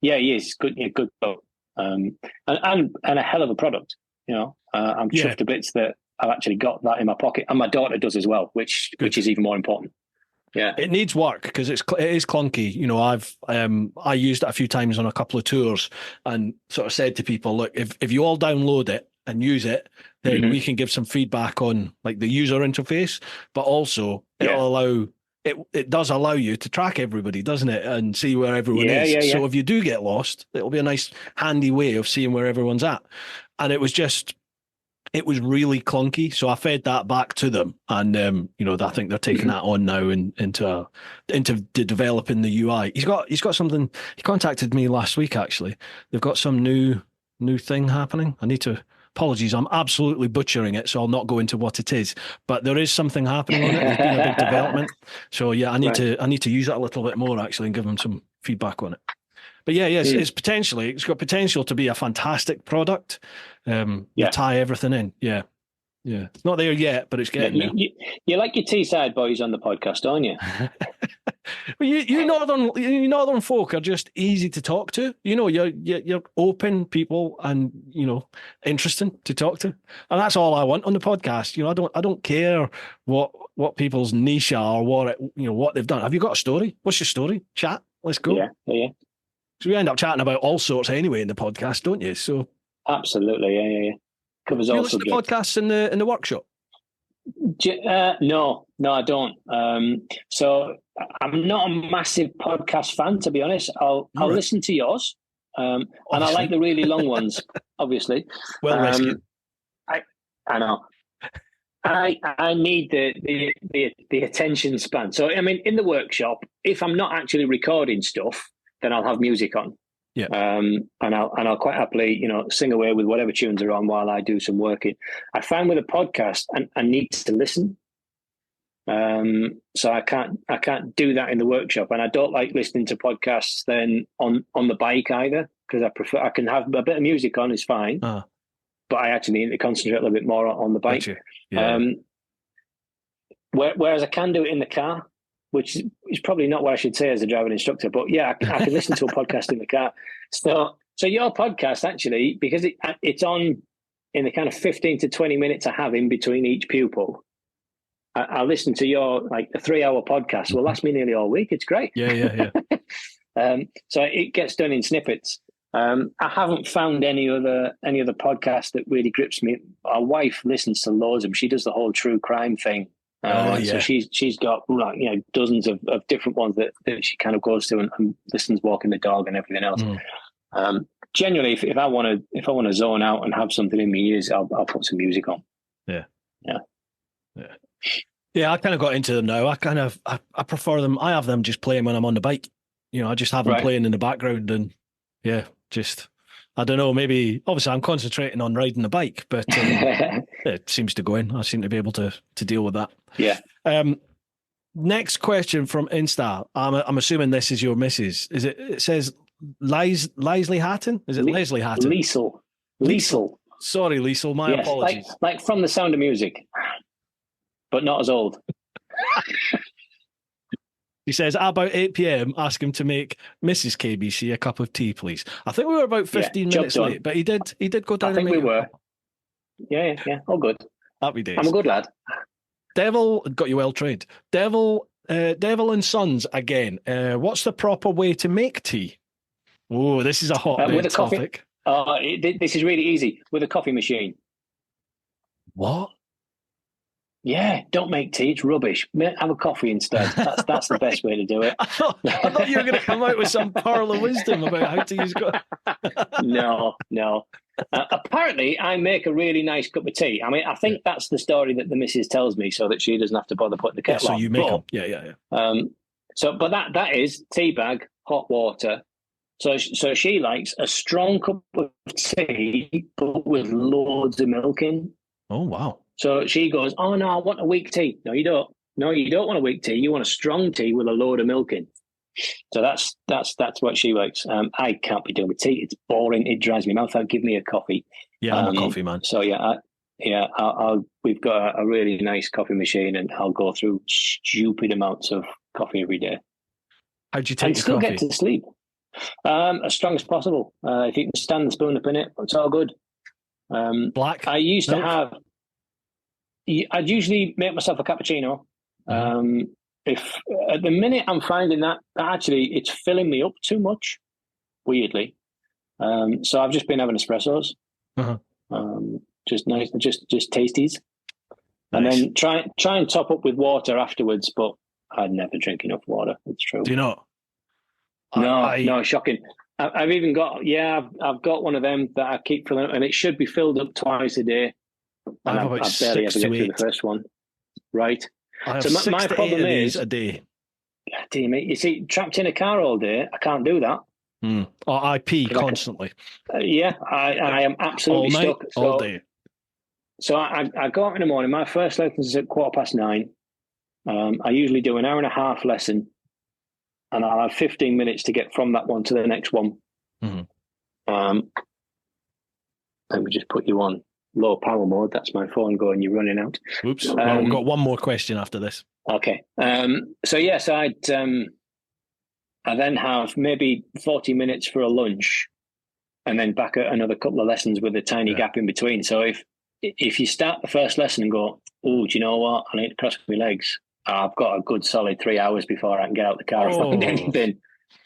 he is good. Yeah, good. And a hell of a product. You know, I'm chuffed to bits that I've actually got that in my pocket, and my daughter does as well, which is even more important. Yeah, it needs work because it is clunky. You know, I used it a few times on a couple of tours, and sort of said to people, look, if you all download it and use it, then we can give some feedback on like the user interface, but also it'll allow. It does allow you to track everybody, doesn't it, and see where everyone is. So if you do get lost, it'll be a nice, handy way of seeing where everyone's at. And it was really clunky. So I fed that back to them, and I think they're taking that on now into developing the UI. He's got something. He contacted me last week actually. They've got some new thing happening. I need to. Apologies, I'm absolutely butchering it, so I'll not go into what it is. But there is something happening on it. There's been a big development. So yeah, I need to use it a little bit more actually and give them some feedback on it. But it's got potential to be a fantastic product. You tie everything in. Yeah. It's not there yet, but it's getting there. You like your Teesside boys on the podcast, don't you? Well, you northern folk are just easy to talk to. You know, you're open people, and interesting to talk to, and that's all I want on the podcast. You know, I don't care what people's niche are or what they've done. Have you got a story? What's your story? Chat. Let's go. Yeah. So we end up chatting about all sorts anyway in the podcast, don't you? So absolutely, yeah. Covers all subjects. Do you listen to podcasts in the workshop? No, I don't. So I'm not a massive podcast fan, to be honest. I'll listen to yours, and I like the really long ones, obviously. Well rescued. I know. I need the attention span. So I mean, in the workshop, if I'm not actually recording stuff, then I'll have music on. Yeah. And I'll quite happily, sing away with whatever tunes are on while I do some working. I find with a podcast, I need to listen. So I can't do that in the workshop, and I don't like listening to podcasts then on the bike either, because I can have a bit of music on is fine, but I actually need to concentrate a little bit more on the bike. Whereas I can do it in the car, which is probably not what I should say as a driving instructor, but yeah, I can listen to a podcast in the car. So your podcast actually, because it's on in the kind of 15 to 20 minutes I have in between each pupil, I listen to your like a 3-hour podcast. Will last me nearly all week. It's great. Yeah. So it gets done in snippets. I haven't found any other podcast that really grips me. Our wife listens to loads of them. She does the whole true crime thing. So she's got dozens of different ones that she kind of goes to and listens walking the dog and everything else. Generally, if I want to zone out and have something in my ears, I'll put some music on. Yeah, I kind of got into them now. I prefer them. I have them just playing when I'm on the bike. I just have them playing in the background, and I don't know, maybe obviously I'm concentrating on riding the bike, but it seems to go in. I seem to be able to deal with that. Yeah. Next question from Insta. I'm assuming this is your missus. Is it? It says Leslie Hattan. Is it Leslie Hattan? Liesel. Sorry, Liesel. My apologies. Like from The Sound of Music, but not as old. He says, at about 8 p.m, ask him to make Mrs. KBC a cup of tea, please. I think we were about 15 minutes late, but he did go down. I think we were. Yeah. All good. Happy days. I'm a good lad. Devil got you well trained. Devil and Sons again. What's the proper way to make tea? Oh, this is a hot topic. This is really easy with a coffee machine. What? Yeah, don't make tea. It's rubbish. Have a coffee instead. That's the best way to do it. I thought you were going to come out with some pearl of wisdom about how to use coffee. No. Apparently, I make a really nice cup of tea. I mean, I think that's the story that the missus tells me, so that she doesn't have to bother putting the kettle on. So you make them. Yeah. But that is tea bag, hot water. So she likes a strong cup of tea, but with loads of milk in. Oh wow. So she goes, oh, no, I want a weak tea. No, you don't. No, you don't want a weak tea. You want a strong tea with a load of milk in. So that's what she likes. I can't be doing with tea. It's boring. It dries my mouth out. Give me a coffee. Yeah, I'm a coffee man. So, we've got a really nice coffee machine, and I'll go through stupid amounts of coffee every day. How'd you take and your still coffee? Get to sleep. As strong as possible. If you can stand the spoon up in it, it's all good. Black? I used to have... I'd usually make myself a cappuccino. If at the minute I'm finding that actually it's filling me up too much, weirdly. So I've just been having espressos. Just nice, just tasties. And then try and top up with water afterwards, but I'd never drink enough water. It's true. Do you not? No, shocking. I've even got I've got one of them that I keep filling up, and it should be filled up twice a day. And I barely ever get through the first one. Right. So my problem is a day. God damn it. You see, trapped in a car all day, I can't do that. Or I pee constantly. I am absolutely all night, stuck. All day. So I go out in the morning. My first lesson is at 9:15. I usually do an hour and a half lesson, and I'll have 15 minutes to get from that one to the next one. Let me just put you on low power mode. That's my phone going, you're running out. Oops. Well, we've got one more question after this. Okay. So I then have maybe 40 minutes for a lunch, and then back at another couple of lessons with a tiny gap in between. So if you start the first lesson and go, oh, do you know what? I need to cross my legs. I've got a good solid 3 hours before I can get out the car and find anything.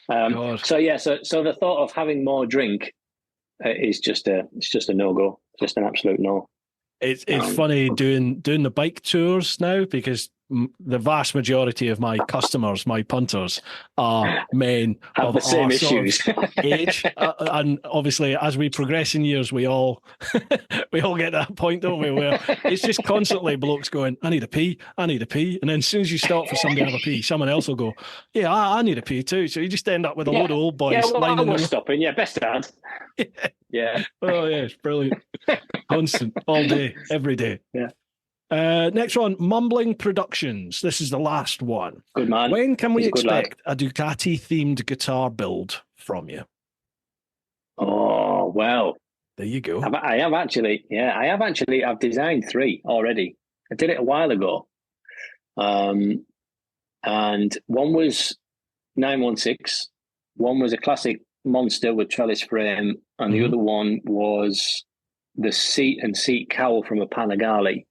So the thought of having more drink is just a no-go. Just an absolute no. It's funny doing the bike tours now, because the vast majority of my customers, my punters, are men have the same issues. Age, and obviously, as we progress in years, we all get that point, don't we? Where it's just constantly blokes going, "I need a pee, I need a pee," and then as soon as you stop for somebody to have a pee, someone else will go, "Yeah, I need a pee too." So you just end up with a load of old boys. Yeah, well, I was stopping. Yeah, best dad. Yeah. Oh yeah, it's brilliant. Constant, all day, every day. Yeah. Next one, Mumbling Productions. This is the last one. Good man. When can we He's a good lad. expect a Ducati-themed guitar build from you? Oh, well. There you go. I've designed 3 already. I did it a while ago. And one was 916, one was a classic monster with trellis frame, and the other one was the seat and seat cowl from a Panigale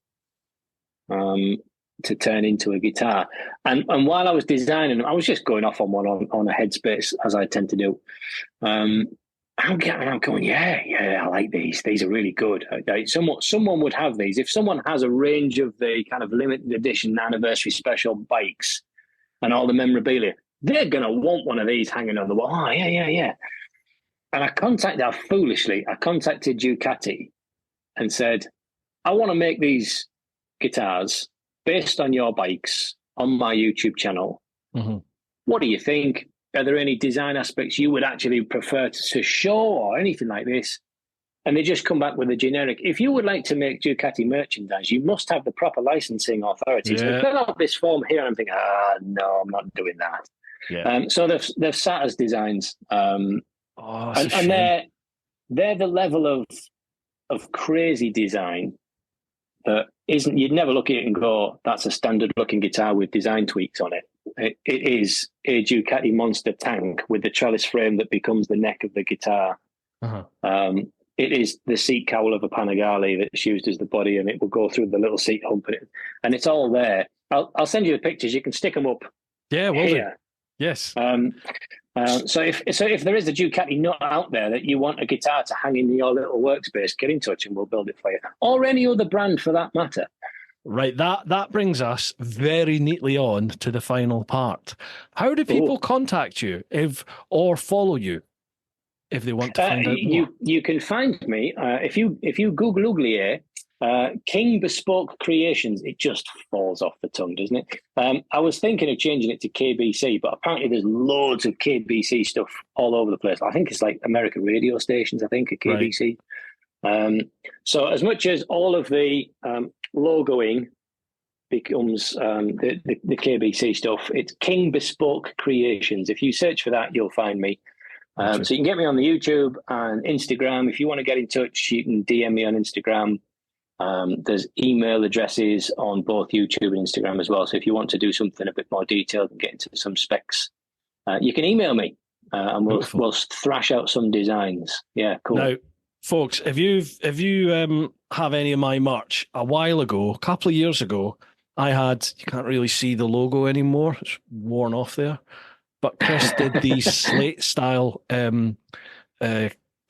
to turn into a guitar. And while I was designing them, I was just going off on one on a headspace, as I tend to do. I'm going, yeah, I like these. These are really good. Someone would have these. If someone has a range of the kind of limited edition anniversary special bikes and all the memorabilia, they're going to want one of these hanging on the wall. Oh, yeah. And I contacted Ducati and said, I want to make these guitars based on your bikes on my YouTube channel. Mm-hmm. What do you think? Are there any design aspects you would actually prefer to show or anything like this? And they just come back with a generic. If you would like to make Ducati merchandise, you must have the proper licensing authorities. Yeah. They fill out this form here, and I'm thinking, no, I'm not doing that. Yeah. So they've sat as designs, and they're the level of crazy design that isn't. You'd never look at it and go, that's a standard looking guitar with design tweaks on it. It is a Ducati monster tank with the trellis frame that becomes the neck of the guitar. Uh-huh. It is the seat cowl of a Panigale that's used as the body, and it will go through the little seat hump, and it's all there. I'll send you the pictures. You can stick them up. Yeah, will do. Yes. So if there is a Ducati nut out there that you want a guitar to hang in your little workspace, get in touch and we'll build it for you, or any other brand for that matter. Right, that brings us very neatly on to the final part. How do people contact you or follow you if they want to find out more? You can find me if you Google Uglier, King Bespoke Creations. It just falls off the tongue, doesn't it? I was thinking of changing it to KBC, but apparently there's loads of KBC stuff all over the place. I think it's like American radio stations, I think, are KBC. Right. So as much as all of the logoing becomes the KBC stuff, it's King Bespoke Creations. If you search for that, you'll find me. So you can get me on the YouTube and Instagram. If you want to get in touch, you can DM me on Instagram. There's email addresses on both YouTube and Instagram as well. So if you want to do something a bit more detailed and get into some specs, you can email me and we'll thrash out some designs. Yeah, cool. Now, folks, if you have any of my merch, a while ago, a couple of years ago, I had, you can't really see the logo anymore. It's worn off there. But Chris did these slate style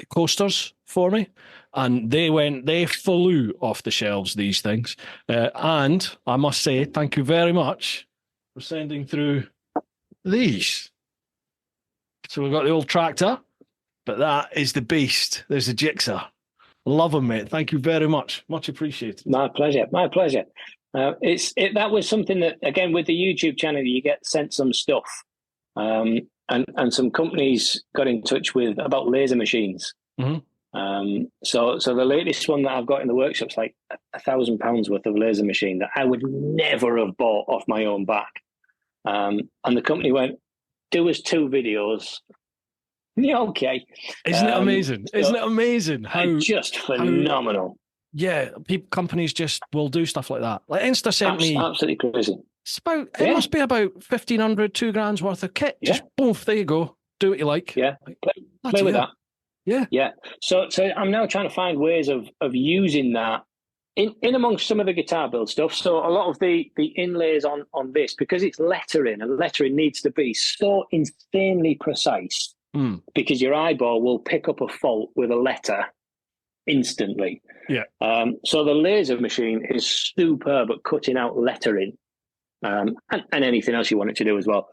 coasters for me. And they flew off the shelves, these things. And I must say, thank you very much for sending through these. So we've got the old tractor, but that is the beast. There's the jigsaw. Love them, mate. Thank you very much. Much appreciated. My pleasure. That was something that, again, with the YouTube channel, you get sent some stuff. And some companies got in touch about laser machines. Mm-hmm. So the latest one that I've got in the workshop's like £1,000 worth of laser machine that I would never have bought off my own back. And the company went, do us 2 videos. Yeah, okay. Isn't it amazing? Isn't it amazing? Just phenomenal. Companies just will do stuff like that. Like Insta sent me absolutely crazy. It must be about 1,500, £2,000 worth of kit. Just boom, there you go. Do what you like. Yeah, play with that. Yeah. So I'm now trying to find ways of using that in amongst some of the guitar build stuff. So a lot of the inlays on this, because it's lettering, and lettering needs to be so insanely precise because your eyeball will pick up a fault with a letter instantly. Yeah. So the laser machine is superb at cutting out lettering. And anything else you want it to do as well.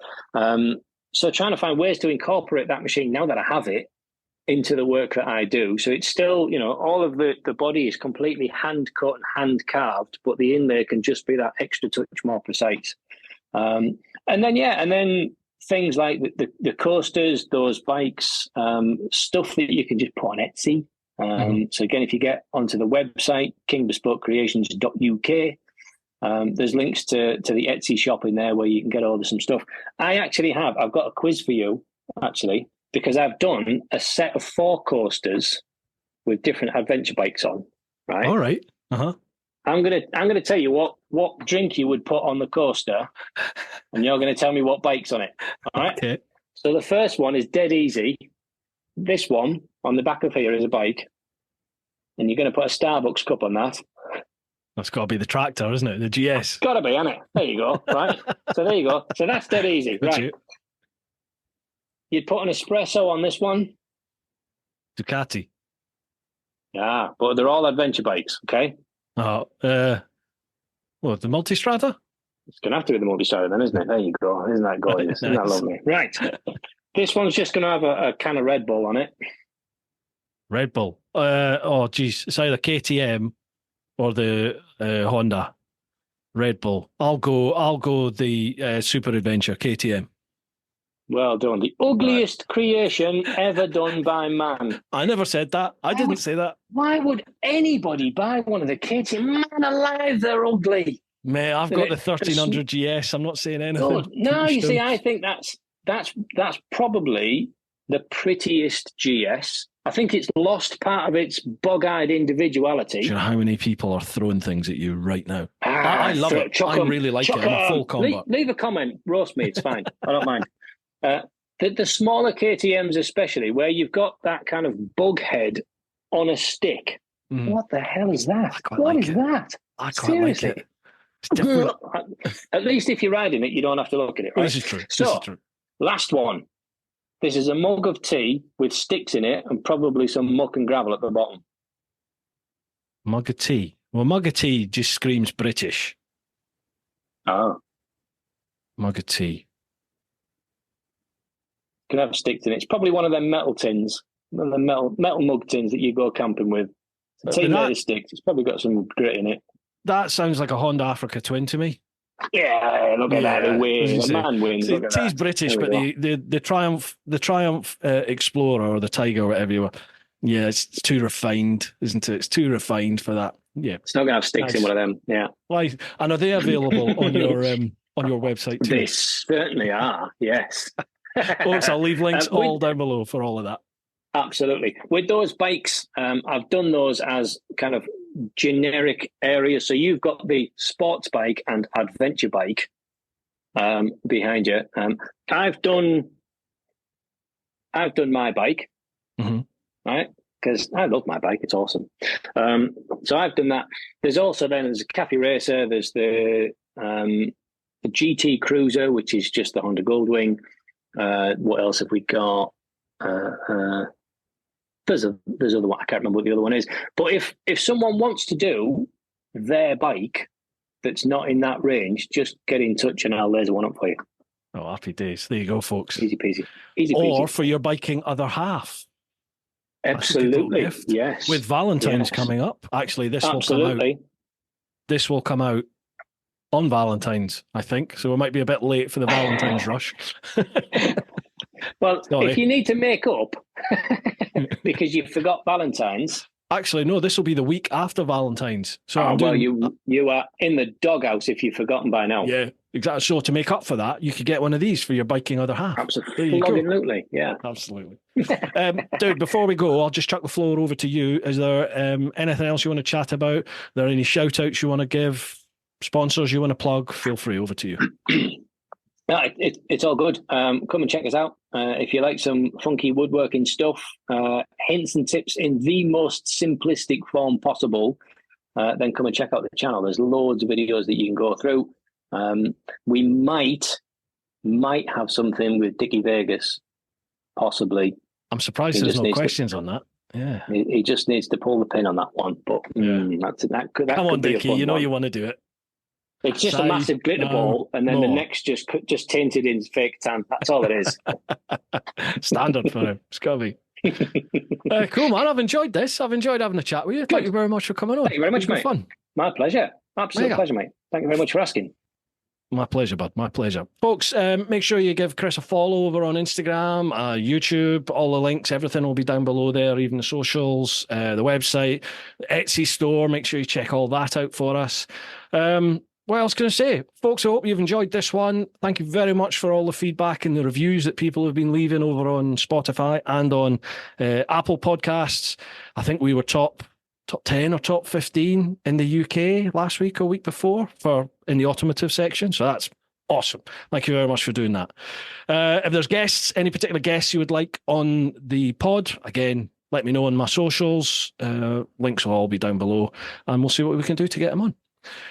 So trying to find ways to incorporate that machine, now that I have it, into the work that I do. So it's still, all of the body is completely hand cut and hand carved, but the inlay can just be that extra touch more precise. And then things like the coasters, those bikes, stuff that you can just put on Etsy. So again, if you get onto the website, kingbespokecreations.uk, There's links to the Etsy shop in there where you can get all some stuff. I've got a quiz for you, actually, because I've done a set of 4 coasters with different adventure bikes on, right? All right. Uh-huh. I'm gonna tell you what drink you would put on the coaster, and you're gonna tell me what bike's on it. All right. Okay. So the first one is dead easy. This one on the back of here is a bike, and you're gonna put a Starbucks cup on that. That's got to be the tractor, isn't it? The GS. Got to be, hasn't it? There you go. Right. So there you go. So that's dead easy. Right. You'd put an espresso on this one. Ducati. Yeah, but they're all adventure bikes. Okay. Oh, what, the Multistrada? It's going to have to be the Multistrada then, isn't it? There you go. Isn't that gorgeous? Nice. Isn't that lovely? Right. This one's just going to have a can of Red Bull on it. Red Bull. Oh, geez. It's either KTM or the Honda. Red Bull. I'll go the Super Adventure KTM. Well done. The ugliest creation ever done by man. I never said that. I didn't say that. Why would anybody buy one of the KTM? Man alive, they're ugly. Mate, I've got the 1300 GS. I'm not saying anything. No, you see, I think that's probably the prettiest GS. I think it's lost part of its bug-eyed individuality. Do you know how many people are throwing things at you right now? I love it. I really like it. I'm a full combat. Leave a comment. Roast me. It's fine. I don't mind. The smaller KTMs especially, where you've got that kind of bug head on a stick. Mm. What the hell is that? What is that? I quite like it. It's different. At least if you're riding it, you don't have to look at it, right? This is true. So, last one. This is a mug of tea with sticks in it and probably some muck and gravel at the bottom. Mug of tea. Well, mug of tea just screams British. Oh. Mug of tea. Can have sticks in it. It's probably one of them metal tins, one of the metal mug tins that you go camping with. It's a tin made of sticks. It's probably got some grit in it. That sounds like a Honda Africa Twin to me. Yeah, look at that. The man wins. The tea's British, but the Triumph Explorer or the Tiger or whatever you were. Yeah, it's too refined, isn't it? It's too refined for that. Yeah, it's not going to have sticks in one of them. Yeah. Why? And are they available on your website too? They certainly are. Yes. Folks, I'll leave links all down below for all of that. Absolutely. With those bikes, I've done those as kind of generic areas. So you've got the sports bike and adventure bike behind you. I've done my bike, right? Because I love my bike. It's awesome. So I've done that. There's a cafe racer. There's the GT Cruiser, which is just the Honda Goldwing. What else have we got? There's other one. I can't remember what the other one is. But if someone wants to do their bike that's not in that range, just get in touch and I'll laser one up for you. Oh, happy days. There you go, folks. Easy peasy. Easy peasy. Or for your biking other half. Absolutely. Yes. With Valentine's coming up. Actually, this will come out on Valentine's, I think. So we might be a bit late for the Valentine's rush. Well, if you need to make up because you forgot Valentine's. Actually, no, this will be the week after Valentine's. So you are in the doghouse if you've forgotten by now. Yeah, exactly. So to make up for that, you could get one of these for your biking other half. Absolutely. Yeah. Absolutely. Dude, before we go, I'll just chuck the floor over to you. Is there anything else you want to chat about? Are there any shout outs you want to give? Sponsors you want to plug? Feel free, over to you. No, it's all good. Come and check us out. If you like some funky woodworking stuff, hints and tips in the most simplistic form possible, then come and check out the channel. There's loads of videos that you can go through. We might have something with Dickie Vegas, possibly. I'm surprised there's no questions on that. Yeah, he just needs to pull the pin on that one. But that could come on, Dickie. You know one. You want to do it. It's just a massive glitter ball, and then the neck's just tinted in fake tan. That's all it is. Standard for him. It's got to be. Cool, man. I've enjoyed this. I've enjoyed having a chat with you. Thank you very much for coming on. Thank you very much, mate. Fun. My pleasure. Absolute pleasure, mate. Thank you very much for asking. My pleasure, bud. My pleasure. Folks, make sure you give Chris a follow over on Instagram, YouTube, all the links, everything will be down below there, even the socials, the website, the Etsy store. Make sure you check all that out for us. what else can I say? Folks, I hope you've enjoyed this one. Thank you very much for all the feedback and the reviews that people have been leaving over on Spotify and on Apple Podcasts. I think we were top 10 or top 15 in the UK last week or week before in the automotive section. So that's awesome. Thank you very much for doing that. If there's guests, any particular guests you would like on the pod, again, let me know on my socials. Links will all be down below, and we'll see what we can do to get them on.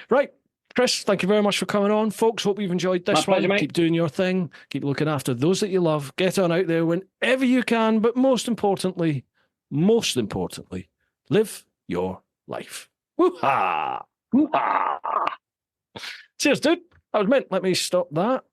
Right. Chris, thank you very much for coming on. Folks, hope you've enjoyed this one. Keep doing your thing. Keep looking after those that you love. Get on out there whenever you can. But most importantly, live your life. Woo-ha! Woo-ha! Cheers, dude. That was mint. Let me stop that.